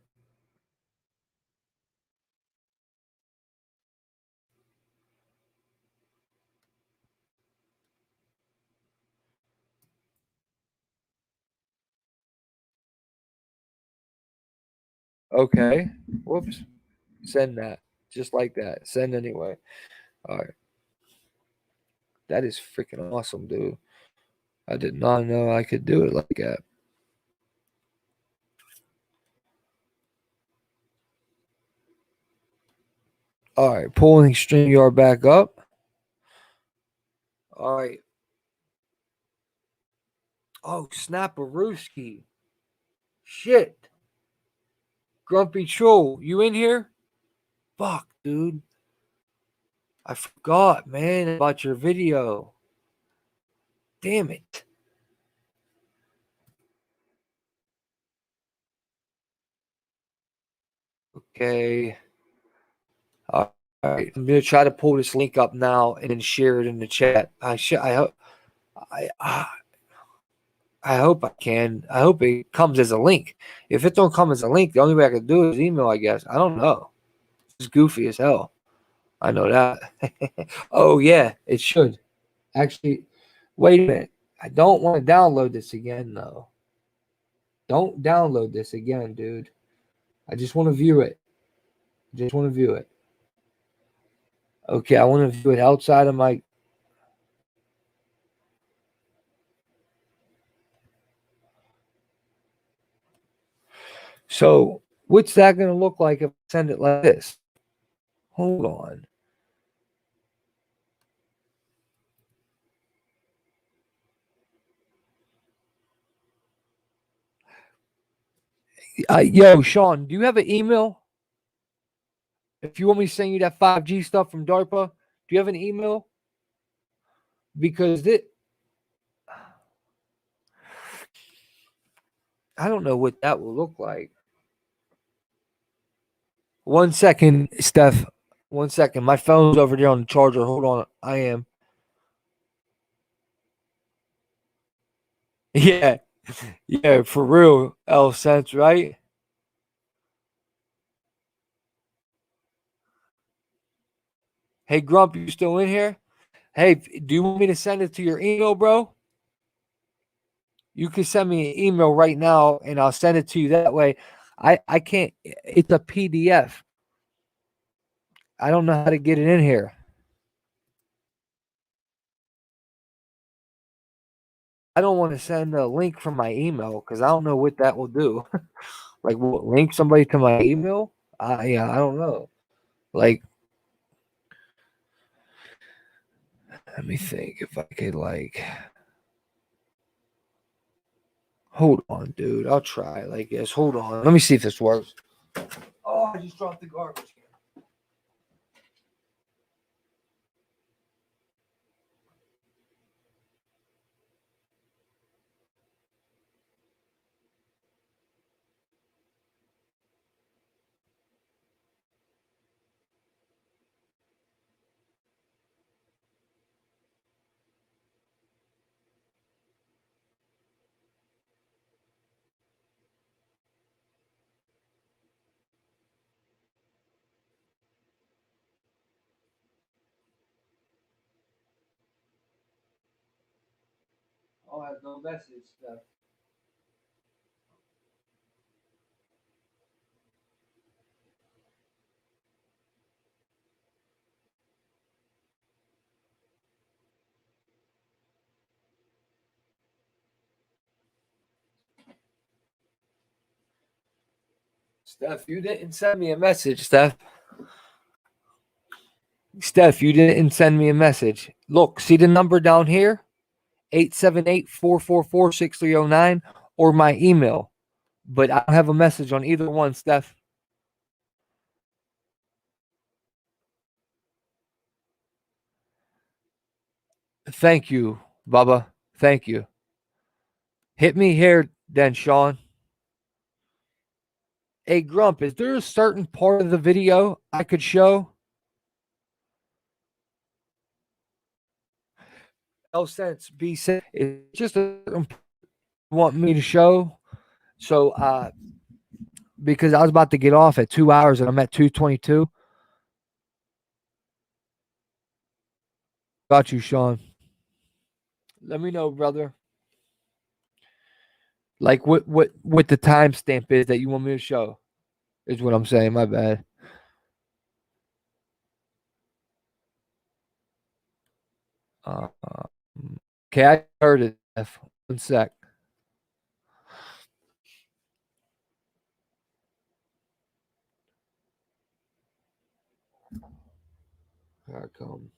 Okay. Whoops. Send that. Just like that. Send anyway. All right. That is freaking awesome, dude. I did not know I could do it like that. All right. Pulling StreamYard back up. All right. Oh, Snapperooski. Shit. Grumpy Troll, you in here? Fuck, dude. I forgot, man, about your video. Damn it. Okay. All right. I'm gonna try to pull this link up now and then share it in the chat. I hope I can. I hope it comes as a link. If it don't come as a link, the only way I can do it is email, I guess. I don't know. It's goofy as hell. I know that. Oh yeah, it should. Actually, wait a minute. I don't want to download this again, though. Don't download this again, dude. I just want to view it. Just want to view it. Okay, I want to view it outside of my. So, what's that going to look like if I send it like this? Hold on. Yo, Sean, do you have an email? If you want me to send you that 5G stuff from DARPA, do you have an email? Because I don't know what that will look like. 1 second, Steph. 1 second. My phone's over there on the charger. Hold on. I am. Yeah. Yeah, for real, Sense, right? Hey, Grump, you still in here? Hey, do you want me to send it to your email, bro? You can send me an email right now and I'll send it to you that way. I can't, it's a PDF. I don't know how to get it in here. I don't want to send a link from my email because I don't know what that will do. Like, what, link somebody to my email? Yeah, I don't know. Like, let me think if I could, like, hold on, dude. I'll try like this. Hold on. Let me see if this works. Oh, I just dropped the garbage can. Oh, I have no message stuff. Steph, you didn't send me a message, Steph. Steph, you didn't send me a message. Look, see the number down here? 878-444-6309 or my email. But I don't have a message on either one, Steph. Thank you, Bubba. Thank you. Hit me here then, Sean. Hey, Grump, is there a certain part of the video I could show? No sense. B said it's just a certain part you want me to show. So, because I was about to get off at 2 hours and I'm at 2:22. Got you, Sean. Let me know, brother. Like what the timestamp is that you want me to show is what I'm saying. My bad. Okay, I heard it. One sec. Here I come.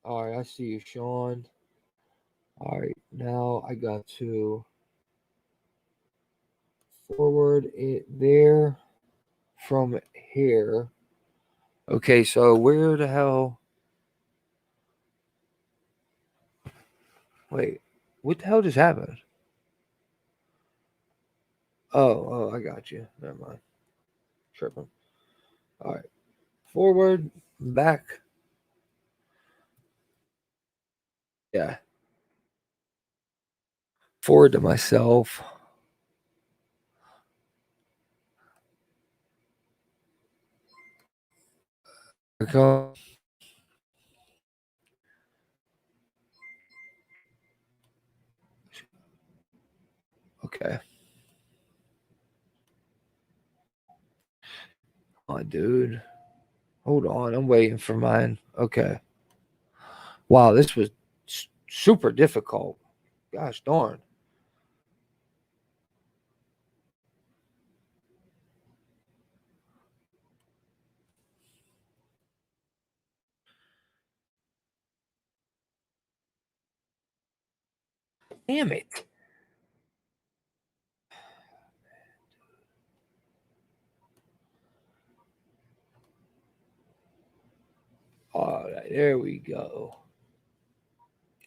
All right, I see you, Sean. All right, now I got to forward it there from here. Okay, so where the hell? Wait, what the hell just happened? Oh, I got you. Never mind. Tripping. All right, forward, back. Yeah. Forward to myself. Okay. Okay. Oh, dude. Hold on. I'm waiting for mine. Okay. Wow, this was super difficult. Gosh darn. Damn it. All right, there we go.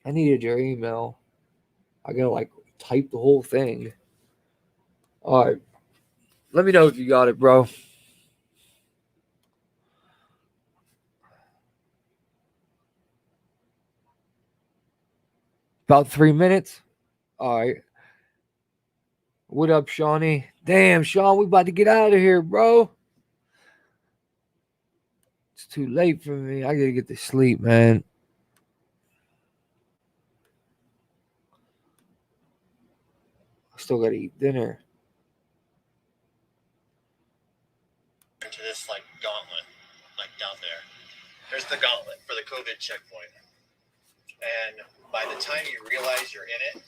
I needed your email. I gotta like type the whole thing. All right. Let me know if you got it, bro. About 3 minutes. All right. What up, Shawnee? Damn, Sean, we about to get out of here, bro. It's too late for me. I gotta get to sleep, man. Still gotta eat dinner. To this like gauntlet, like down there. There's the gauntlet for the COVID checkpoint. And by the time you realize you're in it,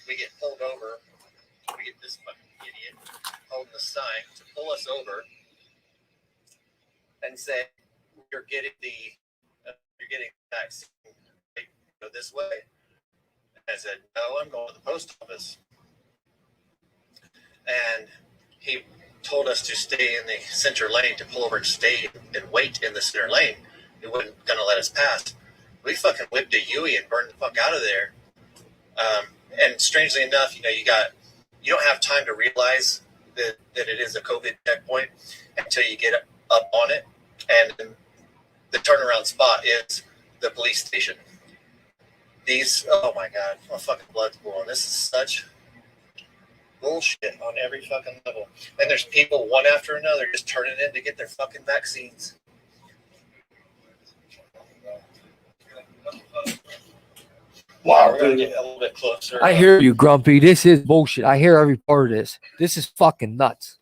we get pulled over. We get this fucking idiot holding the sign to pull us over and say, you're getting the vaccine, go this way. And I said, no, I'm going to the post office. And he told us to stay in the center lane, to pull over and stay and wait in the center lane. He wasn't going to let us pass. We fucking whipped a Yui and burned the fuck out of there. And strangely enough, you don't have time to realize that it is a COVID checkpoint until you get up on it. And the turnaround spot is the police station. Oh my God, my fucking blood's boiling. This is such bullshit on every fucking level. And there's people one after another just turning in to get their fucking vaccines. Wow, we're gonna get a little bit closer. I hear you, Grumpy. This is bullshit. I hear every part of this. This is fucking nuts.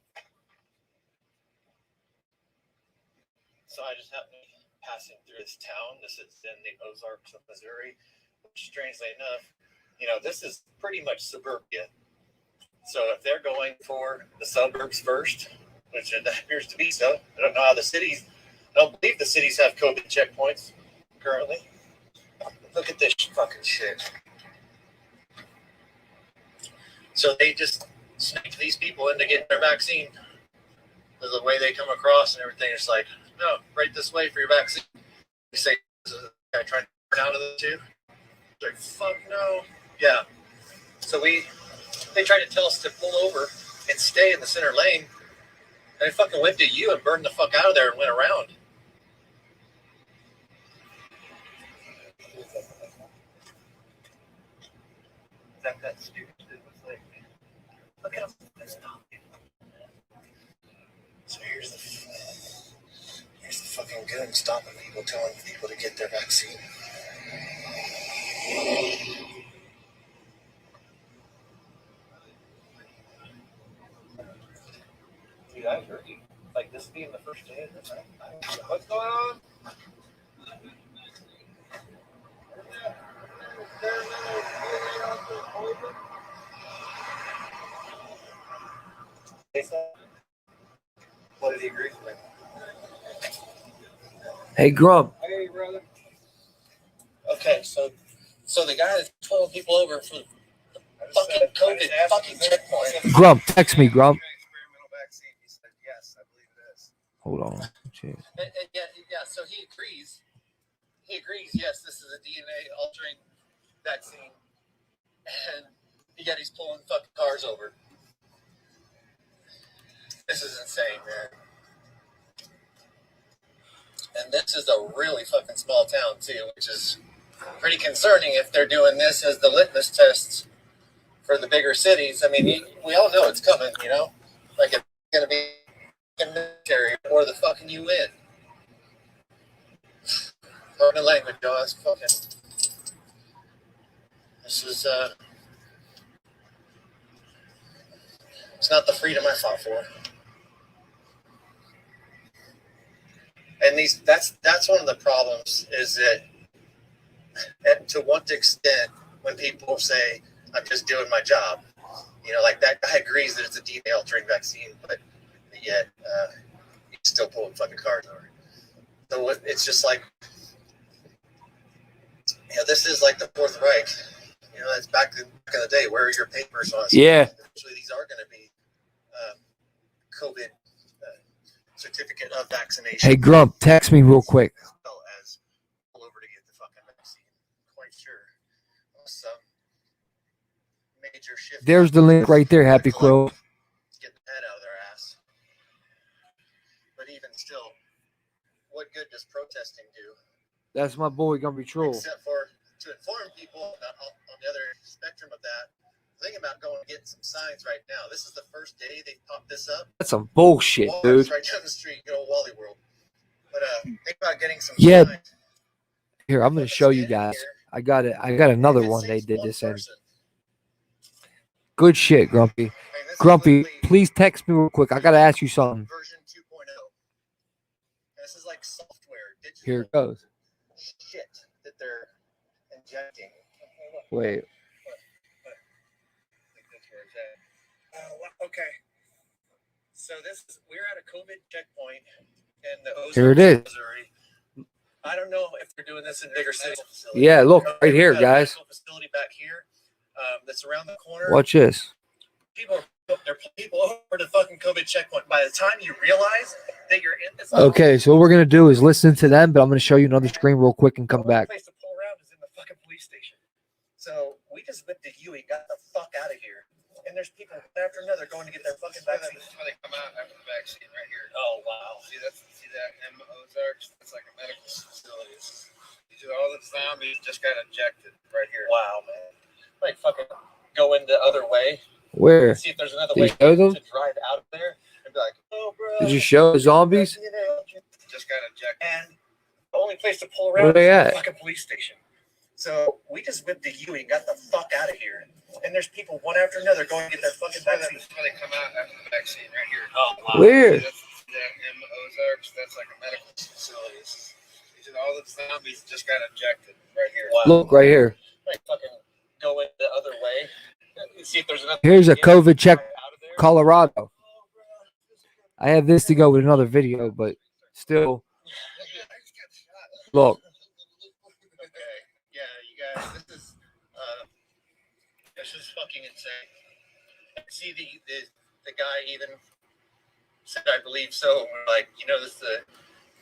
So I just happened to be passing through this town. This is in the Ozarks of Missouri, which strangely enough, this is pretty much suburbia. So if they're going for the suburbs first, which it appears to be so, I don't know how I don't believe the cities have COVID checkpoints currently. Look at this fucking shit. So they just snaked these people into getting their vaccine. The way they come across and everything, it's like, no, right this way for your vaccine. You say, is a guy trying to turn out of the two? It's like, fuck no. Yeah. So they tried to tell us to pull over and stay in the center lane. And they fucking whipped at you and burned the fuck out of there and went around. That stupid. It was like, look at him. So here's the fucking gun stopping people, telling people to get their vaccine. Dude, I heard you. Like this being the first day of this. What's going on? What did he agree with? Hey, Grump. Hey, brother. Okay, so the guy that's pulling people over for the fucking COVID fucking checkpoint. Grump, text me, Grump. Experimental vaccine. He said, yes, I believe it is. Hold on. Cheers. And yeah, so he agrees. Yes, this is a DNA altering vaccine. And yet he's pulling fucking cars over. This is insane, man. And this is a really fucking small town, too, which is pretty concerning if they're doing this as the litmus tests for the bigger cities. I mean, we all know it's coming, Like, it's going to be in the military or the fucking UN. Pardon the language, y'all. It's fucking... This is, it's not the freedom I fought for. And that's one of the problems is that to one extent, when people say, I'm just doing my job, like that guy agrees that it's a DNA altering vaccine, but yet he's still pulling fucking cars over. So it's just like, this is like the Fourth Reich. That's back in the day. Where are your papers on? Yeah. Actually, these are going to be COVID certificate of vaccination. Hey, Grump, text me real quick. As well as pull over to get the fucking vaccine. Quite sure. Some major shift. There's the link right there, Happy Quill. Get the head out of their ass. But even still, what good does protesting do? That's my boy, gonna be troll. Except for to inform people on the other spectrum of that. Think about going and getting some signs right now. This is the first day they popped this up. That's some bullshit, dude. Right down the street, good old Wally World. But think about getting some Yeah. signs. Here, I'm gonna show you guys. I got it. I got another one they did this in. Good shit, Grumpy. Hey, this is Grumpy, literally please text me real quick. I gotta ask you something. version 2.0. This is like software, Here digital it goes. shit that they're injecting. Wait. I think that's where it's at. Okay. So we're at a COVID checkpoint in the Ozarks, Here it is. Missouri. I don't know if they're doing this in bigger cities. Yeah, look right here, We've got a guys. medical facility back here that's around the corner. Watch this. People are people over the fucking COVID checkpoint. By the time you realize that you're in this, Okay, so what we're gonna do is listen to them, but I'm gonna show you another screen real quick and come the only back. place to pull around is in the fucking police station. So we just whipped the U and got the fuck out of here. And there's people one after another going to get their fucking vaccine. That's how they come out after the vaccine, right here. Oh wow! See that M Ozarks? It's like a medical facility. These are all the zombies just got injected right here. Wow, man! Like fucking go in the other way. Where? See if there's another Did way you show them? to drive out of there and be like, oh, bro. Did you show the zombies? Just got injected. And the only place to pull Where around they is at? the fucking police station. So we just whipped the U and got the fuck out of here. And there's people one after another going to get their fucking vaccine. That's how they come out after the vaccine, right here. Oh, wow. Where? That M Ozarks, that's like a medical facility. These are all the zombies just got injected right here. Wow. Look right here. Like fucking go in the other way. See if there's another. Here's a COVID check, Colorado. I have this to go with another video, but still. Look. Okay. Yeah, you guys, this is fucking insane. See the guy even said, I believe so. Like, you know, this is the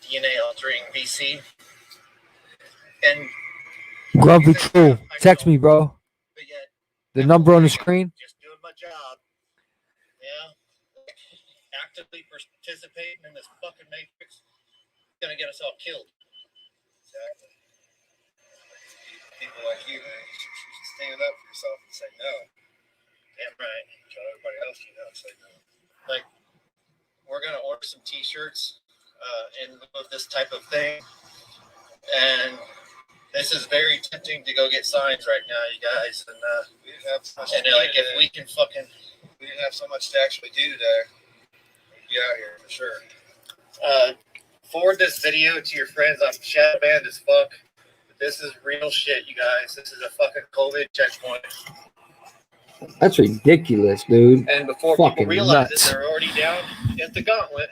DNA altering VC. And Grumpy True. Text me, bro. but yet, The number on the screen. just doing my job. Yeah. Actively participating in this fucking matrix. It's gonna get us all killed. Exactly. People like you, man, you should stand up for yourself and say no. Damn right. Tell everybody else you know, say no. Like, we're gonna order some t-shirts in lieu of this type of thing. And this is very tempting to go get signs right now, you guys. And we didn't have so much to do today. If we can fucking, we didn't have so much to actually do today. We'd be out here for sure. Forward this video to your friends. I'm shadow banned as fuck. But this is real shit, you guys. This is a fucking COVID checkpoint. That's ridiculous, dude. And before Fucking people realize nuts. it, they're already down at the gauntlet.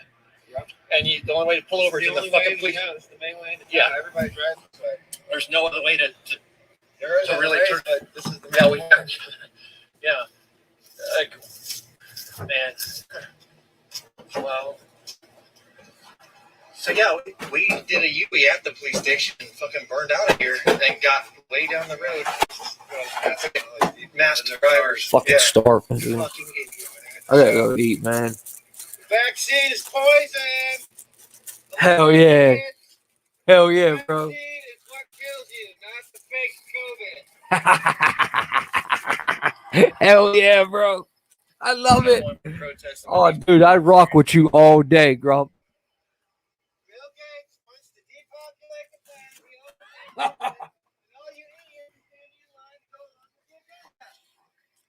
And the only way to pull over is in the fucking police. It's the main way. Yeah, everybody drives this way. There's no other way to really turn. This is the main way. Yeah. Like, man. Wow. So yeah, we did a U-turn at the police station and fucking burned out of here and then got way down the road. Masked drivers. Fucking starving, dude. Fucking idiot. I gotta go eat, man. Vaccine is poison. Hell yeah. Hell yeah, bro. Vaccine is what kills you, not the fake COVID. Hell yeah, bro. I love it. Protest. Oh, dude, I rock with you all day, Grump. Bill Gates wants to depopulate the planet. And all you idiots stand in line to go along with the agenda.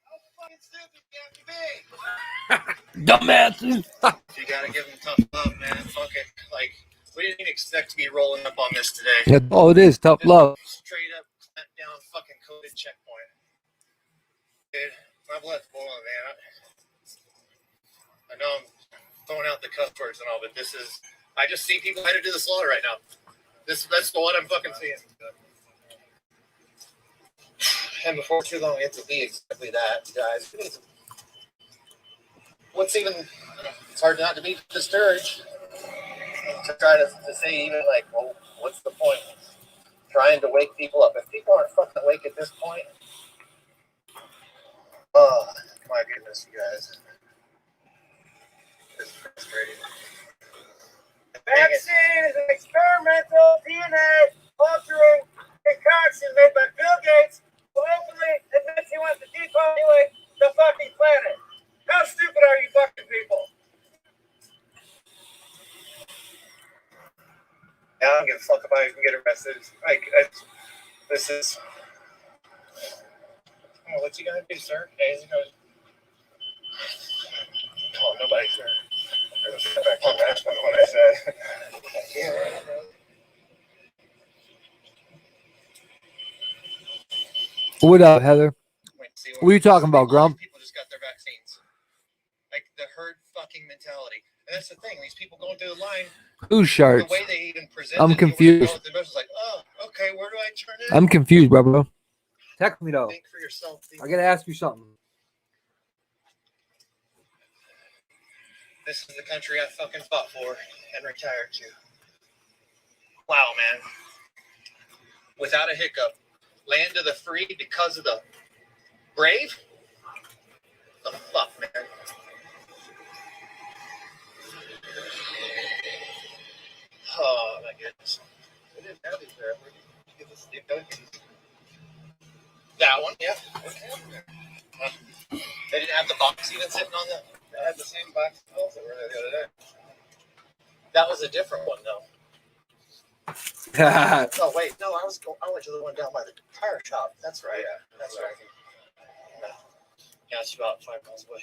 How fucking stupid you have to be? Dumbasses. You gotta give them tough love, man. Fuck it. Like, we didn't even expect to be rolling up on this today. That's all it is. Tough love. Straight up, sent down fucking COVID checkpoint. Dude, my blood's boiling, man. I know I'm throwing out the cuss words and all, but this is, I just see people headed to the slaughter right now. That's what I'm fucking seeing. And before too long, it will be exactly that, guys. What's even, it's hard not to be discouraged. To try to say even like, well, what's the point? Trying to wake people up. If people aren't fucking awake at this point, oh my goodness, you guys. It's frustrating. Vaccine is an experimental DNA altering concoction made by Bill Gates, who openly admits he wants to depopulate the fucking planet. How stupid are you fucking people? I don't give a fuck about who can get arrested. This is. Oh, what's he gonna do, sir? Hey, he's gonna What up, Heather? Wait, see What are you talking about, all these Grump? people just got their vaccines. Like the herd fucking mentality. And that's the thing. These people going through the line. Whose shirts? The way they even present I'm it, confused. the message is like, oh, okay, where do I turn in? I'm confused, bro. Text me though. Think for yourself. I gotta ask you something. This is the country I fucking fought for and retired to. Wow, man. Without a hiccup. Land of the free because of the brave? The fuck, man. Oh, my goodness. They didn't have these there. Where did you get this? That one, yeah. They didn't have the box even sitting on the... They had the same box of pills that were there the other day. That was a different one, though. Oh, wait. No, I went to the one down by the tire shop. That's right. Yeah, that's right. Yeah, it's about 5 miles away.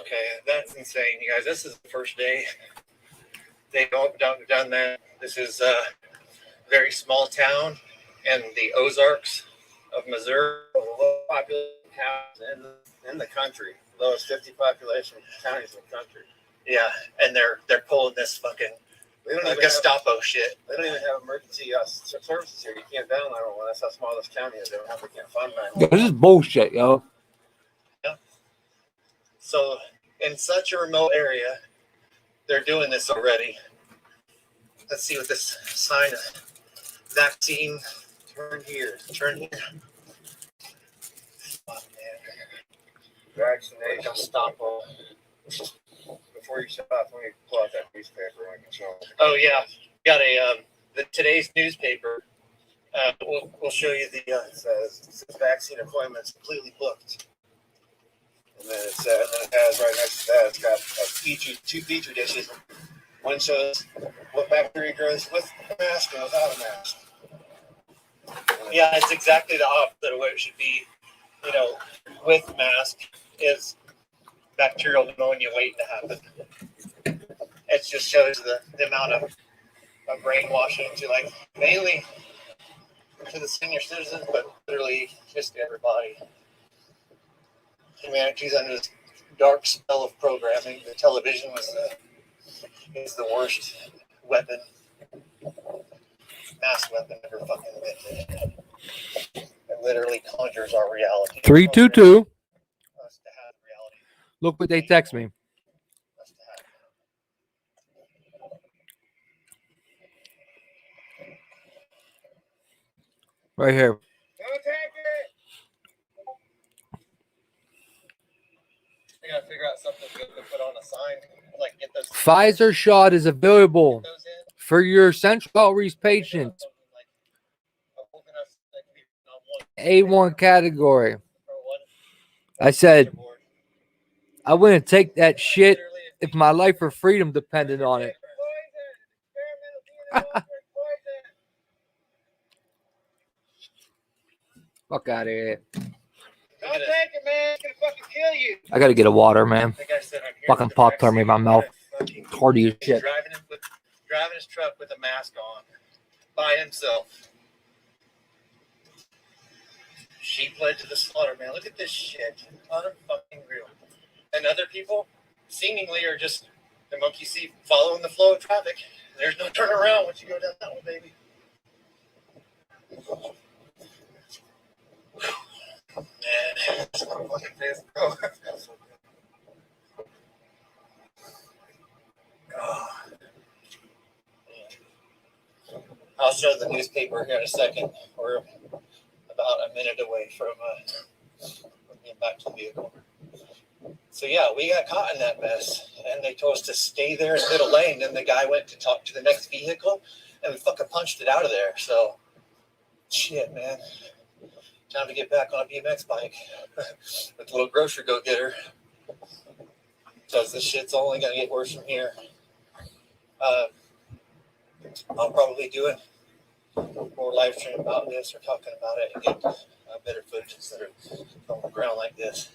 Okay, that's insane, you guys. This is the first day they've done that. This is a very small town in the Ozarks of Missouri. Low population towns in the country. Lowest 50 population counties in the country. Yeah, and they're pulling this fucking Gestapo shit. They don't even have emergency services here. You can't dial 911. That's how small this county is. They can't fund 911. This is bullshit, yo. Yeah. So in such a remote area, they're doing this already. Let's see what this sign of vaccine. Turn here. Turn here. Oh, man. Vaccination. Gestapo. Before you shut off, let me pull out that newspaper. I can show them. Oh yeah, got the today's newspaper. We'll show you the. It says vaccine appointments completely booked. And then it has right next to that. It's got two petri dishes. One shows what bacteria grows with a mask and without a mask. Yeah, it's exactly the opposite of what it should be. You know, with mask is bacterial pneumonia waiting to happen. It just shows the amount of brainwashing to like mainly to the senior citizens, but literally just everybody. Humanity's under this dark spell of programming. The television is the worst weapon, mass weapon ever fucking invented. It literally conjures our reality. 322. Look what they text me. Right here. Don't take it. I gotta figure out something good to put on a sign. Like get those. Pfizer shot is available for your Central Outreach patients. A1 category. I said, I wouldn't take that shit if my life or freedom depended on it. Fuck out of here. Don't take it, man. It's gonna fucking kill you. I gotta get a water, man. Fucking pop turned me in my mouth. Hardy as shit. Driving his truck with a mask on by himself. Sheep led to the slaughter, man. Look at this shit. Unfucking real. And other people seemingly are just the monkey see following the flow of traffic. There's no turnaround once you go down that one, baby. Man, it's my fucking face, bro. I'll show the newspaper here in a second. We're about a minute away from getting back to the vehicle. So yeah, we got caught in that mess, and they told us to stay there in the middle lane. Then the guy went to talk to the next vehicle, and we fucking punched it out of there. So, shit, man. Time to get back on a BMX bike with the little grocery go-getter. Because this shit's only going to get worse from here. I'll probably do more live stream about this or talking about it and get better footage instead of on the ground like this.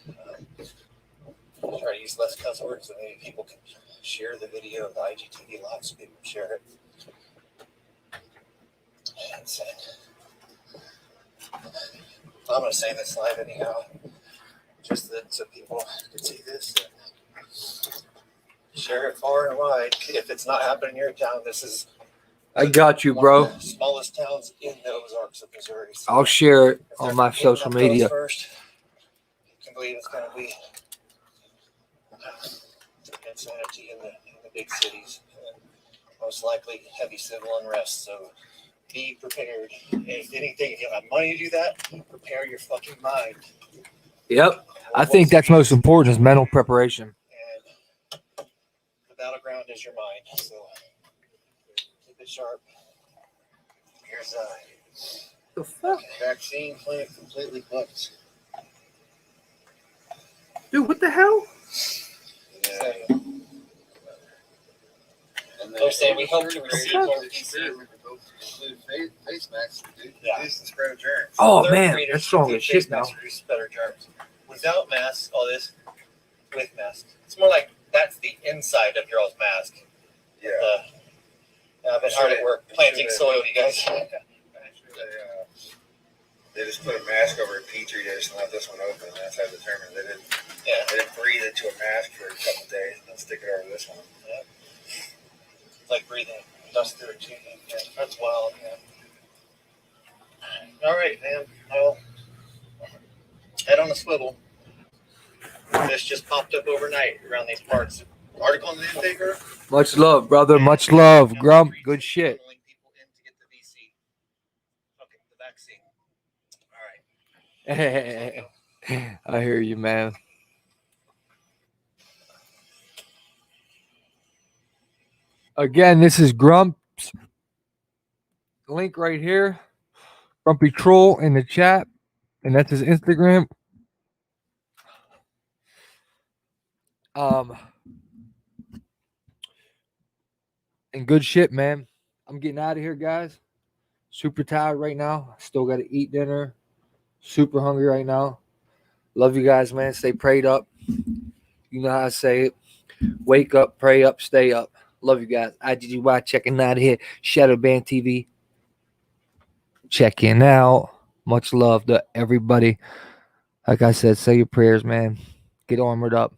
Try to use less cuss words so maybe people can share the video of the IGTV live so people can share it. That's it. I'm gonna say this live anyhow, just that so people can see this. Share it far and wide. If it's not happening in your town, this is. I got you, one bro. of the smallest towns in the Ozarks of Missouri. So I'll share it if on they're my getting social up those media. first, you can believe it's going to be insanity in the big cities. Most likely heavy civil unrest. So be prepared. If anything, if you have money to do that, prepare your fucking mind. Yep. I think that's most important is mental preparation. And the battleground is your mind. So keep it sharp. Here's The fuck? vaccine clinic completely booked. Dude, what the hell? Yeah. And they're saying we hope to receive more PC. Face masks reduce Yeah. the spread of germs. Oh, Third man. graders That's strong think as shit face now. masks reduce better germs. Without masks, all this, with masks. It's more like that's the inside of your old mask. Yeah. I've been hard at work planting soil, you guys. They just put a mask over a petri dish and let this one open. That's how they determined they didn't breathe into a mask for a couple of days and then stick it over this one. Yeah. It's like breathing dust through a chimney. Yeah, that's wild, man. All right, man. Well, head on a swivel. This just popped up overnight around these parts. Article in the newspaper. Much love, brother. Much love. Grump, good shit. Funneling people in to get the VC. Okay, the vaccine. All right. I hear you, man. Again, this is Grump's link right here. Grumpy Troll in the chat. And that's his Instagram. And good shit, man. I'm getting out of here, guys. Super tired right now. Still got to eat dinner. Super hungry right now. Love you guys, man. Stay prayed up. You know how I say it. Wake up, pray up, stay up. Love you guys. IGGY checking out here. Shadowban TV. Checking out. Much love to everybody. Like I said, say your prayers, man. Get armored up.